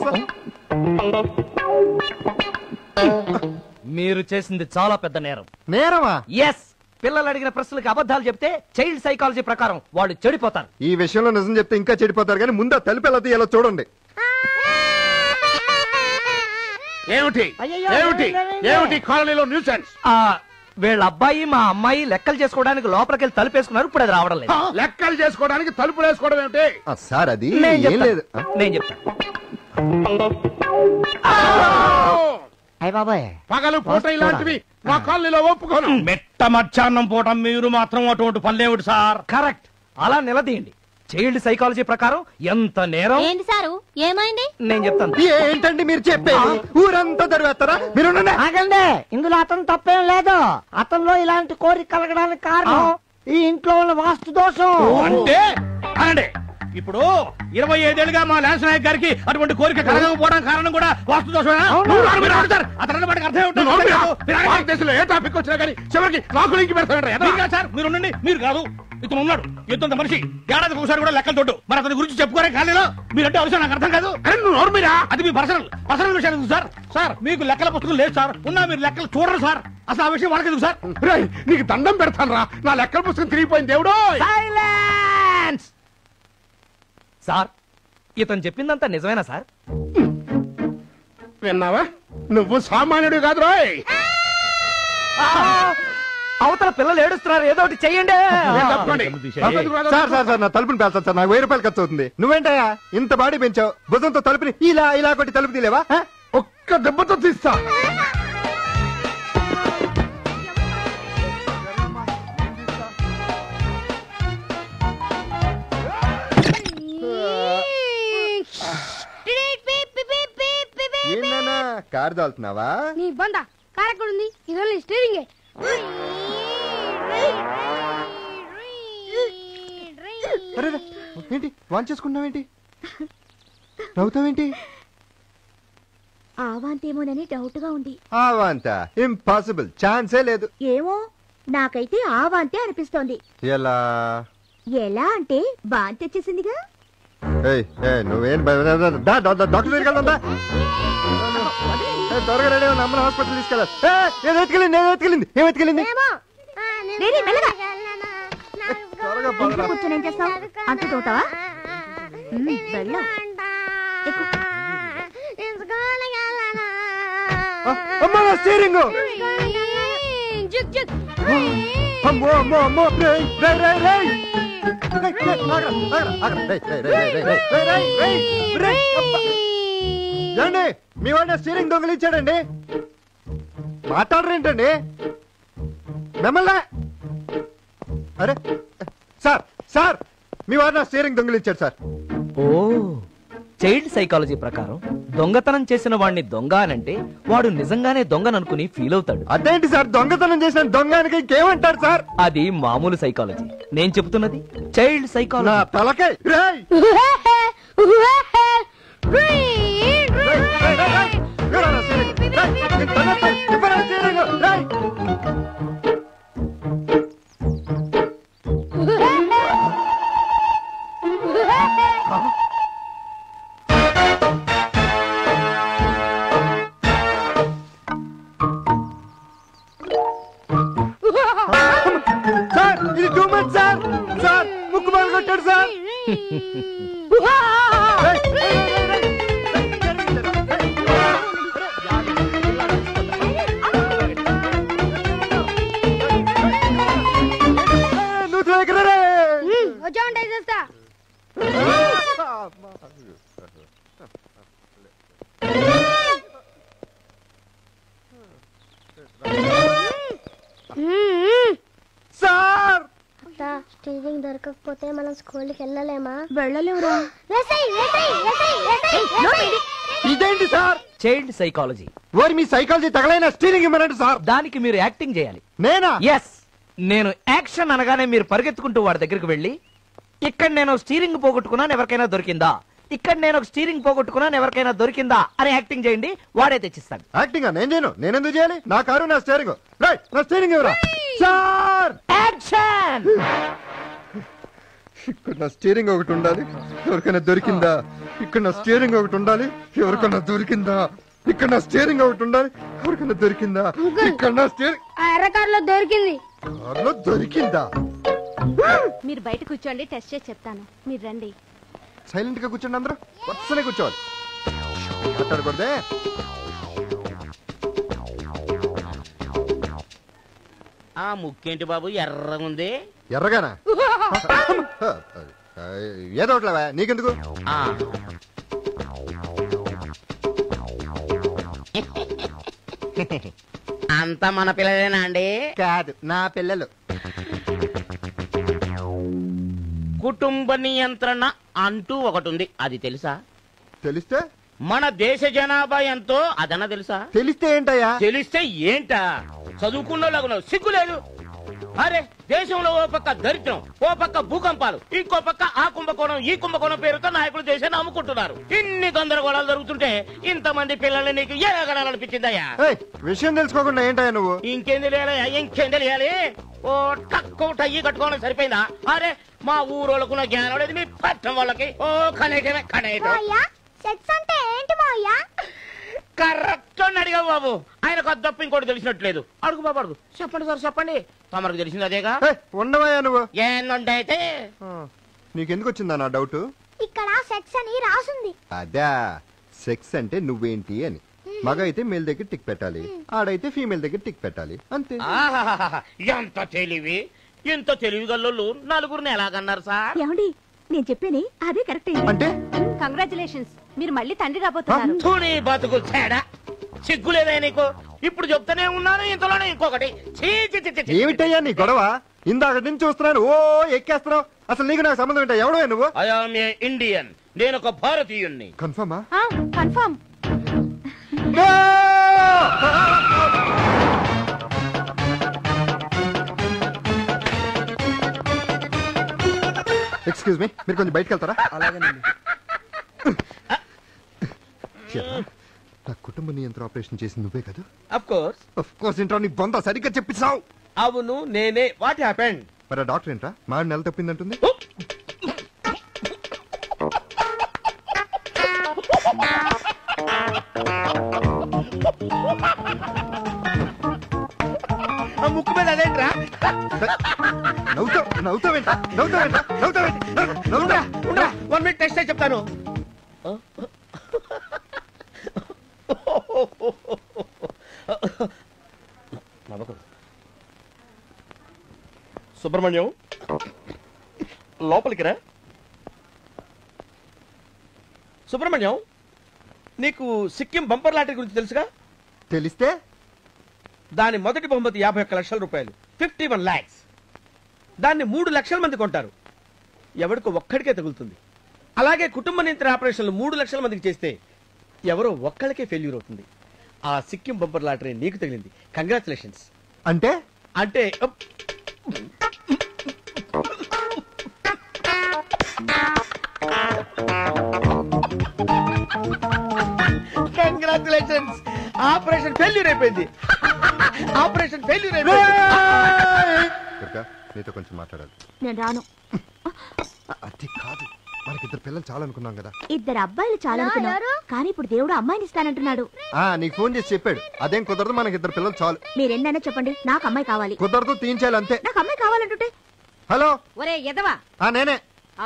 మీరు చేసింది చాలా పెద్ద నేరం. నేరమా? ఎస్. పిల్లలు అడిగిన ప్రశ్నలకు అబద్ధాలు చెప్తే చైల్డ్ సైకాలజీ ప్రకారం వాళ్ళు చెడిపోతారు. ఈ విషయంలో నిజం చెప్తే ఇంకా చెడిపోతారు, కానీ ముందు తలుపు ఎలా తీయాలో చూడండి. ఏమిటి ఏమిటి ఏమిటి కాలనీలో న్యూసెన్స్? వీళ్ళ అబ్బాయి మా అమ్మాయి లెక్కలు చేసుకోవడానికి లోపలికి వెళ్ళి తలుపేసుకున్నారు. ఇప్పుడు అది రావడం లేదు. లెక్కలు చేసుకోవడానికి తలుపులు వేసుకోవడం ఏమిటి? సార్ అది నేను లేదు. నేను చెప్తాను. బాబాయ్ పగలు పూట ఇలాంటివి మా కాలనీలో ఒప్పుకోను. మెట్ట మధ్యాహ్నం పూట మీరు మాత్రం అటువంటి పనులేమిటి సార్? కరెక్ట్. అలా నిలదీయండి. చైల్డ్ సైకాలజీ ప్రకారం ఎంత నేరం. ఏంటి సారు ఏమైంది? నేను చెప్తాను. ఏంటండి మీరు చెప్పేది? ఊరంతా దరివేస్తారా మీరు? ఆగండి, ఇందులో అతను తప్పేం లేదు. అతనిలో ఇలాంటి కోరిక కలగడానికి కారణం ఈ ఇంట్లో ఉన్న వాస్తు దోషం. అంటే అనండి, ఇప్పుడు 25 ఏళ్ళుగా మా ల్యాన్స్ నాయక్ గారికి అటువంటి కోరిక కలగకపోవడం కారణం కూడా వాస్తు దోషమేనా? అతని వాటికి అర్థం భారతదేశంలో ఏ టాపిక్ వచ్చినా కానీ చివరికి నాకు లింక్ పెడతాడు సార్. మీరు ఉండండి. మీరు కాదు, ఇతను ఉన్నాడు ఎంతంత మనిషి. ఏడాదికి ఒకసారి కూడా లెక్కలు తోడు. మరి అతని గురించి చెప్పుకోరే ఖాళీలో మీరంటే అవసరం నాకు అర్థం కాదు. అది మీ పర్సనల్ విషయం సార్. సార్ మీకు లెక్కల పుస్తకం లేదు సార్. ఉన్నా మీరు లెక్కలు చూడరు సార్. అసలు ఆ విషయం వాళ్ళకి సార్. నీకు దండం పెడతాను రా, నా లెక్కల పుస్తకం తిరిగిపోయింది దేవుడు. సార్ ఇతను చెప్పిందంతా నిజమేనా సార్? విన్నావా? నువ్వు సామాన్యుడు కాదు రోయ్. అవతల పిల్లలు ఏడుస్తున్నారు, ఏదో ఒకటి చెయ్యండి. సార్ సార్ సార్ నా తలుపుని పేల్చాలి సార్. నాకు 1000 రూపాయలు ఖర్చు అవుతుంది. నువ్వేంటయ్యా ఇంత బాడీ పెంచావు? భుజంతో తలుపుని ఇలా ఇలా కొట్టి తలుపు తీలేవా? ఒక్క దెబ్బతో తీస్తా. ఏంటన్నా కారు దాల్తున్నావా? నీ బంద కారెక్కడుంది? ఇదో స్టీరింగే. ఏంటి వాన్ చేసుకున్నావేంటి? నవ్వుతావేంటి? ఆవాంతేమోనని డౌట్ గా ఉంది. ఆవాంత ఇంపాసిబుల్, ఛాన్సే లేదు. ఏమో నాకైతే ఆవాంతే అనిపిస్తోంది. ఎలా ఎలా అంటే వాంతి వచ్చేసిందిగా. నువ్వేం డాక్టర్ దగ్గరికి వెళ్దా? త్వరగా రెడీ అవ్వండి, అమ్మని హాస్పిటల్ తీసుకెళ్ళాలి. ఏదో ఎత్తుకెళ్ళింది, ఏదో ఎత్తుకెళ్ళింది. ఏం ఎత్తుకెళ్ళింది? కూర్చొని ఏం చేస్తావు? అంత తోతావా? వెళ్ళావు. అమ్మా నా స్టీరింగ్! అమ్మో అమ్మో అమ్మో! ఏమండి మీ వాడిన స్టీరింగ్ దొంగలిచ్చాడండి. మాట్లాడరేంటండి మిమ్మల్ని? అరే సార్ సార్ మీ వాడిన స్టీరింగ్ దొంగలిచ్చాడు సార్. ఓ చైల్డ్ సైకాలజీ ప్రకారం దొంగతనం చేసిన వాడిని దొంగ అనంటే వాడు నిజంగానే దొంగననుకుని ఫీల్ అవుతాడు. అదేంటి సార్ దొంగతనం చేసిన దొంగనికి ఇంకేమంటారు సార్? అది మామూలు సైకాలజీ. నేను చెప్తున్నది చైల్డ్ సైకాలజీ. తలకై సార్ ఇది టూ మచ్ సార్. సార్ ముక్కు బాగా కొట్టాడు సార్. సార్ స్టీరింగ్ దొరకకపోతే మనం స్కూల్కి వెళ్ళలేమా? వెళ్ళలేవురా. ఇదేంటి సార్? Child psychology. ఓరి మీ సైకాలజీ తగలైన స్టీరింగ్ ఇమ్మనండి సార్. దానికి మీరు యాక్టింగ్ చేయాలి. నేనా? ఎస్. నేను యాక్షన్ అనగానే మీరు పరిగెత్తుకుంటూ వాడి దగ్గరికి వెళ్ళి, ఇక్కడ నేను స్టీరింగ్ పోగొట్టుకున్నాను ఎవరికైనా దొరికిందా, ఇక్కడ నేను ఒక స్టీరింగ్ పోగొట్టుకున్నాను ఎవరికైనా దొరికిందా అని యాక్టింగ్ చేయండి, వాడే తెచ్చిస్తాడు. యాక్టింగ్ నేను చేయను. నేనెందుకు చేయాలి? నా కారు నా స్టీరింగ్. రైట్, నా స్టీరింగ్ ఎవరా సార్? యాక్షన్. ఇక్కడ నా స్టీరింగ్ ఒకటి ఉండాలి, ఎవరికైనా దొరికిందా? ఇక్కడ నా స్టీరింగ్ ఒకటి ఉండాలి, ఎవరికైనా దొరికిందా? ఇక్కడ నా స్టీరింగ్ ఒకటి ఉండాలి, ఎవరికైనా దొరికిందా? ఇక్కడ నా స్టీరింగ్ ఎర్రకారులో దొరికింది. కారులో దొరికిందా? మీరు బయట కూర్చోండి, టెస్ట్ చేసి చెప్తాను. మీరు రండి. సైలెంట్ గా కూర్చోండి, అందరూ వరుసనే కూర్చోవాలి, మాట్లాడకూడదే. ఆ ముక్కేంటి బాబు ఎర్రగుంది? ఎర్రగానా? ఏదో ఒకట్లేవా, నీకెందుకు? అంతా మన పిల్లలేనా అండి? కాదు, నా పిల్లలు. కుటుంబ నియంత్రణ అంటూ ఒకటి ఉంది, అది తెలుసా? తెలిస్తే? మన దేశ జనాభా ఎంతో అదన్నా తెలుసా? తెలిస్తే ఏంటయ్యా? తెలిస్తే ఏంటా? చదువుకున్న సిగ్గు లేదు. అరే దేశంలో ఓ పక్క దరిద్రం, ఓ పక్క భూకంపాలు, ఇంకో పక్క ఆ కుంభకోణం ఈ కుంభకోణం పేరుతో నాయకులు దేశాన్ని అమ్ముకుంటున్నారు. ఇన్ని గందరగోళాలు జరుగుతుంటే ఇంతమంది పిల్లల్ని నీకు ఏ గడాలనిపించిందయ్యా? విషయం తెలుసుకోకుండా ఏంటయ్యా నువ్వు? ఇంకేం తెలియాలయ్యా? ఇంకేం తెలియాలి? ఓ టక్కు టయ్యి కట్టుకోవడం సరిపోయిందా? అరే మా ఊరోళ్ళకు నా జ్ఞానం లేదు, మీ పట్టణం వాళ్ళకి ఓ కనేటమే కనేటం. సెక్స్ అంటే ఏంటి మావయ్య? కరెక్ట్ అని అడిగా బాబు, ఆయనకు అద్దప్ప ఇంకోటి తెలిసినట్లేదు. అడుగు బాబు అడుగు. చెప్పండి సార్ చెప్పండి, తమకు తెలిసింది అదేగా. ఉండవయ్యా నువ్వు. ఏందంటే నీకెందుకు వచ్చిందా నా డౌట్? ఇక్కడ సెక్స్ అని రాసుంది. అదా, సెక్స్ అంటే నువ్వేంటి అని. మగ అయితే మేల్ దగ్గర టిక్ పెట్టాలి, ఆడైతే ఫీమేల్ దగ్గర టిక్ పెట్టాలి, అంతే. ఎంత తెలివి! ఎంత తెలివి గల్లోళ్ళు నలుగురిని ఎలాగన్నారు సార్? ఏమండి, నేను చెప్పేనే అదే కరెక్ట్. అంటే కంగ్రాచులేషన్స్, మీరు మళ్ళీ తండ్రి రాబోతున్నారు. తుని బతుకు తేడా, సిగ్గులేదా నీకు? ఇప్పుడు చెప్తానే ఉన్నాను, ఇంతలోనే ఇంకొకటి. ఏమిటయ్యా నీ గొడవ? ఇందాక నుంచి చూస్తున్నాను, ఓ ఎక్కేస్తున్నావు. అసలు నీకు నాకు సంబంధం ఏంటో? ఎవడో నువ్వు? ఐ యామ్ ఏ ఇండియన్, నేను ఒక భారతీయుణ్ణి. కన్ఫర్మా? కన్ఫర్మ్. ఎక్స్క్యూజ్ మీ, మీరు కొంచెం బయటకు వెళ్తారా? అలాగేనండి. నా కుటుంబ నియంత్రణ ఆపరేషన్ చేసింది నువ్వే కదా? Of course. ఆఫ్ కోర్స్ ఏంట్రా, నీ బొంద సరిగ్గా చెప్పిస్తావు. అవును నేనే. What happened? మరి ఆ డాక్టర్ ఏంట్రా మాడు నెల తప్పిందంటుంది? ముక్కు మీద అదేంట్రా? నవ్వుతావేంట్రా? 1 minute టెస్ట్ చెప్తాను. సుబ్రహ్మణ్యం లోపలికి రా. సుబ్రహ్మణ్యం, నీకు సిక్కిం బంపర్ లాటరీ గురించి తెలుసుగా? తెలిస్తే? దాని మొదటి బహుమతి 51 లక్షల రూపాయలు, 51 lakhs. దాన్ని 3 లక్షల మంది కొంటారు, ఎవడికో ఒక్కడికే తగులుతుంది. అలాగే కుటుంబ నియంత్రణ ఆపరేషన్లు 3 లక్షల మందికి చేస్తే ఎవరో ఒక్కడికే ఫెయిల్యూర్ అవుతుంది. ఆ సిక్కిం బంపర్ లాటరీ నీకు తగిలింది. కంగ్రాచులేషన్స్. అంటే అంటే కంగ్రాచులేషన్స్, ఆపరేషన్ ఫెయిల్యూర్ అయిపోయింది. ఆపరేషన్ ఫెయిల్యూర్ అయిపోయింది. నీతో కొంచెం మాట్లాడాలి. నేను రాను. అది కాదు, మనకిద్దరు పిల్లలు చాలు అనుకున్నాం కదా. 2 అబ్బాయిలు చాలనుకున్నాను, కానీ ఇప్పుడు దేవుడు అమ్మాయిని ఇస్తానంటున్నాడు. నీకు ఫోన్ చేసి చెప్పాడు. అదేం కుదరదు, మనకిద్దరు పిల్లలు చాలు. మీరెన్నైనా చెప్పండి, నాకు అమ్మాయి కావాలి. కుదరదు, తీయించాలి అంతే. నాకు అమ్మాయి కావాలంటుంటే. హలో, ఒరే ఎదవా, నేనే.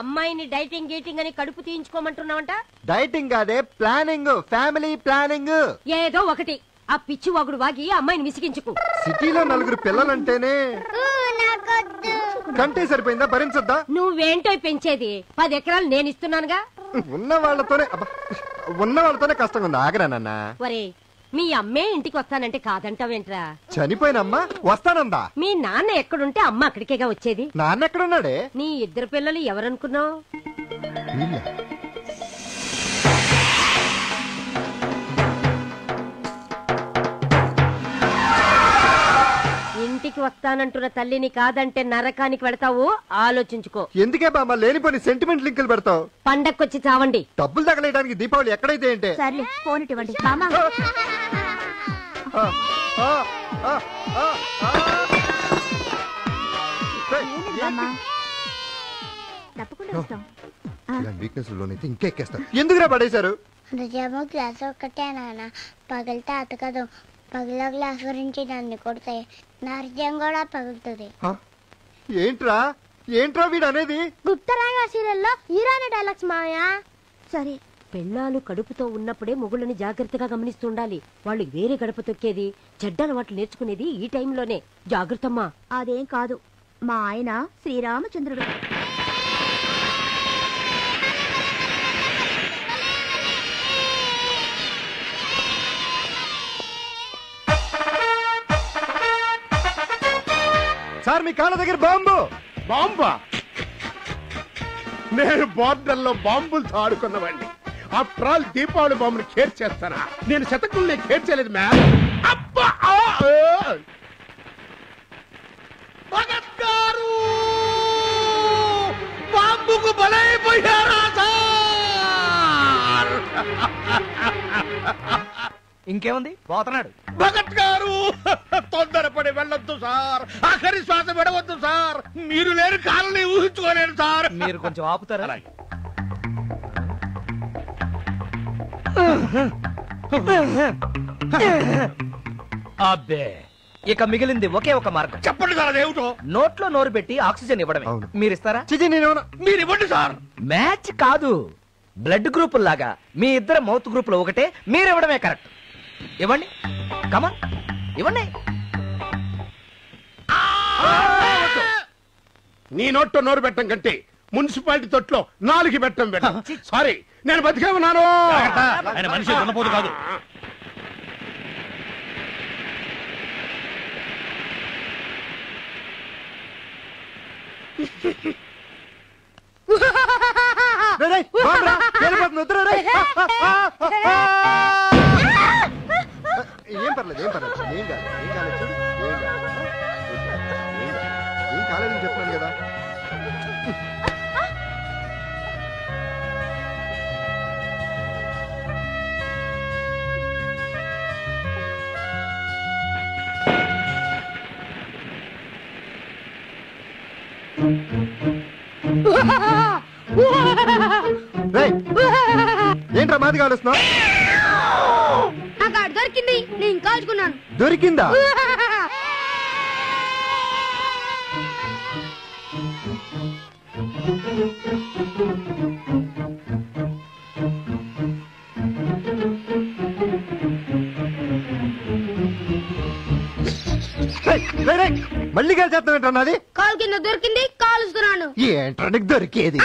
అమ్మాయిని డైటింగ్ గీటింగ్ అని కడుపు తీయించుకోమంటున్నావంట? డైటింగ్ కాదే, ప్లానింగ్, ఫ్యామిలీ ప్లానింగ్. ఏదో ఒకటి, ఆ పిచ్చి వాగుడు వాగి అమ్మాయిని విసిగించుకు. సిటీలో 4 పిల్లలంటేనే కంటే సరిపోయిందా? భరించొద్దా? నువ్వేంటో పెంచేది? 10 ఎకరాలు నేను ఇస్తున్నానుగా. ఉన్న వాళ్ళతోనే కష్టంగా ఉంది. ఆగరా నాన్న. ఒరే, మీ అమ్మే ఇంటికి వస్తానంటే కాదంటావేంట్రా? చనిపోయిన అమ్మ వస్తానందా? మీ నాన్న ఎక్కడుంటే అమ్మ అక్కడికేగా వచ్చేది. నాన్న ఎక్కడున్నాడే? నీ 2 పిల్లలు ఎవరనుకున్నావు? ఇంటికి వస్తానంటున్న తల్లిని కాదంటే నరకానికి వెళతావు, ఆలోచించుకో. ఎందుకే బామ్మ లేనిపోని సెంటిమెంట్ లింకులు పెడతావు? పండక్కొచ్చి చావండి. డబ్బులు తగలేయడానికి దీపావళి ఎక్కడైతే ఏంటే. సర్లే ఫోన్ ఇవ్వండి మామా. తప్పకుండా వస్తాం. వీక్నెస్ లోనైతే ఇంకా ఎక్కేస్తారు. ఎందుకురా పడేశారు? హృదయము గ్లాస్ ఒక్కటే నాన్న, పగిలితే అతకదు. పగిలిన గ్లాస్ గురించి నన్ను కొడితే నా హృదయం కూడా పగులుతుంది. ఏంట్రా ఏంట్రా వీడు అనేది? గుప్తరాంగ సీరియల్లో హీరోయిన్ డైలాగ్స్ మాయా. సరే, పెళ్ళాలు కడుపుతో ఉన్నప్పుడే మొగుళ్ళని జాగ్రత్తగా గమనిస్తుండాలి. వాళ్ళు వేరే గడప తొక్కేది, చెడ్డ అలవాట్లు నేర్చుకునేది ఈ టైంలోనే. జాగ్రత్తమ్మా. అదేం కాదు, మా ఆయన శ్రీరామచంద్రుడు. సార్ మీ కాళ్ళ దగ్గర బాంబు. బాంబా? నేను బోర్డర్లో బాంబులతో ఆడుకున్నవాడిని. ఆఫ్టర్ ఆల్ దీపావళి బాంబుని ఖేర్ చేస్తానా? నేను శతకుల్ని ఖేర్ చేయలేదు మ్యామ్. అబ్బా! భగత్ గారు బాంబుకు బలైపోయారా సార్? ఇంకేముంది, పోతున్నాడు. భగత్ గారు తొందరపడి వెళ్ళొద్దు సార్, ఆఖరి శ్వాస విడవద్దు సార్. మీరు లేని కాలని ఊహించుకోలేను సార్. మీరు కొంచెం ఆపుతారా? అబ్బే, ఇక మిగిలింది ఒకే ఒక మార్గం. చెప్పండి సార్, అదేమిటో. నోట్లో నోరు పెట్టి ఆక్సిజన్ ఇవ్వడమే. మీరిస్తారా? మీరు ఇవ్వండి సార్. మ్యాచ్ కాదు, బ్లడ్ గ్రూప్ లాగా మీ ఇద్దరు మౌత్ గ్రూప్ లో ఒకటే, మీరు ఇవ్వడమే కరెక్ట్. ఇవ్వండి, కమాన్ ఇవ్వండి. నీ నోట్లో నోరు పెట్టం కంటే మున్సిపాలిటీ తొట్లో 4 పెట్టం పెట్టం. సారీ, నేను బతికే ఉన్నాను. ఆయన మనిషి దున్నపోతు కాదు. ఏం పర్లేదు ఏం పర్లేదు, ఏం కాదు ఏం కాలేదు, చూడు ఏం కాదు, ఏం కాలేదని చెప్తున్నాను కదా. ఏంట్రా మాది కాలుస్తున్నావు? నాకు దొరికింది, నేను కాల్చుకున్నాను. దొరికిందా? మళ్ళీ కాల్చేస్తానంట నాది. కాలు కింద దొరికింది, కాలుస్తున్నాను. ఏంట్రా నీకు దొరికేది?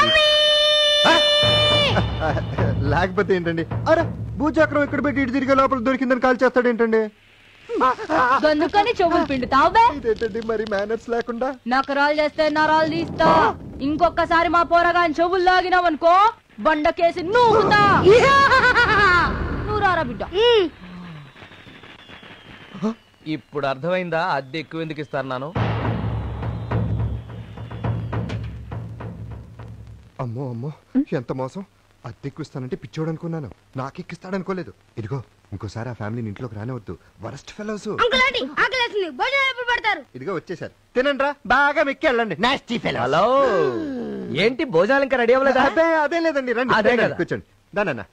లేకపోతే ఏంటండి? అరే భూచక్రం ఇక్కడ పెట్టి ఇటు తిరిగే లోపల దొరికిందని కాల్ చేస్తాడు ఏంటండి? అందుకని చెవులు పిండుతావు. ఇదేంటండి మరి మేనర్స్ లేకుండా? నకరాలు చేస్తే నరాలు తీస్తా. ఇంకొకసారి మా పోరగాని చెవులు లాగినావనుకో బండకేసి నూగుతా. నువ్వు రారా బిడ్డ. ఇప్పుడు అర్థమైందా అద్దె ఎక్కువ ఎందుకు ఇస్తారు? నాను అమ్మో అమ్మో ఎంత మోసం. అద్దెక్కిస్తానంటే పిచ్చోడు అనుకున్నాను, నాకెక్కిస్తాడనుకోలేదు. ఇదిగో ఇంకోసారి ఆ ఫ్యామిలీని ఇంట్లోకి రానివద్దు, వరస్ట్ ఫెలోస్. ఇదిగో వచ్చేసారు, తినండి రా, బాగా మెక్కి వెళ్ళండి. Nasty fellow. హలో, ఏంటి భోజనాలు ఇంకా రెడీ అవ్వలేదా? అదేం లేదండి, రండి అదే రండి, కదా. కూర్చోండి. దానన్నా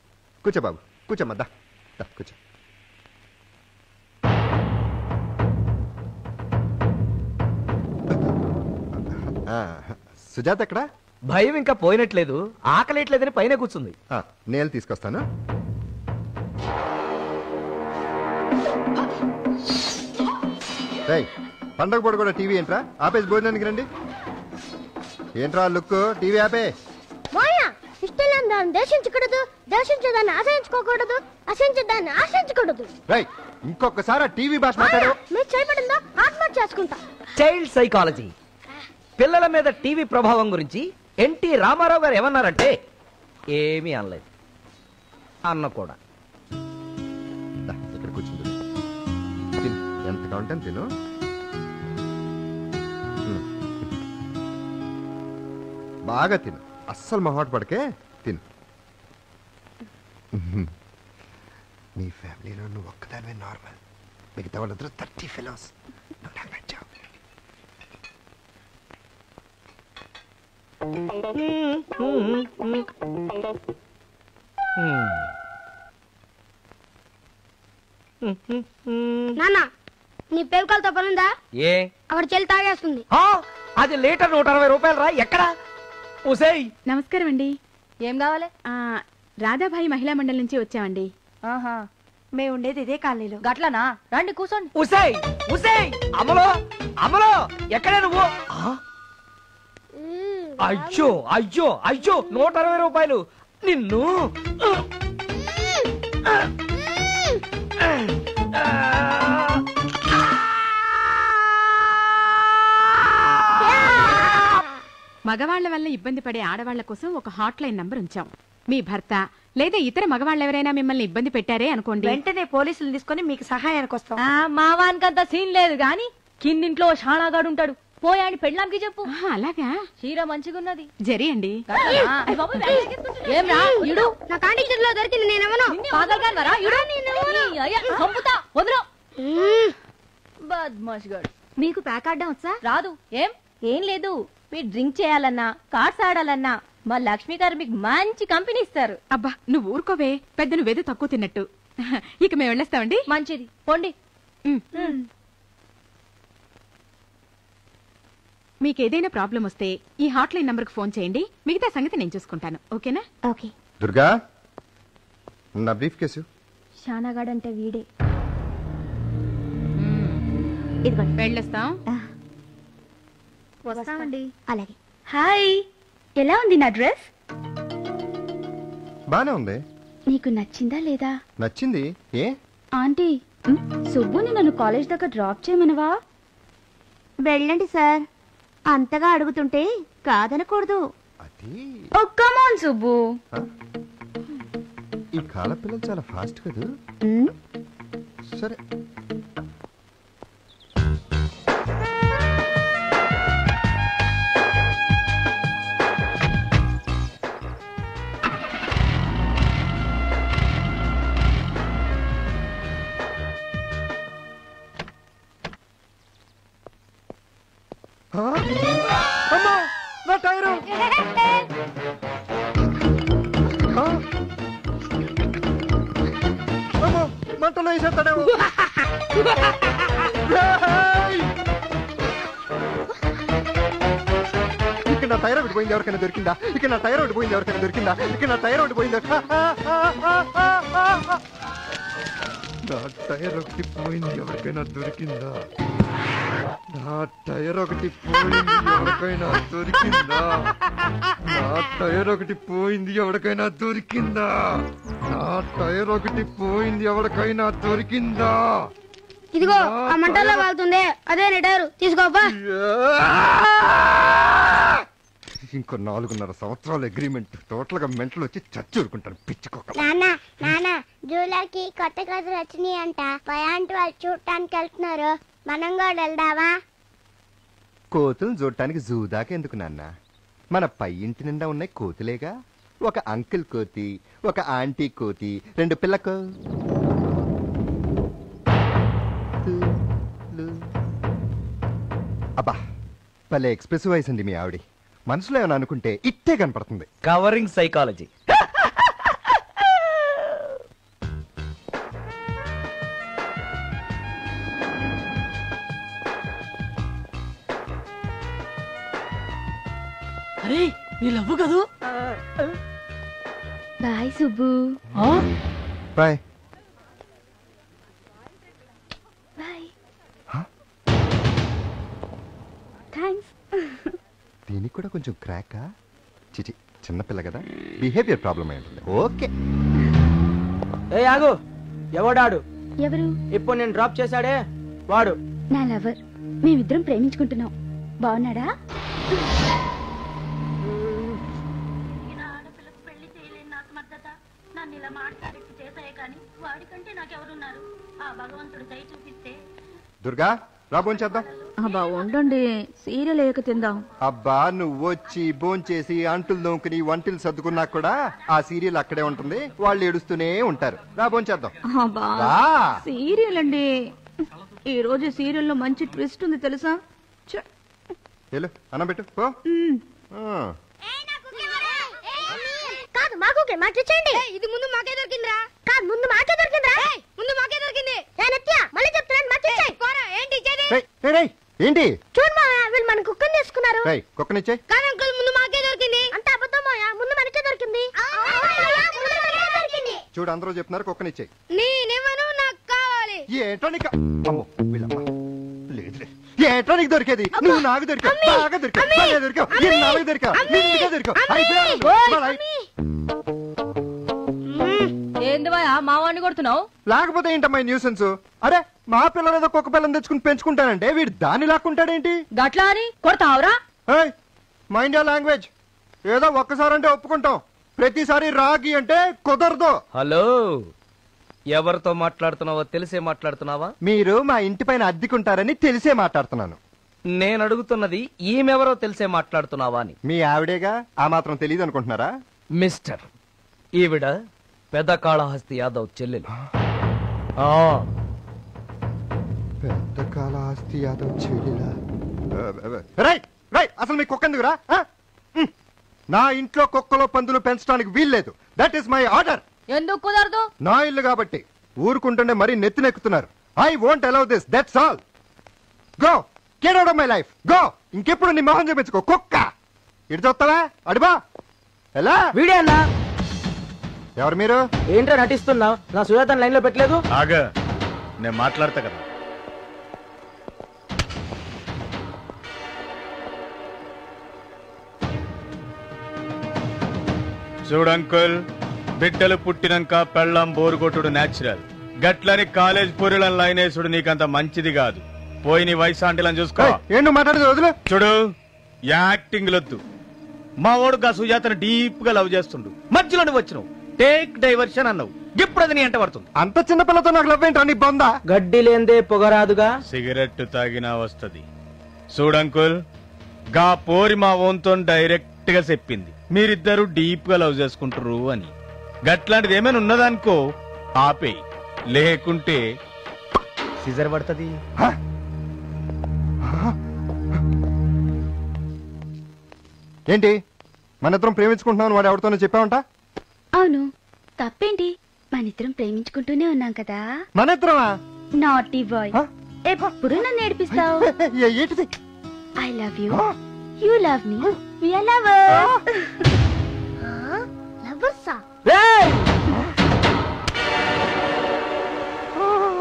కూర్చో బాబు, కూర్చోమ్మా, దా కూర్చో. సుజాత ఎక్కడా? భయం ఇంకా పోయినట్లేదు, ఆకలేట్లేదని పైన కూర్చుంది. నేను తీసుకొస్తాను. పండగ పూట కూడా టీవీ ఏంట్రా ఆపేసి భోజనానికి రండి. ఏంట్రా లుక్, టీవీ ఆపే. ఇష్టం లేని దాన్ని దేశించకూడదు, దేశించేదాన్ని ఆశించుకోకూడదు, ఆశించేదాన్ని ఆశించకూడదు. ఇంకొకసారి ఆ టీవీ భాష మాట్లాడు. మీరు చేయబడిందో ఆత్మహత్య చేసుకుంటా. చైల్డ్ సైకాలజీ, పిల్లల మీద టీవీ ప్రభావం గురించి ఎన్టీ రామారావు గారు ఏమన్నారంటే ఏమీ అనలేదు. అన్న కూడా ఇక్కడ కూర్చుంది, ఎంత కావాలంటే తిను. బాగా తిను, అస్సలు మొహాట పడకే, తిను. నీ ఫ్యామిలీలో నువ్వు ఒక్కదానివే నార్మల్, మిగతా వాళ్ళందరూ 30 ఫెలోస్. నాన్న నీ పేరుకాలతో పనుందా? ఏ అక్కడ చెల్లి తాగేస్తుంది. అది లీటర్ 160 రూపాయలు రా. ఎక్కడ? ఉసేయ్ నమస్కారం అండి. ఏం కావాలి? రాధాబాయి మహిళా మండలి నుంచి వచ్చామండి. ఆహా, మేము ఉండేది ఇదే కాలనీలో. గట్లనా? రండి కూర్చోండి. ఉసేయ్ ఉసేయ్ అమలో అమలో ఎక్కడే నువ్వు? అయ్యో అయ్యో అయ్యో 160 రూపాయలు నిన్ను. మగవాళ్ల వల్ల ఇబ్బంది పడే ఆడవాళ్ల కోసం ఒక హాట్ లైన్ నంబర్ ఉంచాం. మీ భర్త లేదా ఇతర మగవాళ్ళు ఎవరైనా మిమ్మల్ని ఇబ్బంది పెట్టారే అనుకోండి, వెంటనే పోలీసులు తీసుకొని మీకు సహాయానికి వస్తాం. మా వానికంత సీన్ లేదు గాని కిందింట్లో షాణాగాడు ఉంటాడు, పోయాని పెళ్ళాంకి చెప్పు. అలాగా? చీర మంచిగున్నది జరి అండి. ఏమ్రా ఇడు నా కాంటికి చేతిలో దొరికింది, నేనేమను పాగల్గాన్వరా ఇడు చంపుతా వదరు. బద్మాష్ గాడు. మీకు ప్యాక్ ఆడడం వచ్చా? రాదు. ఏం లేదు, మీరు డ్రింక్ చేయాలన్నా కార్డ్స్ ఆడాలన్నా మా లక్ష్మి గారు మీకు మంచి కంపెనీ ఇస్తారు. అబ్బా నువ్వు ఊరుకోవే, పెద్ద నువ్వేదో తక్కువ తిన్నట్టు. ఇక మేము వెళ్ళేస్తామండి. మంచిది, పోండి. మీకేదైనా ప్రాబ్లం వస్తే ఈ హాట్ లైన్ నంబర్కి ఫోన్ చేయండి, మిగతా సంగతి నేను చూసుకుంటాను. ఓకేనా? ఓకే. దుర్గా, నా బ్రీఫ్ కేసు. షానాగాడంటే వీడే. ఇదిగోండి, వెళ్ళొస్తాం. వస్తామండి. అలాగే. హాయ్, ఎలా ఉంది నా డ్రెస్? బానే ఉంది. నీకు నచ్చిందా లేదా? నచ్చింది. ఏ ఆంటీ, సుబ్బుని నన్ను కాలేజ్ దగ్గర డ్రాప్ చేయమనవా? వెళ్ళండి సార్, అంతగా అడుగుతుంటే కాదనకూడదు. కమాన్ సుబ్బు. ఈ కాల పిల్లలు చాలా ఫాస్ట్ కదా. సరే. అమ్మా, నా టైరు. అమ్మో, మంటలో వేసేస్తాడేమో. ఇక్కడ నా టైర్ ఒకటి పోయింది, ఎవరికైనా దొరికిందా? ఇక్కడ నా టైర్ ఒకటి పోయింది, ఎవరికైనా దొరికిందా? ఇక్కడ నా టైర్ ఒకటి పోయింది. నా టైర్ ఒకటి పోయింది, ఎవరికైనా దొరికిందా? నా టైర్ ఒకటి పోయింది, ఎవరికైనా దొరికిందా? నా టైర్ ఒకటి పోయింది, ఎవరికైనా దొరికిందా? నా టైర్ ఒకటి పోయింది, ఎవరికైనా దొరికిందా? ఇదిగో ఆ మంటల్లో వాళ్తుంది, అదే నీ టైరు, తీసుకోపా. ఇంకో 4.5 సంవత్సరాల అగ్రిమెంట్, టోటల్ గా మెంటలు వచ్చి చచ్చూరుకుంటాను. పిచ్చుకోక. నాన్న జూలకి కొత్త కథలు వచ్చినాయి అంట, పయాంటి వాళ్ళు చూడటానికి వెళ్తున్నారు, మనం కూడా వెళ్దావా? కోతులు చూడటానికి జూ దాకా ఎందుకు నాన్న? మన పై ఇంటి నిండా ఉన్నాయి కోతులేగా. ఒక అంకుల్ కోతి, ఒక ఆంటీ కోతి, 2 పిల్లకు. అబ్బా, భలే ఎక్స్ప్రెసివ్ వాయిస్ అండి మీ ఆవిడ. మనసులో ఏమైనా అనుకుంటే ఇట్టే కనపడుతుంది. Covering psychology. అరే నీ లవ్వు కదూ. Bye Subbu. Bye. Bye. Thanks. దీనికి కూడా కొంచెం క్రాకా? చిచి, చిన్నపిల్ల కదా, బిహేవియర్ ప్రాబ్లం అయి ఉంటుంది. ఓకే. ఏ ఆగు, ఎవడాడు? ఎవరు? ఇప్పుడు నేను డ్రాప్ చేశాడే వాడు. నా లవర్. మేమిద్దరం ప్రేమించుకుంటున్నాం. బాగున్నాడా? దుర్గా, రా భోంచేద్దాం. అబ్బా ఉండండి, సీరియల్ ఏక తిందాం. అబ్బా నువ్వొచ్చి భోంచేసి అంటులు దొంకుని వంటలు సర్దుకున్నా కూడా ఆ సీరియల్ అక్కడే ఉంటుంది, వాళ్ళు ఏడుస్తూనే ఉంటారు. రా భోంచేద్దాం. అబ్బా రా. సీరియల్ అండి, ఈ రోజు సీరియల్లో మంచి ట్విస్ట్ ఉంది తెలుసా? వెళ్ళు అన్నం పెట్టు పో. కాదు మాకు మాట్లాడండి. ఇది ముందు మాకే దొరికిందిరా. కాదు ముందు మాకే దొరికిందిరా. ముందు మాకే దొరికింది. మళ్ళీ చెప్తున్నాను ఏంటి ఏంటి చూడు మా వీళ్ళు మన కుక్కని తీసుకున్నారు. కుక్కనిచ్చాయి. కాదు అంకుల్ ముందు మాకే దొరికింది. అంత అబద్ధం మాయా, ముందు మనకే దొరికింది. చూడు అందరూ చెప్తున్నారు కుక్కనిచ్చాయి. నేనేమను నాకు కావాలి. ఏటో నీకు అమ్మో వీళ్ళమ్మ లేదు ఏటో నీకు దొరికేది. నువ్వు నాకు దొరికావు, బాగా దొరికావు, బాగా దొరికావు, నాకు దొరికావు, నిండుగా దొరికావు. ఏంది మా వాడిని కొడుతున్నావు? లేకపోతే ఏంటమ్మా న్యూసెన్స్? అరే మా పిల్లలు ఏదో కుక్క పిల్లని తెచ్చుకుని పెంచుకుంటానంటే వీడు దాన్ని లాక్కుంటాడేంటి? గట్లా అని కొడతావురా? Mind language. ఏదో ఒక్కసారంటే ఒప్పుకుంటాం, ప్రతిసారి రాగి అంటే కుదరదు. హలో, ఎవరితో మాట్లాడుతున్నావో తెలిసే మాట్లాడుతున్నావా? మీరు మా ఇంటి పైన అద్దెకుంటారని తెలిసే మాట్లాడుతున్నాను. నేను అడుగుతున్నది ఈమెవరో తెలిసే మాట్లాడుతున్నావా అని. మీ ఆవిడేగా, ఆ మాత్రం తెలియదు అనుకుంటున్నారా? మిస్టర్, ఈవిడ పెద్ద కాళహస్తి యాదవ్ చెల్లెలు. పెద్ద కాళహస్తి యాదవ్ చెల్లెలా? అసలు మీ కుక్క ఎందుకురా? నా ఇంట్లో కుక్కలో పందులు పెంచడానికి వీల్లేదు. That is my order. ఎందుకు కుదరదు? నా ఇల్లు కాబట్టి. ఊరుకుంటుండే మరీ నెత్తినెక్కుతున్నారు. I won't allow this. That's all. Go get out of my life. Go. ఇంకెప్పుడు నీ మొహం చూపించుకో కుక్క. ఇటు చూస్తావా? అడిబా ఎలా వీడేనా? ఎవరు మీరు? ఏంట్రా నటిస్తున్నావు? నా సుజాతని లైన్ లో పెట్టలేదు. ఆగా, నేను మాట్లాడతా కదా. చూడంకుల్, బిడ్డలు పుట్టినాక పెళ్ళం బోరుగొట్టుడు నేచురల్. గట్లని కాలేజ్ పూరిలను లైనేసుడు నీకంత మంచిది కాదు. పోయి నీ వయసు ఆంటీలను చూసుకో. ఏంటో మాట్లాడదు వదులు. చూడు, యాక్టింగ్ లొద్దు. మా ఓడు గా సుజాతను డీప్ గా లవ్ చేస్తుండు, మధ్యలో నువ్వు వచ్చినావు టేక్ డైవర్షన్ అన్నావు. ఇప్పుడు అది నీ ఎంట పడుతుంది. అంత చిన్న పిల్లతో నాకు లవ్ ఏంటో నీ బొందా? గడ్డి లేందే పొగరాదుగా. సిగరెట్ తాగినా వస్తది. చూడంకుల్, గా పోరి మా ఓన్తో డైరెక్ట్ గా చెప్పింది మీరిద్దరు డీప్ గా లవ్ చేసుకుంటారు అని. గట్లాంటిది ఏమైనా ఉన్నదనుకో ఆపే, లేకుంటే సిజర్ పడుతుంది. ఏంటి మనిద్దరం ప్రేమించుకుంటున్నావు? వాడు ఎవరితోనో చెప్పావంట? అవును, తప్పేంటి? మనిద్దరం ప్రేమించుకుంటూనే ఉన్నాం కదా. మనిద్దరమా? నాటీ బాయ్, ఎప్పుడు నన్ను ఏడిపిస్తావు. I love you, you love me, we are lovers. లవర్సా?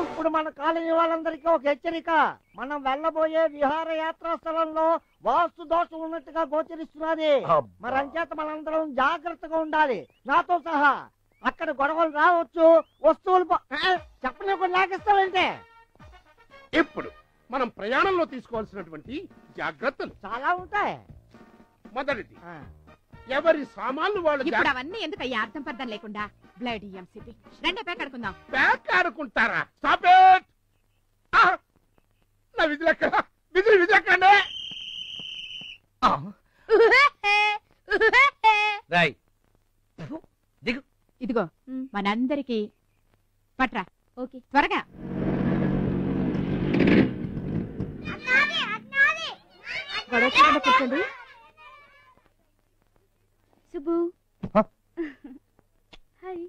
ఇప్పుడు మన కాలనీ వాళ్ళందరికీ ఒక హెచ్చరిక. మనం వెళ్ళబోయే విహారయాత్రా స్థలంలో వాస్తు దోషం ఉన్నట్టుగా గోచరిస్తున్నది. మరి అంచేత మనందరం జాగ్రత్తగా ఉండాలి, నాతో సహా. అక్కడ గొడవలు రావచ్చు, వస్తువులు చెప్పలేకుండా లాగేస్తావంటే. ఇప్పుడు మనం ప్రయాణంలో తీసుకోవాల్సినటువంటి జాగ్రత్తలు చాలా ఉంటాయి. మొదటిది, ఎవరి సామాన్లు వాళ్ళు. ఇప్పుడు అవన్నీ ఎందుకయ్యా అర్థం పర్థం లేకుండా? బ్లడీ ఎంసిటీ. రెండే ప్యాక్ ఆడుకుందాం. ప్యాక్ ఆడుకుంటారా? Stop it. నా విధులెక్కడ? విధులెక్కడండి? దిగు. ఇదిగో మనందరికి పట్రా. ఓకే, త్వరగా. కూర్చోండి. సుబ్బు, హాయ్.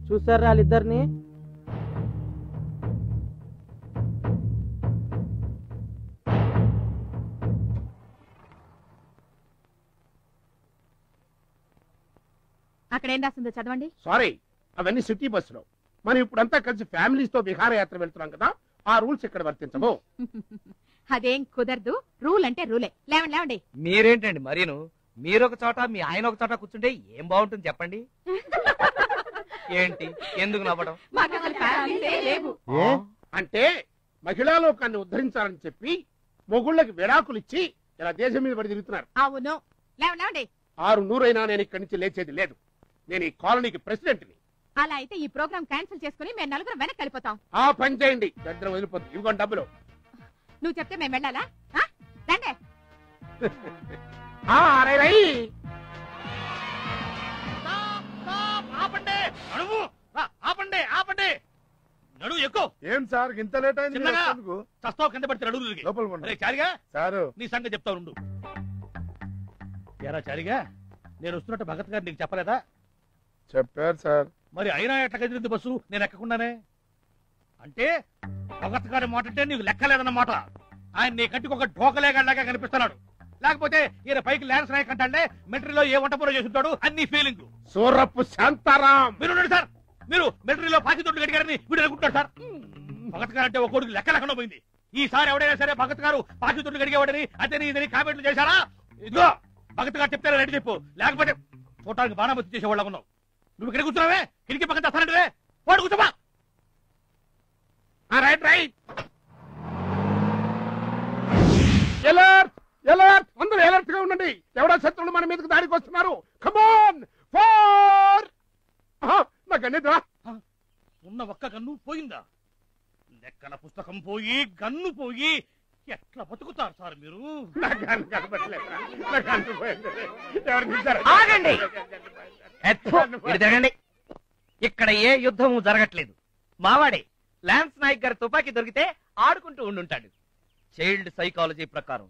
చూసారా వాళ్ళిద్దరిని? అక్కడ ఏం రాసిందో చదవండి. సారీ, అవన్నీ సిటీ బస్సులో. మనం ఇప్పుడంతా కలిసి ఫ్యామిలీస్ తో విహారయాత్ర వెళ్తున్నాం కదా, ఆ రూల్స్ ఇక్కడ వర్తించవు. అదేం కుదరదు. రూల్ అంటే రూలే. లేవండి లేవండి. మీరేంటండి మరీను? మీరొక చోట మీ ఆయన ఒక చోట కూర్చుంటే ఏం బాగుంటుంది చెప్పండి. ఏంటి ఎందుకు నవ్వడం? అంటే మహిళా లోకాన్ని ఉద్ధరించాలని చెప్పి మొగుళ్ళకి విడాకులు ఇచ్చి ఇలా దేశం మీద పడి తిరుగుతున్నారు. అవును, లేవండి. 600 అయినా నేను ఇక్కడి నుంచి లేచేది లేదు. నేను ఈ కాలనీకి ప్రెసిడెంట్ని. అలా అయితే ఈ ప్రోగ్రామ్ క్యాన్సిల్ చేసుకుని మేము నలుగురు వెనక్కి వెళ్ళిపోతాం. ఆ పని చేయండి, దగ్గర వదిలిపోతుంది. ఇవ్వండి డబ్బులు. నువ్వు చెప్తే మేము వెళ్ళాలా? రండి. ఆపండి ఆపండి, నడువు ఎక్కువ. ఏం సార్ ఇంత లేట్ అయింది? చస్తావు కింద పడితే నడువు లోపల. చారిగా సారు నీ సంగతి చెప్తా ఉండు. ఎరా చారిగా, నేను వస్తున్నట్టు భగత్ గారు నీకు చెప్పలేదా? చెప్పారు సార్. మరి అయినా ఎట్లా కదిలింది బస్సు నేను ఎక్కకుండానే? అంటే భగత్ గారి మాట అంటే నీకు లెక్కలేదన్నమాట. ఆయన నీ కంటికి ఒక ఢోకలేగాడిలాగా కనిపిస్తున్నాడు. లేకపోతే ఈయన పైకి ల్యాన్స్ నాయక్ అంటే మిలిటరీలో ఏ వంట పూర చేస్తుంటాడు అన్ని ఫీలింగ్. సూరప్పు శాంతారాం మీరు సార్, మీరు మిలిటరీలో పాకి తొట్టు గడిగారని వీడు అనుకుంటాడు సార్. భగత్ గారు అంటే ఒక కొడుకు లెక్క లేకుండా పోయింది. ఈసారి ఎవడైనా సరే భగత్ గారు పాకి తొట్టు గడిగేవాడని అతని ఇదని కామెంట్లు చేశారా? ఇదిగో భగత్ గారు చెప్తారా రెడీ చెప్పు, లేకపోతే చూడటానికి బాణామతి చేసేవాళ్ళ ఉన్నావు. నువ్వు ఇక్కడ కూర్చున్నావే, కిటికీ పక్కన వస్తానంటే వాడు కూర్చోమా. Right right. ఎలర్ట్ ఎలర్ట్, అందరూ ఎలర్ట్ గా ఉండండి. ఎవడో శత్రువులు మన మీదకి దాడికి వస్తున్నారు. Come on four. నాకు అన్నిద్రా ఉన్న ఒక్క గన్ను పోయిందా? లెక్కల పుస్తకం పోయి గన్ను పోయి ఎట్లా బతుకుతారు సార్ మీరు? ఆగండి, జరగండి. ఇక్కడ ఏ యుద్ధము జరగట్లేదు. మావాడే ల్యాన్స్ నాయక్ గారి తుపాకీ దొరికితే ఆడుకుంటూ ఉండుంటాడు. చైల్డ్ సైకాలజీ ప్రకారం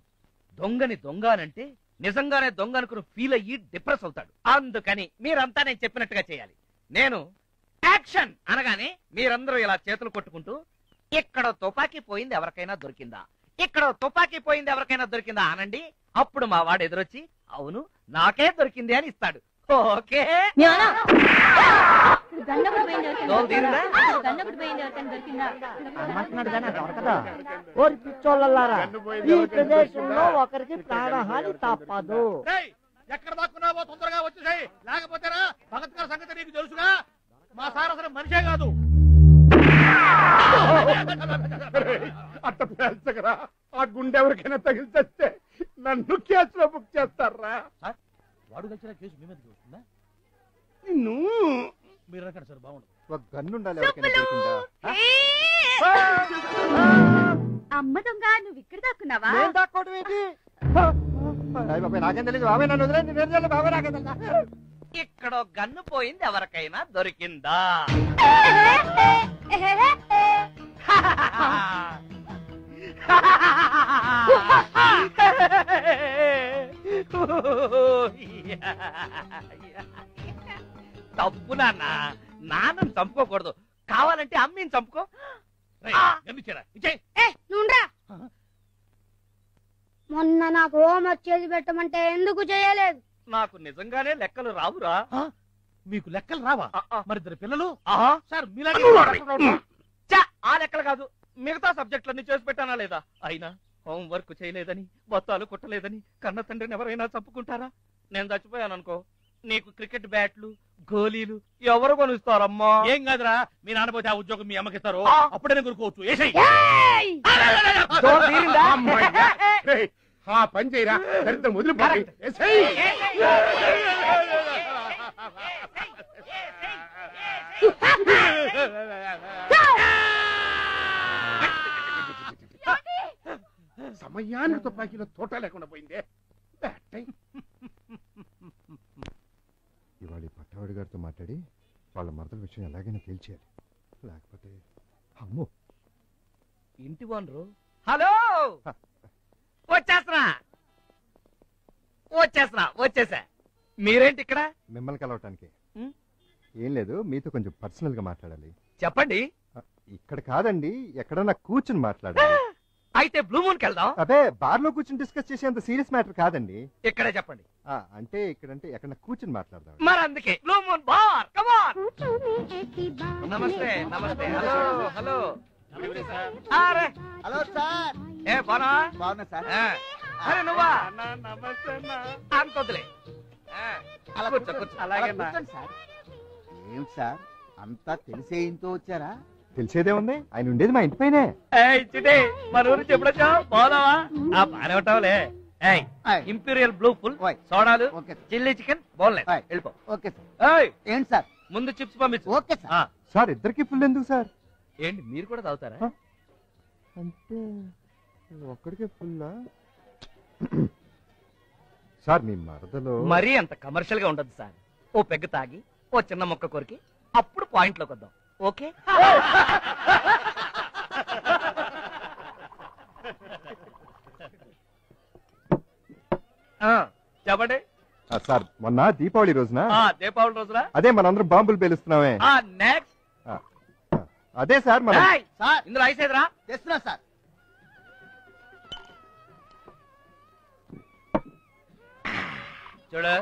దొంగని దొంగ అంటే నిజంగానే దొంగ అనుకుని ఫీల్ అయ్యి డిప్రెస్ అవుతాడు. అందుకని మీరంతా నేను చెప్పినట్టుగా చేయాలి. నేను యాక్షన్ అనగానే మీరందరూ ఇలా చేతులు కొట్టుకుంటూ ఇక్కడ తుపాకీ పోయింది ఎవరికైనా దొరికిందా, ఇక్కడ తుపాకీ పోయింది ఎవరికైనా దొరికిందా అనండి. అప్పుడు మా వాడు ఎదురొచ్చి అవును నాకే దొరికింది అని ఇస్తాడు. ఓకే? ఓరి పిచ్చోళ్ళలారా, ఈ ప్రదేశంలో ఒకరికి ప్రాణహాని తప్పదు. ఎక్కడ దాక్కున్నావో తొందరగా వచ్చేసాయి, లేకపోతేరా భగత్ గారి సంగతి నీకు తెలుసుగా. మా సార్ అసలు మనిషే కాదు. అట్ట పేల్చగరా, ఆ గుండె ఎవరికైనా తగిలిస్తే నన్ను కేసులో బుక్ చేస్తారా? వాడు కలిసిన కేసు మీ మీదకి వస్తుందా? నిన్ను మీరు అనకండి సార్, బాగుండదు. ఒక గన్ను ఉండాలి ఎవరికైనా దొరికిందా? అమ్మ దొంగ, నువ్వు ఇక్కడ దాక్కున్నావా? దాక్కోవడం ఏంటి? నాకేం తెలియదు బాబాయ్, నన్ను వదిలేదు బాబాయ్, నాకేం తెలుసా? ఇక్కడ గన్ను పోయింది ఎవరికైనా దొరికిందా? తప్పు నాన్న, నాన్నని చంపుకోకూడదు. కావాలంటే అమ్మని చంపుకో. మొన్న నాకు హోంవర్క్ చేసి పెట్టమంటే ఎందుకు చేయలేదు? నాకు నిజంగానే లెక్కలు రావురా. మీకు లెక్కలు రావా? మరి ఇద్దరు పిల్లలు సార్ ఆ లెక్కలు కాదు, మిగతా సబ్జెక్టులన్నీ చేసి పెట్టానా లేదా? అయినా హోంవర్క్ చేయలేదని, బత్తాలు కుట్టలేదని కన్న తండ్రిని ఎవరైనా చంపుకుంటారా? నేను చచ్చిపోయాను అనుకో, నీకు క్రికెట్ బ్యాట్లు గోళీలు ఎవరు కొనిస్తారమ్మా? ఏం కాదురా, మీ నాన్నపోతే ఆ ఉద్యోగం మీ అమ్మకిస్తారు, అప్పుడే కొనుక్కోవచ్చు. ఆ పని చేయరా, దరిద్రం వదిలిపోయి సమయానికి తుపాకీలో తోట లేకుండా పోయిందే. ఇవాళ పట్టవాడి గారితో మాట్లాడి వాళ్ళ మరదల విషయం ఎలాగైనా తేల్చేయాలి, లేకపోతే అమ్మో. ఇంటి వనరు. హలో, వచ్చేస్తున్నా వచ్చేస్తున్నా వచ్చేసా. మీరేంటి ఇక్కడ? మిమ్మల్ని కలవటానికి. ఏం లేదు, మీతో కొంచెం పర్సనల్ గా మాట్లాడాలి. చెప్పండి. ఇక్కడ కాదండి, ఎక్కడన్నా కూర్చుని మాట్లాడాలి. అయితే బ్లూ మూన్ కి వెళ్దాం. అదే బార్ లో కూర్చుని డిస్కస్ చేసేంత సీరియస్ మ్యాటర్ కాదండి. ఇక్కడే చెప్పండి. అంటే ఇక్కడంటే ఎక్కడ కూర్చుని మాట్లాడదాం. మరి అందుకే blue moon bar. Come on. నమస్తే నమస్తే. Hello hello. అరే హలో సార్. ఏ బానా? బాగున్నా సార్. అరే నువ్వా? నమస్తే. అంత వదిలే. కూర్చో కూర్చో. అలాగే సార్. ఏం సార్, అంతా తెలిసే ఇంతో వచ్చారా? తెలిసేదే ఉంది, ఆయన ఉండేది మా ఇంటి పైనే. మన ఊరు చెప్పడచ్చా? బాగున్నావా? బాగానే ఉంటావులే. ఇంపీరియల్ బ్లూ ఫుల్, సోడాలు, చిల్లీ చికెన్, బోన్లెస్. వెళ్ళిపో. Okay sir. ఏంటి సార్ ముందు చిప్స్ పంపించు. Okay sir. సార్ ఇద్దరికి ఫుల్ ఎందుకు సార్? ఏంటి మీరు కూడా తాగుతారా? అంటే ఒక్కడికే ఫుల్లా? సార్ మీ మరదలో మరీ అంత కమర్షియల్ గా ఉండదు సార్. ఓ పెగ్గ తాగి ఓ చిన్న మొక్క కొరికి అప్పుడు పాయింట్ లోకి వద్దాం. ఓకే చెప్పండి సార్. మొన్న దీపావళి రోజున దీపావళి రోజున అదే మనందరం బాంబులు పేలుస్తున్నామే. నెక్స్ట్ అదే సార్ మన ఇందులో ఐస్ ఎదురా తెస్తున్నా సార్. చూడు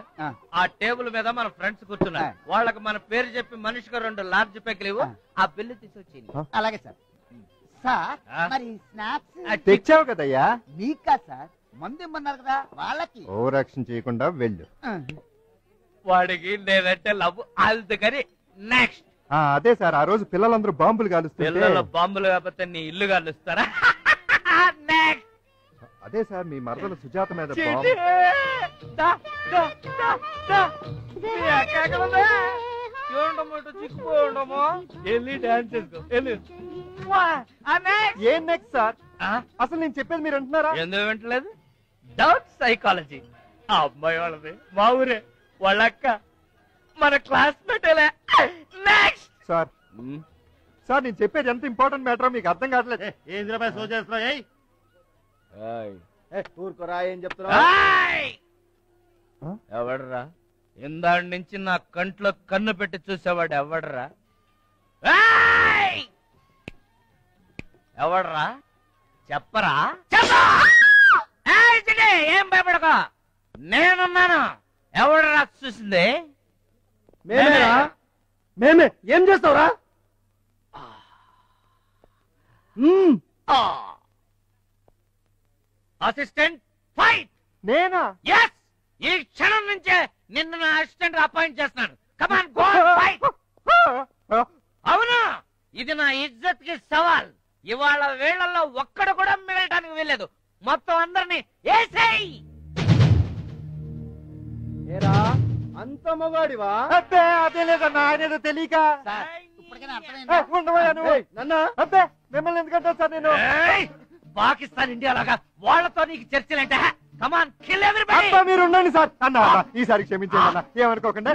ఆ టేబుల్ మీద మన ఫ్రెండ్స్ కూర్చున్నారు. వాళ్ళకి మన పేరు చెప్పి మనిషికి 2 లార్జ్ పెగ్గులు ఆ బిల్లు తీసుకొచ్చింది. అలాగే సార్. సార్ మరి స్నాక్స్ తెచ్చావు కదయ్యా. మీకా సార్? మందు ఇమ్మన్నారు కదా వాళ్ళకి. ఓవర్ యాక్షన్ చేయకుండా వెళ్ళు. వాడికి నేనంటే లవ్ అందుకని నెక్స్ట్. అదే సార్ ఆ రోజు పిల్లలందరూ బాంబులు కాలుస్తారు. పిల్లల బాంబులు కాకపోతే నీ ఇల్లు కాలుస్తారా? నెక్స్ట్. అదే సార్ మీ మరదలు సుజాత మీద ఏం నెక్స్ట్ సార్? అసలు నేను చెప్పేది మీరు అంటున్నారా? ఎందుకు వింటలేదు? Doubt psychology. ఆ అమ్మాయి వాళ్ళది మా ఊరే, వాళ్ళక్క మన క్లాస్మేట్. Next sir. సార్ నేను చెప్పేది ఎంత ఇంపార్టెంట్ మ్యాటర్ మీకు అర్థం కావట్లేదు. ఏం రూపాయి సో చేస్తున్నావు? ఊరుకోరా, ఏం చెప్తున్నా? ఎవడరా ఇందాడి నుంచి నా కంట్లో కన్ను పెట్టి చూసేవాడు? ఎవడరా? ఎవడరా చెప్పరా? ఏం భయపడక, నేనున్నాను. ఎవడరా చూసింది? మేమే. ఏం చేస్తావురా? Assistant fight. నేనా? ఎస్, ఈ క్షణం నుంచే నిన్ను నా అసిస్టెంట్ అపాయింట్ చేస్తున్నాను. Come on go fight. అవును, ఇది నా ఇజ్జత్ కి సవాల్. ఇవాళ వేళల్లో ఒక్కడు కూడా మిగలటానికి వెళ్ళలేదు. మొత్తం అందరినీ ఏసేయ్. ఏరా అంత మగాడివా? అదే లేదన్నా, ఆయనేదో తెలియక. అబ్బే మిమ్మల్ని ఎందుకంటా సార్ నేను? పాకిస్తాన్ ఇండియా లాగా వాళ్ళతో నీకు చర్చలంటే కమాన్ కిల్ ఎవ్రీబడీ. మీరు ఉండండి సార్. అన్న ఈసారి క్షమించండి అన్న, ఏమనుకోకుండా.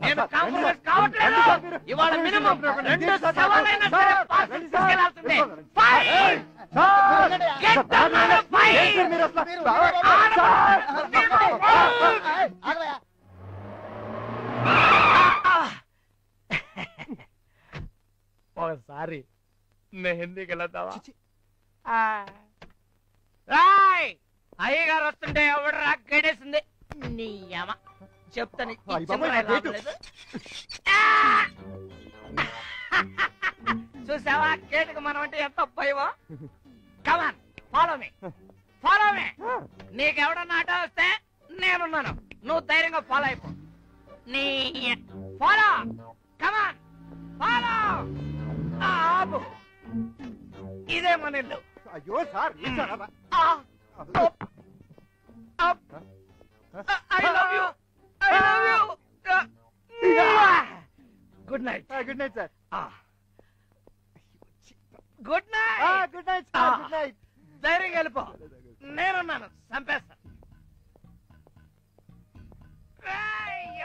నేను కాంప్రమైజ్ కావట్లేదు. ఇవాళ మినిమం 2 సవాలైనా సరే పాస్ తీసుకెళ్లాల్సిందే. Fight! Get down and fight! ఒకసారి మెహందీకి వెళ్తావా? అయ్యగారు వస్తుంటే ఎవడరా గడేసింది? నీ అమ్మ చెప్తాను. చూసావా గేటుకు మనం అంటే ఎంత భయమో. Come on follow me, follow me. నీకెవడన్నా ఆట వస్తే నేనున్నాను, నువ్వు ధైర్యంగా ఫాలో అయిపో. నీ ఫాలో, కమాన్ ఫాలో. ఆపు, ఇదే మన ఇల్లు. అయ్యో sir, I love you. I love you. Good night. Good night sir. Good night. Good night sir. Good night. ధైర్యంగా వెళ్ళిపో, నేనున్నాను. చంపేస్తా.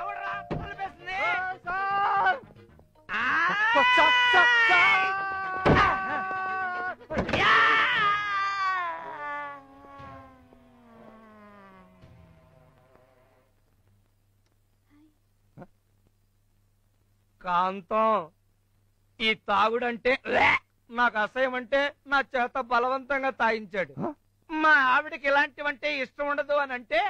ఎవడరా తలపేసింది? కాంతం, ఈ తాగుడంటే నాకు అసహ్యం అంటే నా చేత బలవంతంగా తాగించాడు. మా ఆవిడకి ఇలాంటివంటే ఇష్టం ఉండదు అని అంటే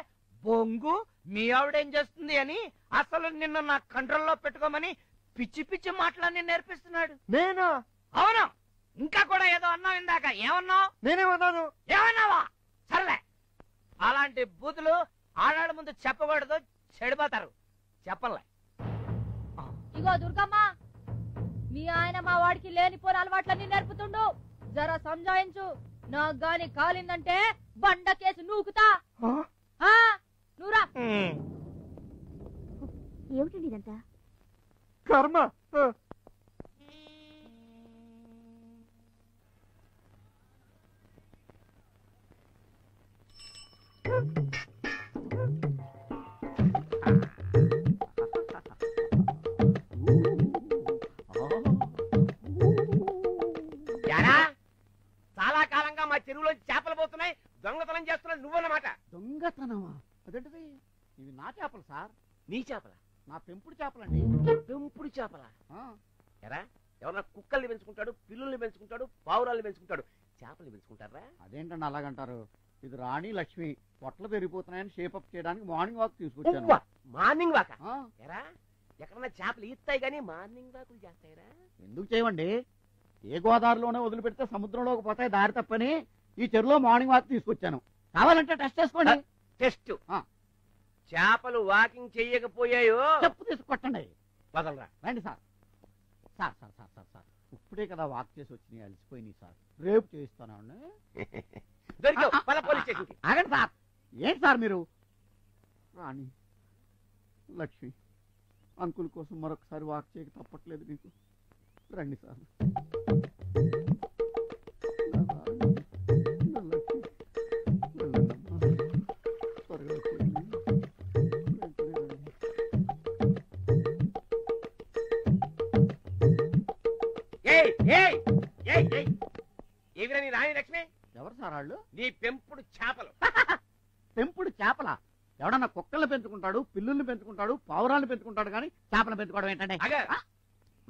బొంగు మీ ఆవిడేం చేస్తుంది అని అసలు నిన్ను నా కంట్రోల్లో పెట్టుకోమని పిచ్చి పిచ్చి మాటలన్నీ నేర్పిస్తున్నాడు. నేనా? అవును. ఇంకా కూడా ఏదో అన్నావు ఇందాక. ఏమన్నావు? నేనేమన్నాను? ఏమన్నావా? సర్లే, అలాంటి బూతులు ఆడాళ్ళ ముందు చెప్పకూడదు, చెడిపోతారు. చెప్పలే. ఇగో దుర్గమ్మ, మీ ఆయన మా వాడికి లేనిపోని అలవాట్లన్నీ నేర్పుతుండు. జర సంజాయించు. నాకు గాని కాలిందంటే బండ కేసు నూకుతా. నువ్వురా. ఏమిటండి ఇదంతా? కర్మ. చాలా కాలంగా మా చెరువులో చేపలు పోతున్నాయి, దొంగతనం చేస్తున్నాయి నువ్వన్నమాట. దొంగతనమా? అదేంటిది? ఇవి నా చేపలు సార్. నీ చేపల? నా పెంపుడు చేపలండి. పెంపుడు చేపల? ఎరా ఎవరన్నా కుక్కల్ని పెంచుకుంటాడు, పిల్లుల్ని పెంచుకుంటాడు, పావురాల్ని పెంచుకుంటాడు, చేపల్ని పెంచుకుంటారా? అదేంటండి అలాగంటారు? ఇది రాణి లక్ష్మి పొట్టలు పెరిగిపోతున్నాయని షేపప్ చేయడానికి మార్నింగ్ వాక్ తీసుకొచ్చాను. Morning walk? ఎరా ఎక్కడన్నా చేపలు ఈస్తాయి గానీ మార్నింగ్ వాకులు చేస్తాయిరా? ఎందుకు చేయమండి? ఏ గోదావరిలోనే వదిలిపెడితే సముద్రంలోకి పోతాయి దారి తప్పని ఈ చెరువులో మార్నింగ్ వాక్ తీసుకొచ్చాను. కావాలంటే టెస్ట్ చేసుకోండి. టెస్ట్? చేపలు వాకింగ్ చెయ్యకపోయాయో చెప్పు తీసుకొట్టండి. వదలరా. రండి sir. Sir sir sir sir sir ఇప్పుడే కదా వాక్ చేసి వచ్చినాయి, అలసిపోయినాయి సార్. రేపు చేయిస్తాను. ఆగండి సార్. ఏంటి సార్ మీరు? రాణి లక్ష్మి అంకుల్ కోసం మరొకసారి వాక్ చేయక తప్పట్లేదు మీకు. రండి సార్. ఏవిరా నీ రాణి లక్ష్మి? ఎవరు సార్ వాళ్ళు? నీ పెంపుడు చేపలు. పెంపుడు చేపల? ఎవడన్నా కుక్కల్ని పెంచుకుంటాడు, పిల్లుల్ని పెంచుకుంటాడు, పావురాలను పెంచుకుంటాడు, కానీ చేపలు పెంచుకోవడం ఏంటంటే?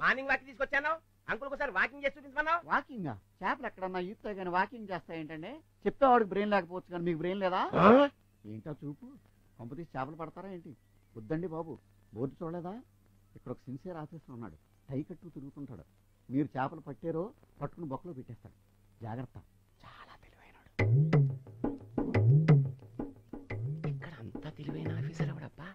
మార్నింగ్ వాకింగ్ తీసుకొచ్చాను, అంకుల్ ఒకసారి వాకింగ్ చేసి చూపించమన్నావు. వాకింగ్? చేపలు ఎక్కడన్నా ఈత కానీ వాకింగ్ చేస్తాయి ఏంటంటే? చెప్పేవాడికి బ్రెయిన్ లేకపోవచ్చు కానీ మీకు బ్రెయిన్ లేదా? ఏంటో చూపు. పంపతీసి చేపలు పడతారా ఏంటి? వద్దండి బాబు. బోర్డు చూడలేదా? ఇక్కడ ఒక సిన్సియర్ ఆఫీసర్ ఉన్నాడు, టై కట్టు తిరుగుతుంటాడు. మీరు చేపలు పట్టారో పట్టుకుని బొక్కలో పెట్టేస్తాడు. జాగ్రత్త, చాలా తెలివైనడు. ఇక్కడ అంతా తెలివైన ఆఫీసర్ ఎవడబ్బా?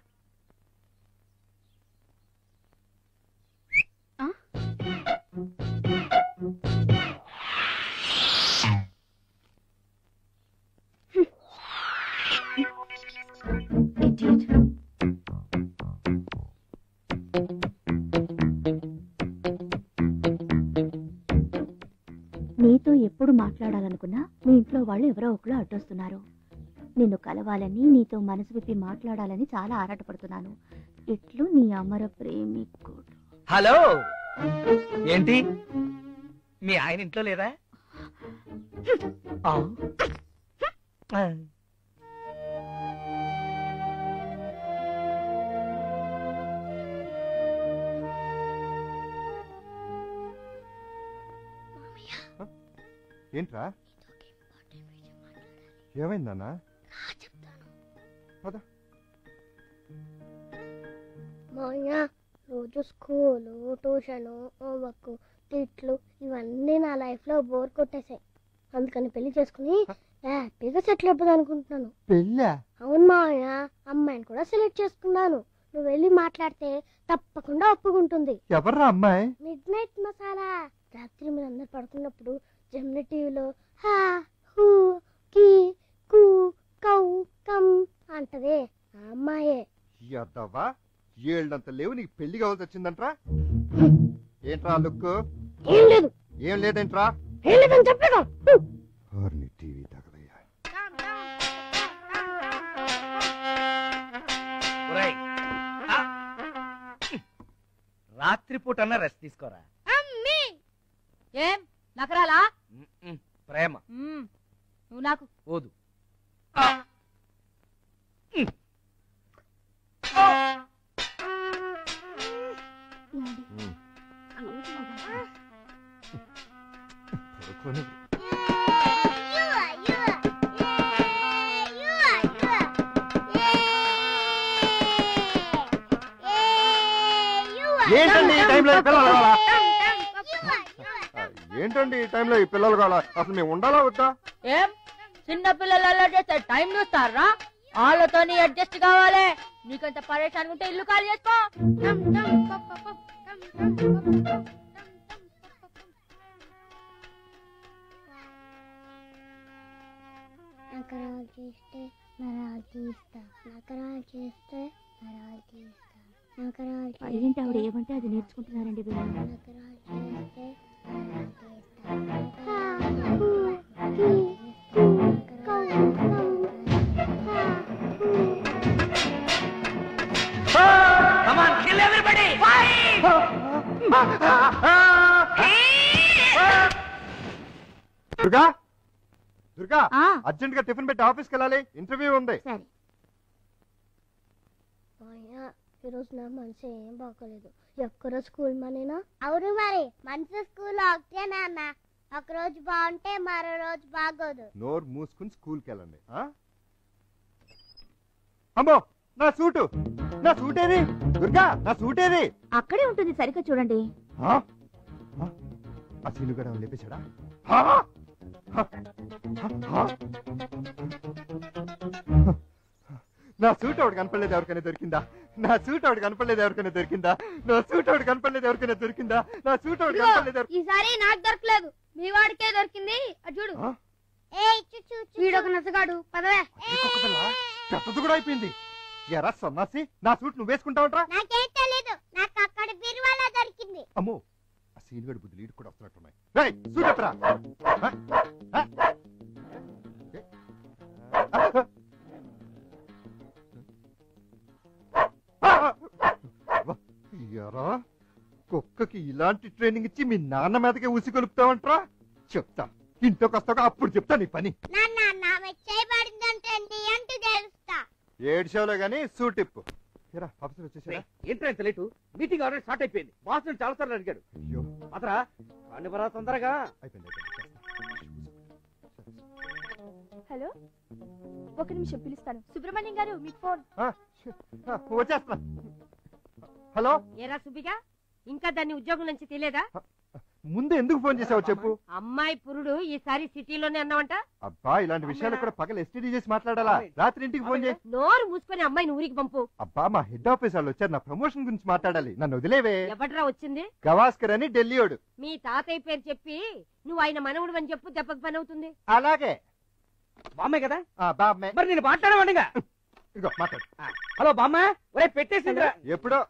నీతో ఎప్పుడు మాట్లాడాలనుకున్నా మీ ఇంట్లో వాళ్ళు ఎవరో ఒకరు అడ్డొస్తున్నారు. నిన్ను కలవాలని, నీతో మనసు విప్పి మాట్లాడాలని చాలా ఆరాటపడుతున్నాను. ఇట్లు నీ అమర ప్రేమికుడు. హలో, ఏంటి మీ ఆయన ఇంట్లో లేదా? ఏంట్రా? ఏమైందన్నా? మాయ రోజు స్కూలు, ట్యూషను, హోంవర్క్, తిట్లు ఇవన్నీ నా లైఫ్ లో బోర్ కొట్టేశాయి. అందుకని పెళ్లి చేసుకుని హ్యాపీగా సెటిల్ అయిపోదాం అనుకుంటున్నాను. పెళ్ళా? అవును మాయ, అమ్మాయిని కూడా సెలెక్ట్ చేసుకున్నాను. నువ్వు వెళ్ళి మాట్లాడితే తప్పకుండా ఒప్పుకుంటుంది. ఎవర్రా అమ్మాయి? Mid night masala. రాత్రి మీరు అందరు పడుకున్నప్పుడు జెమిని టీవీలో హా హూ కీ కూ కౌ కమ్ అంటదే ఆ అమ్మాయే. యద్దవ్వా, ఏళ్ళంత లేవు నీకు పెళ్లి కావాల్సి వచ్చిందంట్రా? ఏంట్రా లుక్? ఏం లేదు. ఏం లేదేంట్రా? ఏం లేదని చెప్పాను. టీవీ తగలయ్యా. రాత్రిపూట అన్న రెస్ట్ తీసుకోరా. ఏం నకరాలా? ప్రేమ. నువ్వు నాకు ఓదు. ఏంటండి ఈ టైంలో పిల్లలు కావాలా? ఏంటండి ఈ టైంలో ఈ పిల్లలు కావాలా? అసలు మేము ఉండాలా వద్దా? ఏం చిన్న పిల్లలు అలా చేస్తే టైం చూస్తారా? వాళ్ళతో అడ్జస్ట్ కావాలి. నీకంత పరేషాన్ ఉంటే ఇల్లు ఖాళీ చేసుకో. నకరాలు చేస్తే నరాలు తీస్తా, నకరాలు చేస్తే నరాలు తీస్తా. అదేంటి ఆవిడ ఏమంటే అది నేర్చుకుంటున్నారండి వీళ్ళు. Come on, kill everybody! Fight! Durga Durga urgent గా టిఫిన్ పెట్టి ఆఫీస్కి వెళ్ళాలి, ఇంటర్వ్యూ ఉంది. ఈరోజు నా మనసు ఏం బాగోలేదు. ఒక్కరోజు స్కూల్ మనీనా? అవును మరి, మనసు స్కూల్ ఒకటే నాన్న. ఒక రోజు బాగుంటే మరో రోజు బాగోదు. నోరు మూసుకుని స్కూల్కి వెళ్ళండి. అమ్మో నా సూటు, నా సూటేది? దుర్గా నా సూటేది? అక్కడే ఉంటుంది, సరిగ్గా చూడండి. ఆ సీను గడ లేపేశాడా? నా సూట్ ఒకటి కనపడలేదు, ఎవరికైనా దొరికిందా? నా సూట్ ఒకటి కనపడలేదు, ఎవరికైనా దొరికిందా? నా సూట్ ఒకటి కనపడలేదు, ఎవరికైనా దొరికిందా? నా సూట్ ఒకటి కనపడలేదు. ఈసారి నాకు దొరకలేదు, మీ వాడికే దొరికింది. అది చూడు, వీడొక నసగాడు. పదవే. చెత్తది కూడా అయిపోయింది. ఎరా సన్నాసి, నా సూట్ నువ్వు వేసుకుంటావుట్రా? నాకేం తెలీదు, నాకు అక్కడ బీరువాలో దొరికింది. అమ్మో, ఆ సీనుగడి బుద్ధి లీడ్ కూడా వస్తున్నట్టున్నాయి. రేయ్ సూట్ ఎత్తరా. ఎరా కుక్కకి ఇలాంటి ట్రైనింగ్ ఇచ్చి మీ నాన్న మీదకే ఉసి కొలుపుతావంట్రా? చెప్తా, ఇంట్లోకి వస్తాక అప్పుడు చెప్తా నీ పని. ఏడ్చావులే గానీ సూట్ ఇప్పు. ఆఫీసర్ వచ్చేసారా? ఏంటో ఎంత లేటు? మీటింగ్ ఆల్రెడీ స్టార్ట్ అయిపోయింది. బాస్ నేను చాలా సార్లు అడిగాడు. అయ్యో అతరా కానీ బరా తొందరగా. అయిపోయింది. హలో, ఒక నిమిషం పిలుస్తాను. సుబ్రహ్మణ్యం గారు మీకు ఫోన్. వచ్చేస్తా. హలో. ఏరా సుబ్బిగా, ఇంకా దాన్ని ఉద్యోగం నుంచి తెలియదా? ముందు ఎందుకు ఫోన్ చేసావు చెప్పు. అమ్మాయి పురుడు ఈసారి సిటీలోనే అన్నావంట. అబ్బా, ఇలాంటి విషయాలు కూడా పగలు ఎస్టీడీ చేసి మాట్లాడాలా? రాత్రి ఇంటికి ఫోన్ చేయి. నోరు మూసుకొని అమ్మాయిని ఊరికి పంపు. అబ్బా, మా హెడ్ ఆఫీస్ వాళ్ళు వచ్చారు, నా ప్రమోషన్ గురించి మాట్లాడాలి. నన్ను వదిలేవే. ఎవడ్రా వచ్చింది? గవాస్కర్ అని ఢిల్లీయోడు. మీ తాతయ్య పేరు చెప్పి నువ్వు ఆయన మనవుడు అని చెప్పు, దెబ్బకి పని అవుతుంది. అలాగే. బామ్మే కదా? బామ్మే. మరి నేను మాట్లాడమండిగా. ఇగో మాట్లాడు. హలో బామ్మ, ఒరే పెట్టేసిందిరా. ఎప్పుడో.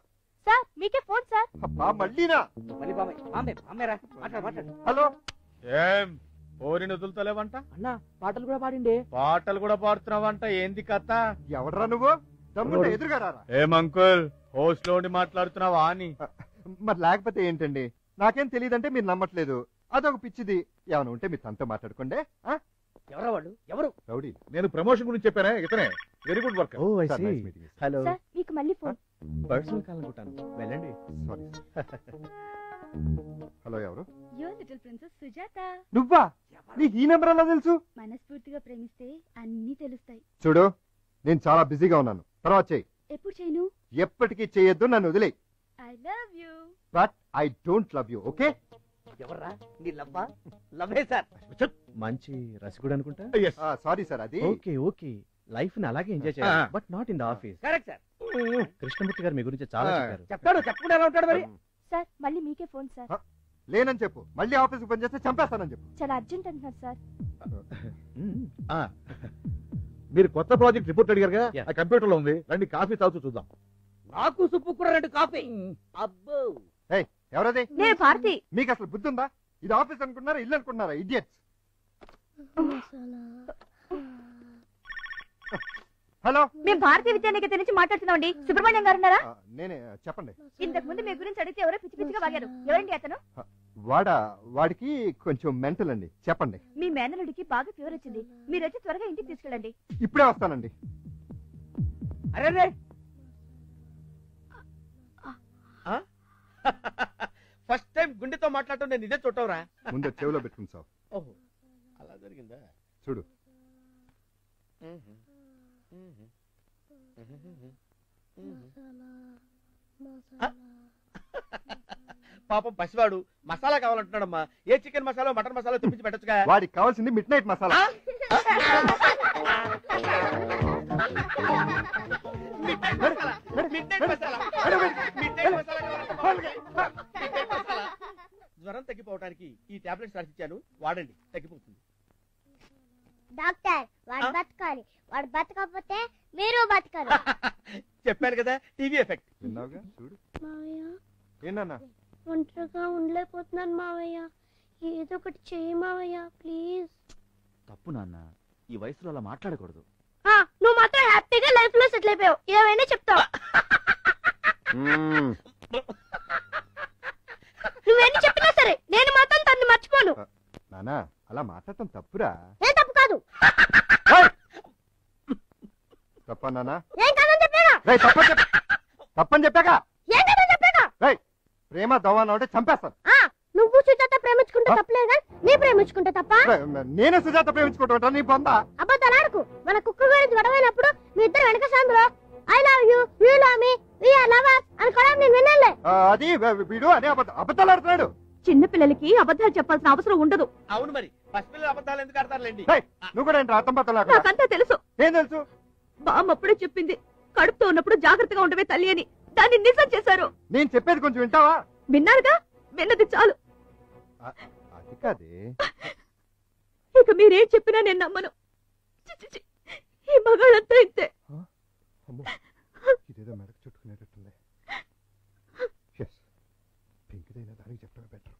సార్ మీకే ఫోన్ సార్. అబ్బా మళ్ళీనా? మళ్ళీ బామ్మే బామ్మే బామ్మేరా, మాట్లాడు. హలో. ఏం పోరిని వదులుతలేవంట? అన్నా పాటలు కూడా పాడిండే. పాటలు కూడా పాడుతున్నావంట, ఏంది కథ? ఎవడరా నువ్వు? దమ్ముంటే ఎదురుగా రారా. ఏం అంకుల్, హోస్ట్ లో మాట్లాడుతున్నావా అని? మరి లేకపోతే ఏంటండి? నాకేం తెలియదంటే మీరు నమ్మట్లేదు. అదొక పిచ్చిది. ఏమైనా ఉంటే మీరు తనతో మాట్లాడుకోండి. ఎవరా వాళ్ళు? ఎవరు? రౌడీ. నేను ప్రమోషన్ గురించి చెప్పానే, ఇతనే. Very good work. Hello sir మీకు మళ్ళీ ఫోన్. పర్సనల్ కాల్ అనుకుంటాను, వెళ్ళండి. సారీ. హలో, ఎవరు? Your little princess Sujatha. నువ్వా? నీకు ఈ నెంబర్ ఎలా తెలుసు? మనస్ఫూర్తిగా ప్రేమిస్తే అన్ని తెలుస్తాయి. చూడు, నేను చాలా బిజీగా ఉన్నాను, తర్వాత చెయ్యి. ఎప్పుడు చేయను? ఎప్పటికీ చేయొద్దు, నన్ను వదిలే. I love you. But I don't love you. Okay? ఎవర్రా నీ లవ్వా? లవ్వే సార్. మంచి రసికుడు అనుకుంటా. సారీ సార్, అది ఓకే ఓకే, లైఫ్ ని అలాగే ఎంజాయ్ చేయాలి, but not in the office. Correct sir. Krishnamurthy గారు మీ గురించి చాలా చెప్పారు. చెప్తాడు, చెప్పకుండా ఎలా ఉంటాడు మరి? సార్ మళ్ళీ మీకే ఫోన్ సార్. లేనని చెప్పు. మళ్ళీ ఆఫీస్కి పని చేస్తే చంపేస్తానని చెప్పు. చాలా అర్జెంట్ అంటున్నారు సార్. మీరు కొత్త ప్రాజెక్ట్ రిపోర్ట్ అడిగారుగా, ఆ కంప్యూటర్ లో ఉంది. రండి కాఫీ తాగుతూ చూద్దాం. నాకు సుప్పు కూడా 2 కాఫీ. అబ్బో. ఎవరది? నేను భారతి. మీకు అసలు బుద్ధి ఉందా? ఇది ఆఫీస్ అనుకుంటున్నారా, ఇల్లు అనుకుంటున్నారా? ఇడియట్స్. హలో, మేము భారతీయ విద్యానికేతన్ నుంచి మాట్లాడుతున్నామండి. సుబ్రహ్మణ్యం గారు ఉన్నారా? నేనే. చెప్పండి. ఇంతకు ముందు మీ గురించి అడిగితే ఎవరో పిచ్చి పిచ్చిగా వాగారు. ఎవరండి అతను? వాడికి కొంచెం మెంటల్ అండి. చెప్పండి. మీ మేనలుడికి బాగా ఫీవర్ వచ్చింది, మీరు వచ్చి త్వరగా ఇంటికి తీసుకెళ్ళండి. ఇప్పుడే వస్తానండి. అరే ఫస్ట్ టైం గుండెతో మాట్లాడటం నేను ఇదే చుట్టవరా? ముందు చెవిలో పెట్టుకుని సార్. ఓహో, అలా జరిగిందా? చూడు. పాపం పసివాడు మసాలా కావాలంటున్నాడమ్మా. ఏ చికెన్ మసాలా మటన్ మసాలా తెప్పించి పెట్టొచ్చుగా. వాడికి కావాల్సింది మిడ్ నైట్ మసాలా. జ్వరం తగ్గిపోవడానికి ఈ టాబ్లెట్స్ రాసిచ్చాను, వాడండి, తగ్గిపోతుంది. డాక్టర్, వాడు బతకాలి. వాడు బతకపోతే మీరు బతకరు. చెప్పాను కదా టీవీ ఎఫెక్ట్. విన్నావుగా చూడు. మావయ్య ఏంటన్నా ఒంటరిగా ఉండలేకపోతున్నాను మావయ్య, ఏదో ఒకటి చెయ్యి మావయ్య ప్లీజ్. తప్పు నాన్న, ఈ వయసులో అలా మాట్లాడకూడదు. నువ్వు మాత్రం హ్యాపీగా లైఫ్ లో సెటిల్ అయిపోయావు, ఏమైనా చెప్తావు. నువ్వేం చెప్పినా సరే నేను మాత్రం తన్ని మర్చిపోను. నానా అలా మాట్లాడటం తప్పురా. ఏ తప్పు కాదు. తప్ప నానా? ఏం కాదని చెప్పాగా. తప్పని చెప్పాక ఏం కాదని చెప్పాగా. ప్రేమ దవాన అంటే చంపేస్తాను. నువ్వు సుజాత ప్రేమించుకుంటే తప్పలేదు కానీ నీ ప్రేమించుకుంటే తప్ప. నేను సుజాత ప్రేమించుకుంటా నీ పొందా. అబద్ధాలు ఆడకు. మన కుక్క గురించి గొడవైనప్పుడు మీ ఇద్దరు వెనక సందులో I love you, you love me, we are lovers అని కూడా నేను విన్నానులే. అది వీడు అనే అబద్ధాలు ఆడుతున్నాడు. చిన్న పిల్లలకి అబద్ధాలు చెప్పాల్సిన అవసరం ఉండదు. అవును మరి పసిపిల్లలు అబద్ధాలు ఎందుకు ఆడతారులేండి. నువ్వు కూడా ఏంటి అర్థం నాకంతా తెలుసు. ఏం తెలుసు? బామ్మ అప్పుడే చెప్పింది కడుపుతో ఉన్నప్పుడు జాగ్రత్తగా ఉండవే తల్లి అని. దాన్ని నిజం చేశారు. నేను చెప్పేది కొంచెం వింటావా? విన్నారుగా, విన్నది చాలు. అది కాదే. ఇక మీరేం చెప్పినా నేను నమ్మను. ఈ మగాళ్ళంతా ఇంతే. ఇదేదో మెడకు చుట్టుకునేటట్టుంది. పింకిదైనా దానికి చెప్పడమే బెటర్.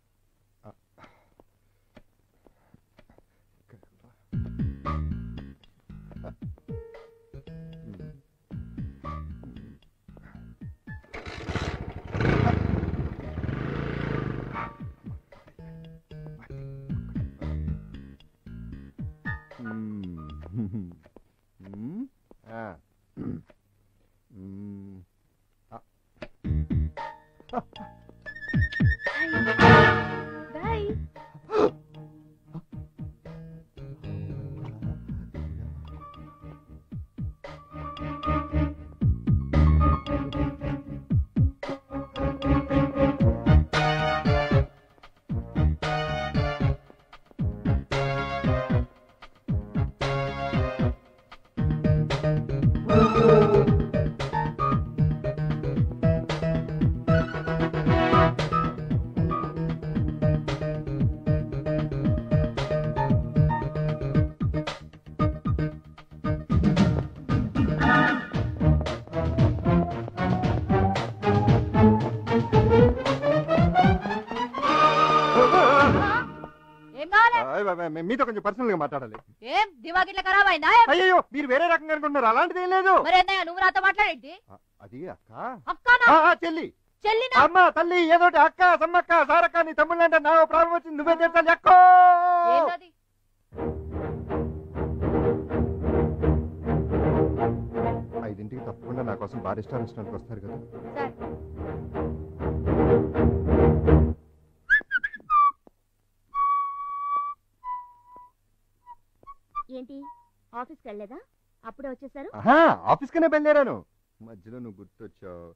బాయ్. మీతో కొంచెం పర్సనల్ గా మాట్లాడాలి. ఏం దిమాగ్ ఇట్లా ఖరాబ్ అయిందా? అయ్యో మీరు వేరే రకంగా అనుకుంటున్నారు, అలాంటిది ఏం లేదు. మరి ఏందయ్యా నువ్వు నాతో మాట్లాడేంటి? అది అక్క. అక్కనా? చెల్లి. చెల్లినా? అమ్మ తల్లి ఏదోటి అక్క సమ్మక్క సారక్క నీ తమ్ముళ్ళు అంటే నా ప్రాబ్లం వచ్చింది, నువ్వే చేస్తాను ఎక్కో. ఏంటది? 5ంటికి తప్పకుండా నా కోసం బార్ రెస్టారెంట్కి వస్తారు కదా. ఏంటి ఆఫీస్కి వెళ్ళలేదా? అప్పుడే వచ్చేసారు? ఆఫీస్కనే బయలుదేరాను, మధ్యలో నువ్వు గుర్తొచ్చావు,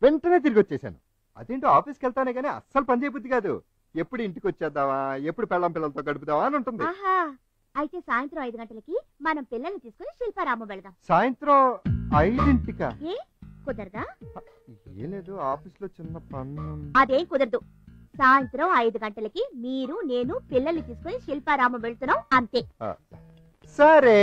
వెంటనే తిరిగి వచ్చేసాను. అదేంటో ఆఫీస్కి వెళ్తానే కానీ అస్సలు పని చేయబుద్ధి కాదు. ఎప్పుడు ఇంటికి వచ్చేద్దామా, ఎప్పుడు పెళ్ళం పిల్లలతో గడుపుదావా అని ఉంటుంది. అయితే సాయంత్రం 5 గంటలకి మనం పిల్లల్ని తీసుకుని శిల్పారామం వెళదాం. సాయంత్రం 5ంటికా? ఏ కుదరదా? ఏం లేదు, ఆఫీస్ లో చిన్న పని. అదేం కుదరదు. సాయంత్రం 5 గంటలకి మీరు నేను పిల్లల్ని తీసుకుని శిల్పారామం వెళ్తున్నాం అంతే. సరే.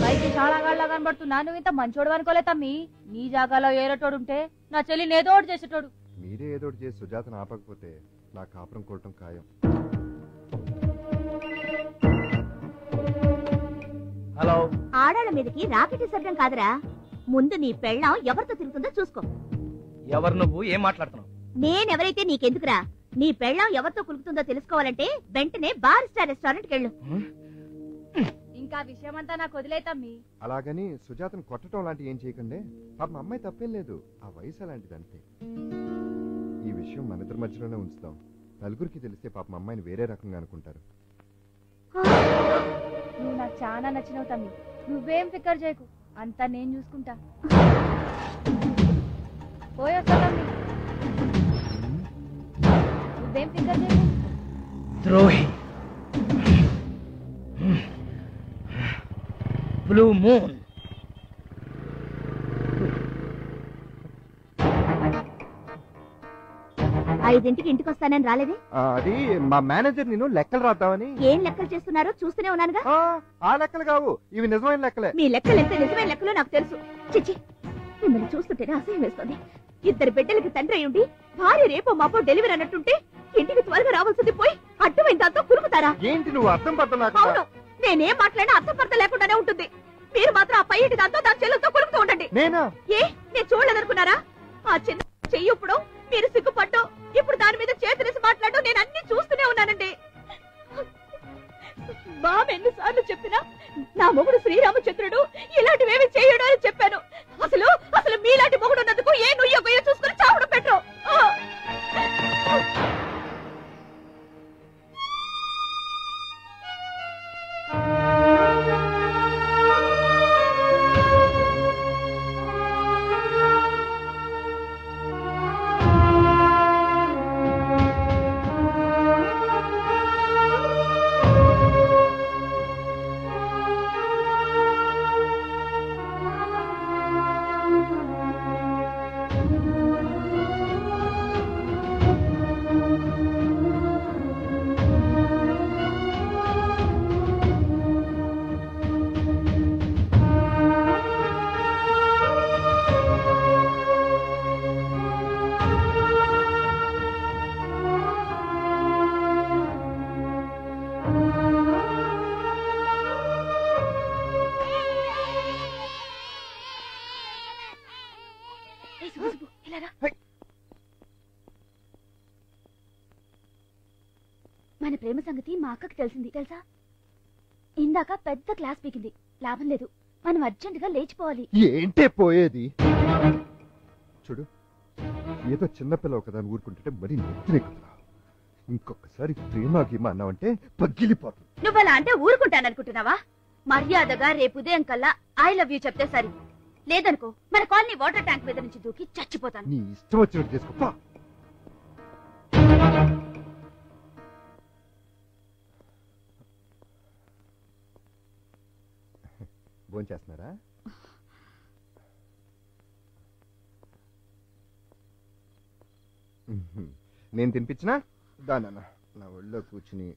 బయట చాలా గాళ్ళ కనబడుతున్నా, నువ్వు ఇంత మంచోడు అనుకోలే తమ్మి. నీ జాగాలో ఏరేటోడు ఉంటే నా చెల్లిని ఏదో ఒకటి చేసేటోడు. మీరే ఏదో ఒకటి చేసి సుజాతను ఆపకపోతే నా కాపురం కొట్టడం ఖాయం. హలో. ఆడాళ్ళ మీదకి రాకెట్ శబ్దం కాదురా, ముందు నీ పెళ్ళాం ఎవరితో తిరుగుతుందో చూసుకో. ఎవరు నువ్వు, ఏం మాట్లాడుతున్నావు? నేనెవరైతే నీకెందుకురా? నీ పెళ్ళాం ఎవరితో కులుకుతుందో తెలుసుకోవాలంటే వెంటనే బార్ స్టార్ రెస్టారెంట్కి వెళ్ళు. ఇంకా విషయం అంతా నాకు వదిలే తమ్మి. అలాగని సుజాతను కొట్టడం లాంటి ఏం చేయకండి. పాప మా అమ్మాయి తప్పేం లేదు, ఆ వయసు అలాంటిది అంతే. ఈ విషయం మన ఇద్దరి మధ్యలోనే ఉంచుతాం. నలుగురికి తెలిస్తే పాప మా అమ్మాయిని వేరే రకంగా అనుకుంటారు. నువ్వు నాకు చాలా నచ్చినావు తమ్మి, నువ్వేం ఫికర్ చేయకు, అంతా నేను చూసుకుంటా. పోయొస్తా తమ్మి, నువ్వేం ఫికర్ చేయకు. ద్రోహి. Blue moon. 5ంటికి ఇంటికి వస్తానని రాలేదే? అది మా మేనేజర్ నేను లెక్కలు రాద్దామని. ఏం లెక్కలు చేస్తున్నారో చూస్తూనే ఉన్నానుగా. ఆ లెక్కలు కావు, ఇవి నిజమైన లెక్కలే. మీ లెక్కలు ఎంత నిజమైన లెక్కలో నాకు తెలుసు. చిచ్చి, మిమ్మల్ని చూస్తుంటేనే అసహ్యం వేస్తుంది. 2 బిడ్డలకి తండ్రి ఉండి భార్య రేపో మాపో డెలివరీ అన్నట్టుంటే ఇంటికి త్వరగా రావాల్సింది పోయి అడ్డమైన దాంతో కురుకుతారా? ఏంటి నువ్వు అర్థం పడుతున్నా? అవును, నేనేం మాట్లాడినా అర్థం పడత లేకుండానే ఉంటుంది. మీరు మాత్రం ఆ పై ఇంటి దాంతో దాని చెల్లెలతో కొడుకుతూ ఉండండి. నేనా? ఏ నేను చూడలేదనుకున్నారా? ఆ చిన్న చెయ్యి ఇప్పుడు మీరు సిగ్గుపడ్డం, ఇప్పుడు దాని మీద చేతులేసి మాట్లాడడం నేను అన్ని చూస్తూనే ఉన్నానండి. బాబు ఎన్నిసార్లు చెప్పినా నా మొగుడు శ్రీరామచంద్రుడు ఇలాంటివేమి చేయడు అని చెప్పాను. అసలు అసలు మీలాంటి మొగుడు ఉన్నందుకు ఏ నుయ్యో గొయ్యో చూసుకుని చావడం పెట్టరు. మన ప్రేమ సంగతి మా అక్కకి తెలిసింది తెలుసా? ఇందాక పెద్ద క్లాస్ పీకింది. లాభం లేదు, మనం అర్జెంటుగా లేచిపోవాలి. ఏంటే పోయేది? చూడు, ఏదో చిన్నపిల్లవు కదా అని ఊరుకుంటుంటే మరీ నెత్తినే కదా. ఇంకొకసారి ప్రేమ గీమ అన్నావంటే పగిలిపోతుంది. నువ్వలా అంటే ఊరుకుంటాననుకుంటున్నావా? మర్యాదగా రేపు ఉదయం కల్లా ఐ లవ్ యూ చెప్తే సరి. లేదనుకో మన కాలనీ వాటర్ ట్యాంక్ మీద నుంచి దూకి చచ్చిపోతాను. నీ ఇష్టం వచ్చినట్టు చేసుకో. భోంచేస్తున్నారా? నేను తినిపించినా దానా నా ఒళ్ళో కూర్చుని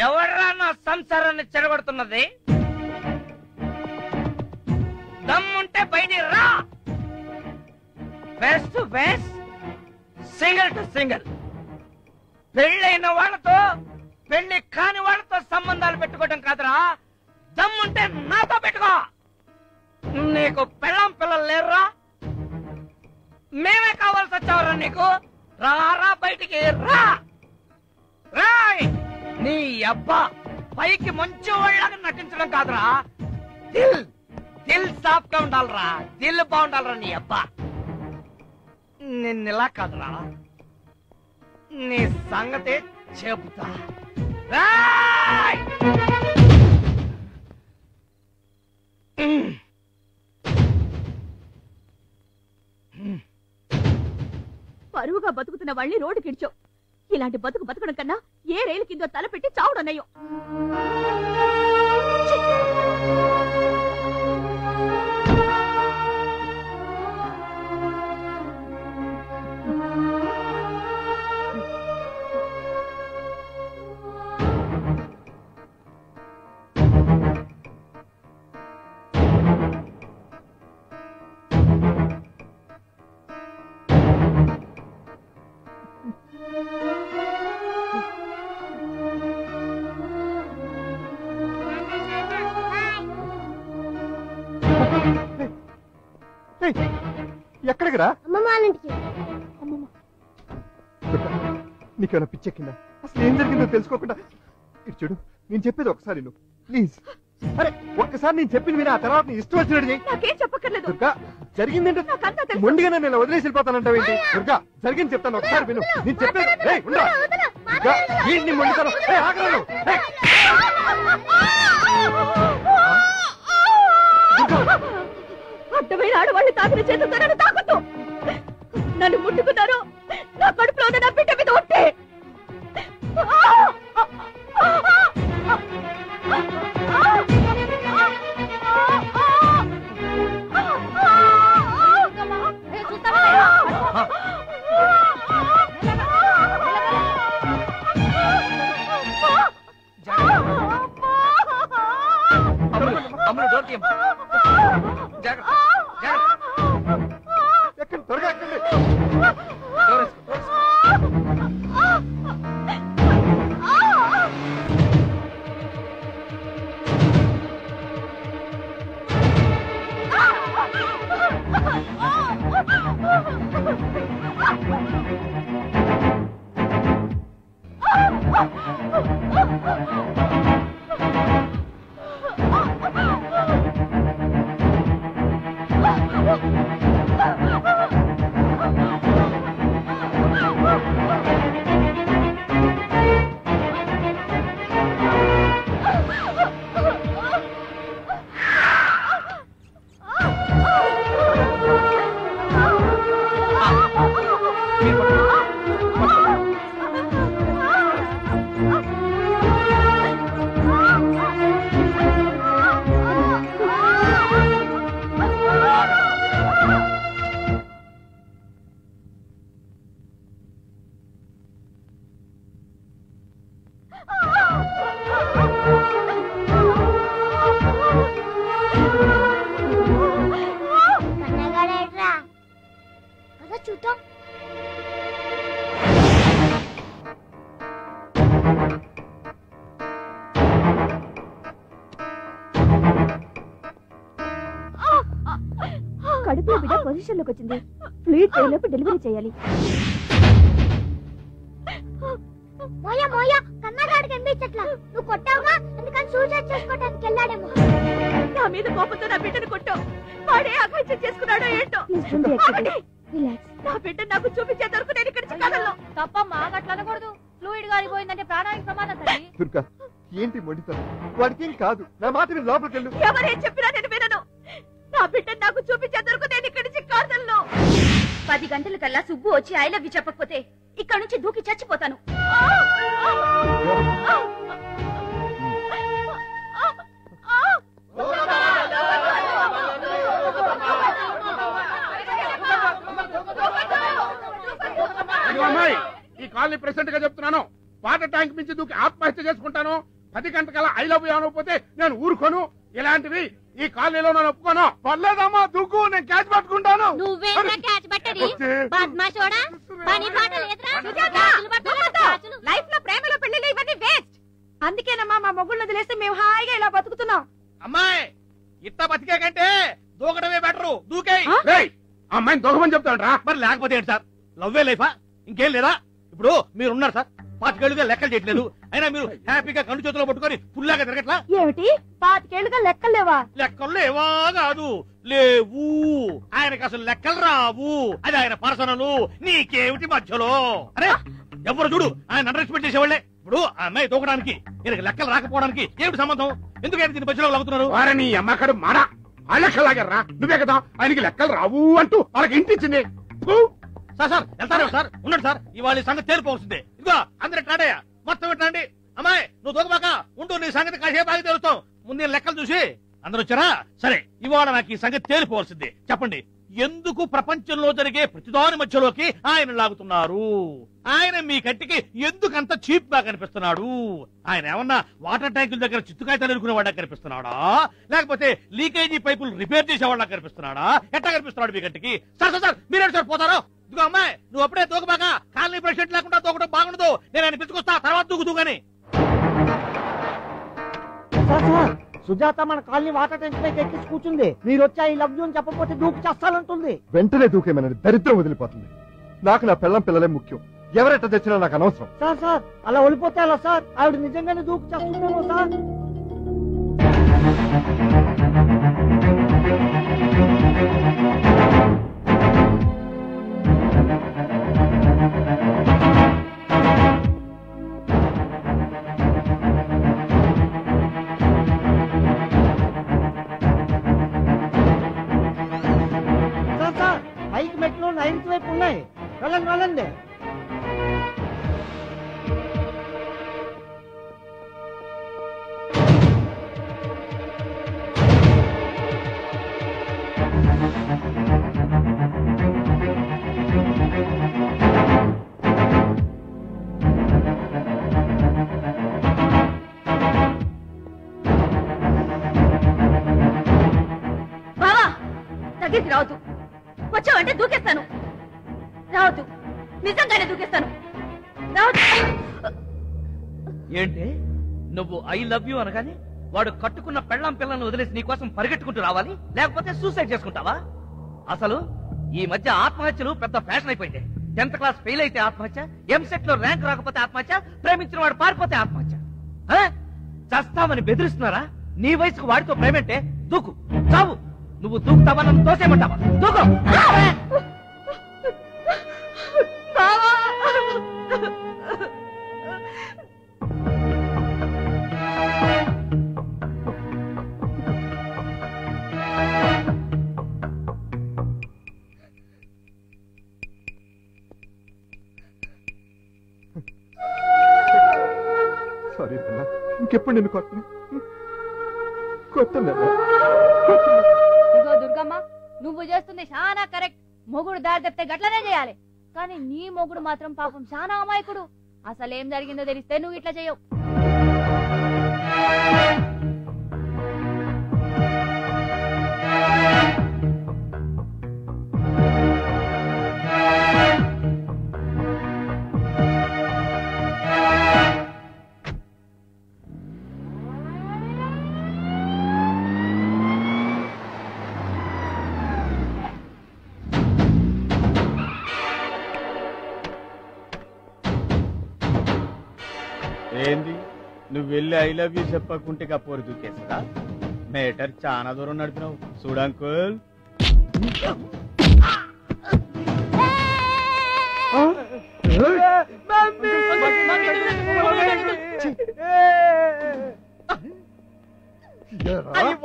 ఎవడ్రా నా సంసారాన్ని చెడగొడుతున్నది? దమ్ముంటే బయటికి రా. Face to face, single to single. పెళ్ళైన వాళ్ళతో పెళ్లి కాని వాళ్ళతో సంబంధాలు పెట్టుకోవడం కాదురా. దమ్ముంటే నాతో పెట్టుకో. నీకు పెళ్ళం పిల్లలు లేరురా? మేమే కావాల్సి వచ్చావరా నీకు? రారా బయటికి రా. రాయ్, నీ అబ్బా పైకి మంచి వాళ్ళగా నటించడం కాదురా. దిల్ దిల్ సాఫ్ గా ఉండాలరా. దిల్ బాగుండాలరా నీ అబ్బా. నిన్నెలా కాదురా, నీ సంగతే చెబుతా. రాయ్, పరువుగా బతుకుతున్న వాళ్ళని రోడ్డు కిడ్చావు. ఇలాంటి బతుకు బతకడం కన్నా ఏ రైలు కిందో తలపెట్టి చావుడన్నయ్యో. ఎక్కడికి రా? అమ్మమ్మ వాళ్ళ ఇంటికి. నీకేమైనా పిచ్చెక్కిందా? అసలు ఏం జరిగిందో తెలుసుకోకుండా ఇటు చూడు. నేను చెప్పేది ఒకసారి నువ్వు ప్లీజ్. అరే ఒక్కసారి నేను చెప్పింది విని ఆ తర్వాత నీ ఇష్టం వచ్చినట్టు చెయ్యి. నాకేం చెప్పక్కర్లేదు. దుర్గా, జరిగిందంటే మొండిగానే నేను వదిలేసి వెళ్ళిపోతానంటావేంటి? దుర్గా, జరిగింది చెప్తాను, ఒకసారి విను. నేను చెప్పేది మొండితనం. అడ్డమైన ఆడవాళ్ళు తాకిన చేతులతో నన్ను తాకొద్దు. నన్ను ముట్టుకున్నారు, నా కడుపులో ఉన్న నా బిడ్డ మీద ఉంటే చూద్దాం. కడుపులో బిడ్డ పొజిషన్ లోకి వచ్చింది. ఫ్లూయిడ్ పోయేలోపు డెలివరీ చేయాలి. మోయా మోయా కన్నగాడికి కనిపించట్లా. నువ్వు కొట్టావుగా, అందుకని సూసైడ్ చేసుకోవడానికి వెళ్ళాడేమో. నా మీద కోపంతో నా బిడ్డను కొట్టావు. వాడే అఘాయిత్యం చేసుకున్నాడో ఏంటో. నా బిడ్డ నాకు చూపించే దొరకు నేను ఇక్కడ చిక్కగలను. తప్పమ్మా, అట్లా అనకూడదు. ఫ్లూయిడ్ గారిపోయిందంటే ప్రాణానికి ప్రమాదం తల్లి. దుర్గా ఏంటి మొండితనం? వాడికి ఏం కాదు. నా మాట విని లోపలికి వెళ్ళు. ఎవరేం చెప్పినా నేను వినను. నా బిడ్డ నాకు చూపించే దొరకు నేను ఇక్కడ చిక్కగలను. 10 గంటల కల్లా సుబ్బు వచ్చి ఐ లవ్ యు చెప్పకపోతే ఇక్కడ నుంచి దూకి చచ్చిపోతాను. అమ్మాయి, ఈ కాలనీ ప్రెసిడెంట్ గా చెప్తున్నాను. వాటర్ ట్యాంక్ మించి దూకి ఆత్మహత్య చేసుకుంటాను. 10 గంటల ఐ లవ్ యు అనకపోతే నేను ఊరుకోను. ఇలాంటివి ఈ కాలనీలో నేను ఒప్పుకోను. పర్లేదమ్మా, దూకు, నేను క్యాచ్ పట్టుకుంటాను. నువ్వేనా క్యాచ్ పట్టడి? బద్మాషోడా, పని పాట లేదురా. లైఫ్ లో ప్రేమలో పెళ్లిలో ఇవన్నీ వేస్ట్. అందుకేనమ్మా మా మొగుళ్ళు వదిలేస్తే మేము హాయిగా ఇలా బతుకుతున్నాం. అమ్మాయి, ఇట్ట బతికే కంటే దూకడమే బెటరు. దూకే. అమ్మాయిని దూకమని చెప్తాడు. మరి లేకపోతే ఏంటి సార్? లవ్వే లైఫా? ఇంకేం లేదా? ఇప్పుడు మీరున్నారు సార్, 5 ఏళ్లుగా లెక్కలు చేయట్లేదు. అయినా మీరు హ్యాపీగా కళ్ళు చేతిలో పట్టుకొని ఫుల్లాగా తిరగట్లా? ఏమిటి 5 ఏళ్లుగా లెక్కలు లేవా? లెక్కలు లేవా కాదు, లేవు. ఆయనకి అసలు లెక్కలు రావు. అది ఆయన పర్సనలు. నీకేమిటి మధ్యలో? అరే ఎవరు చూడు ఆయన అండర్ ఎస్టిమేట్ చేసేవాళ్లే. ఇప్పుడు ఆ అమ్మాయి దూకడానికి ఈయనకి లెక్కలు రాకపోవడానికి ఏమిటి సంబంధం? ఎందుకైనా దీని మధ్యలో లాగుతున్నారు? వారని అమ్మకడు మాడా ఆ లెక్కలాగారా? నువ్వే కదా ఆయనకి లెక్కలు రావు అంటూ వాళ్ళకి ఇంటిచ్చింది. సార్ సార్ వెళ్తారా సార్? ఉండండి సార్, ఇవాళ సంగతి తేలిపోవలసిందే. ఇదిగో అందరి టాడయ్య మొత్తం పెట్టండి. అమ్మాయి నువ్వు దూకబాక ఉంటూ, నీ సంగతి కాసేపు ఆగి తెలుస్తాం. ముందు లెక్కలు చూసి అందరు వచ్చారా? సరే, ఇవాళ నాకు ఈ సంగతి తేలిపోవలసిందే. చెప్పండి, ఎందుకు ప్రపంచంలో జరిగే ప్రతిదాని మధ్యలోకి ఆయన లాగుతున్నారు? ఆయన మీ కంటికి ఎందుకంత చీప్ గా కనిపిస్తున్నాడు? ఆయన ఏమన్నా వాటర్ ట్యాంకుల దగ్గర చిత్తుకాయతలు ఎరుకునేవాడా కనిపిస్తున్నాడా? లేకపోతే లీకేజీ పైపులు రిపేర్ చేసేవాడా కనిపిస్తున్నాడా? ఎట్లా కనిపిస్తున్నాడు మీ కంటికి? సార్ సార్ మీరేంటి సార్ పోతారో? ఇదిగో అమ్మాయి, నువ్వు అప్పుడే దూకబాక. కాలనీ ప్రెసిడెంట్ లేకుండా దూకడం బాగుండదు. నేను ఆయన పిలుచుకొస్తా, తర్వాత దూకుతూగాని. సుజాత మన కాలనీ వాటర్ ట్యాంక్ పైకి ఎక్కించి కూర్చుంది. మీరు వచ్చి ఐ లవ్ యు అని చెప్పకపోతే దూకి చేస్తానంటుంది. వెంటనే దూకేమనండి, దరిద్రం వదిలిపోతుంది. నాకు నా పిల్లం పిల్లలే ముఖ్యం. ఎవరెట్ట తెచ్చినా నాకు అనవసరం. సార్ సార్ అలా వెళ్ళిపోతే అలా సార్? ఆవిడ నిజంగానే దూకి చేస్తుందేమో సార్. పైకి మెట్లు 9th వైపు ఉన్నాయి. వెళ్ళండి వెళ్ళండి. బావా దగ్గరికి రావద్దు. వచ్చావంటే దూకేస్తాను. రావద్దు, నిజంగానే దూకేస్తాను. రావద్దు. ఏంటి నువ్వు ఐ లవ్ యూ అనగానే వాడు కట్టుకున్న పెళ్ళాం పిల్లలను వదిలేసి నీ కోసం పరిగెట్టుకుంటూ రావాలి? లేకపోతే సూసైడ్ చేసుకుంటావా? అసలు ఈ మధ్య ఆత్మహత్యలు పెద్ద ఫ్యాషన్ అయిపోయింది. 10th క్లాస్ ఫెయిల్ అయితే ఆత్మహత్య, ఎంసెట్ లో ర్యాంక్ రాకపోతే ఆత్మహత్య, ప్రేమించిన వాడు పారిపోతే ఆత్మహత్య. చస్తామని బెదిరిస్తున్నారా? నీ వయసుకు వాడితో ప్రేమంటే దూకు, చావు. నువ్వు దూకుతావా, నన్ను తోసేయమంటావా? దూకు. సారీ నాన్న, ఇంకెప్పుడు నిన్ను కొట్టను. ఇగో దుర్గమ్మ, నువ్వు చేస్తుంది చాలా కరెక్ట్. మొగుడు దారి తప్పితే గట్లనే చేయాలి. కానీ నీ మొగుడు మాత్రం పాపం చాలా అమాయకుడు. అసలేం జరిగిందో తెలిస్తే నువ్వు ఇట్లా చేయవు. ఏంది నువ్వు వెళ్ళి ఐ లవ్ యూ చెప్పకుంటే కపోరు దూకేస్తా. మేటర్ చాలా దూరం నడిపినావు చూడు అంకుల్.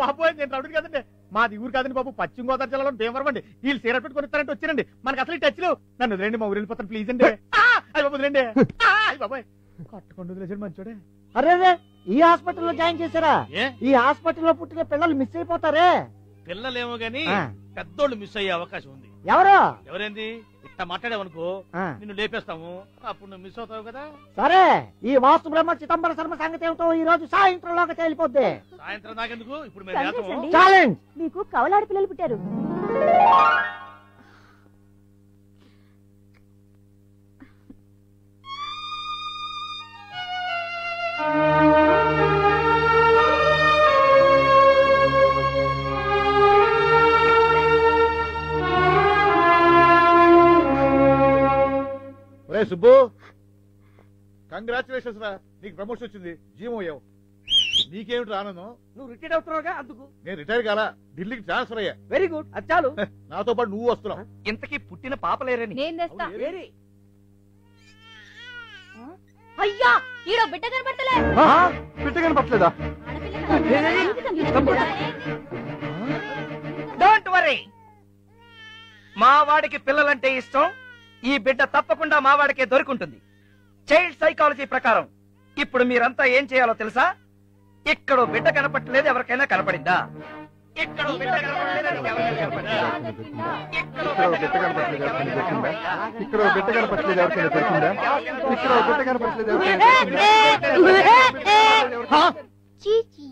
బాబోయ్, నేను రౌడీ కదండి, మాది ఊరు కాదండి బాబు, పశ్చిమ గోదావరి జిల్లాలో భీమవరం అండి. వీళ్ళు సీర పెట్టుకుని ఇస్తారంటే వచ్చారండి. మనకు అసలు టచ్ లేవు. నన్ను వదిలేండి, మా ఊరు వెళ్ళిపోతాను ప్లీజ్ అండి. అయ్యి బాబు వదిలేండి. అయ్యి బాబాయ్ కట్టుకుంటూ వదిలేసాడు మంచోడే. అరే ఈ హాస్పిటల్లో జాయిన్ చేశారా? ఈ హాస్పిటల్లో పుట్టిన పిల్లలు మిస్ అయిపోతారే. పిల్లలేమో గాని పెద్దోళ్ళు మిస్ అయ్యే అవకాశం ఉంది. ఎవరు? ఎవరేంది ఇట్లా మాట్లాడావనుకో నిన్ను లేపేస్తాము, అప్పుడు నువ్వు మిస్ అవుతావు కదా. సరే, ఈ వాస్తు బ్రహ్మ చిదంబర శర్మ సంగతి ఏమిటో ఈ రోజు సాయంత్రంలోకి తేలిపోద్ది. సాయంత్రం దాకెందుకు, ఇప్పుడు మేము ఛాలెంజ్. మీకు కవలాడి పిల్లలు పుట్టారు. సుబ్బు, కంగ్రాచులేషన్స్ రా, నీకు ప్రమోషన్ వచ్చింది, జీవం అయ్యావు. నీకేమిటి ఆనందం? నువ్వు రిటైర్ అవుతున్నావుగా అందుకు. నేను రిటైర్ కాలా, ఢిల్లీకి ట్రాన్స్ఫర్ అయ్యా. వెరీ గుడ్, అది చాలు. నాతో పాటు నువ్వు వస్తున్నావు. ఇంతకీ పుట్టిన పాపలేరని నేను తెస్తా. అయ్యా, ఈడో బిడ్డ కనపడతలే. బిడ్డ కనపడలేదా? డోంట్ వరీ, మా వాడికి పిల్లలంటే ఇష్టం. ఈ బిడ్డ తప్పకుండా మా వాడికే దొరుకుంటుంది. చైల్డ్ సైకాలజీ ప్రకారం ఇప్పుడు మీరంతా ఏం చేయాలో తెలుసా? ఇక్కడ బిడ్డ కనపట్టలేదు, ఎవరికైనా కనపడిందా? ఇక్కడ బిడ్డ కనపడలేదు, ఇక్కడ బిడ్డ కనపడలేదు, ఎవరికైనా దొరికిందా? ఇక్కడ బిడ్డ కనపడలేదు, ఎవరికైనా దొరికిందా? ఇక్కడ బిడ్డ కనపడలేదు, ఎవరికైనా చీచీ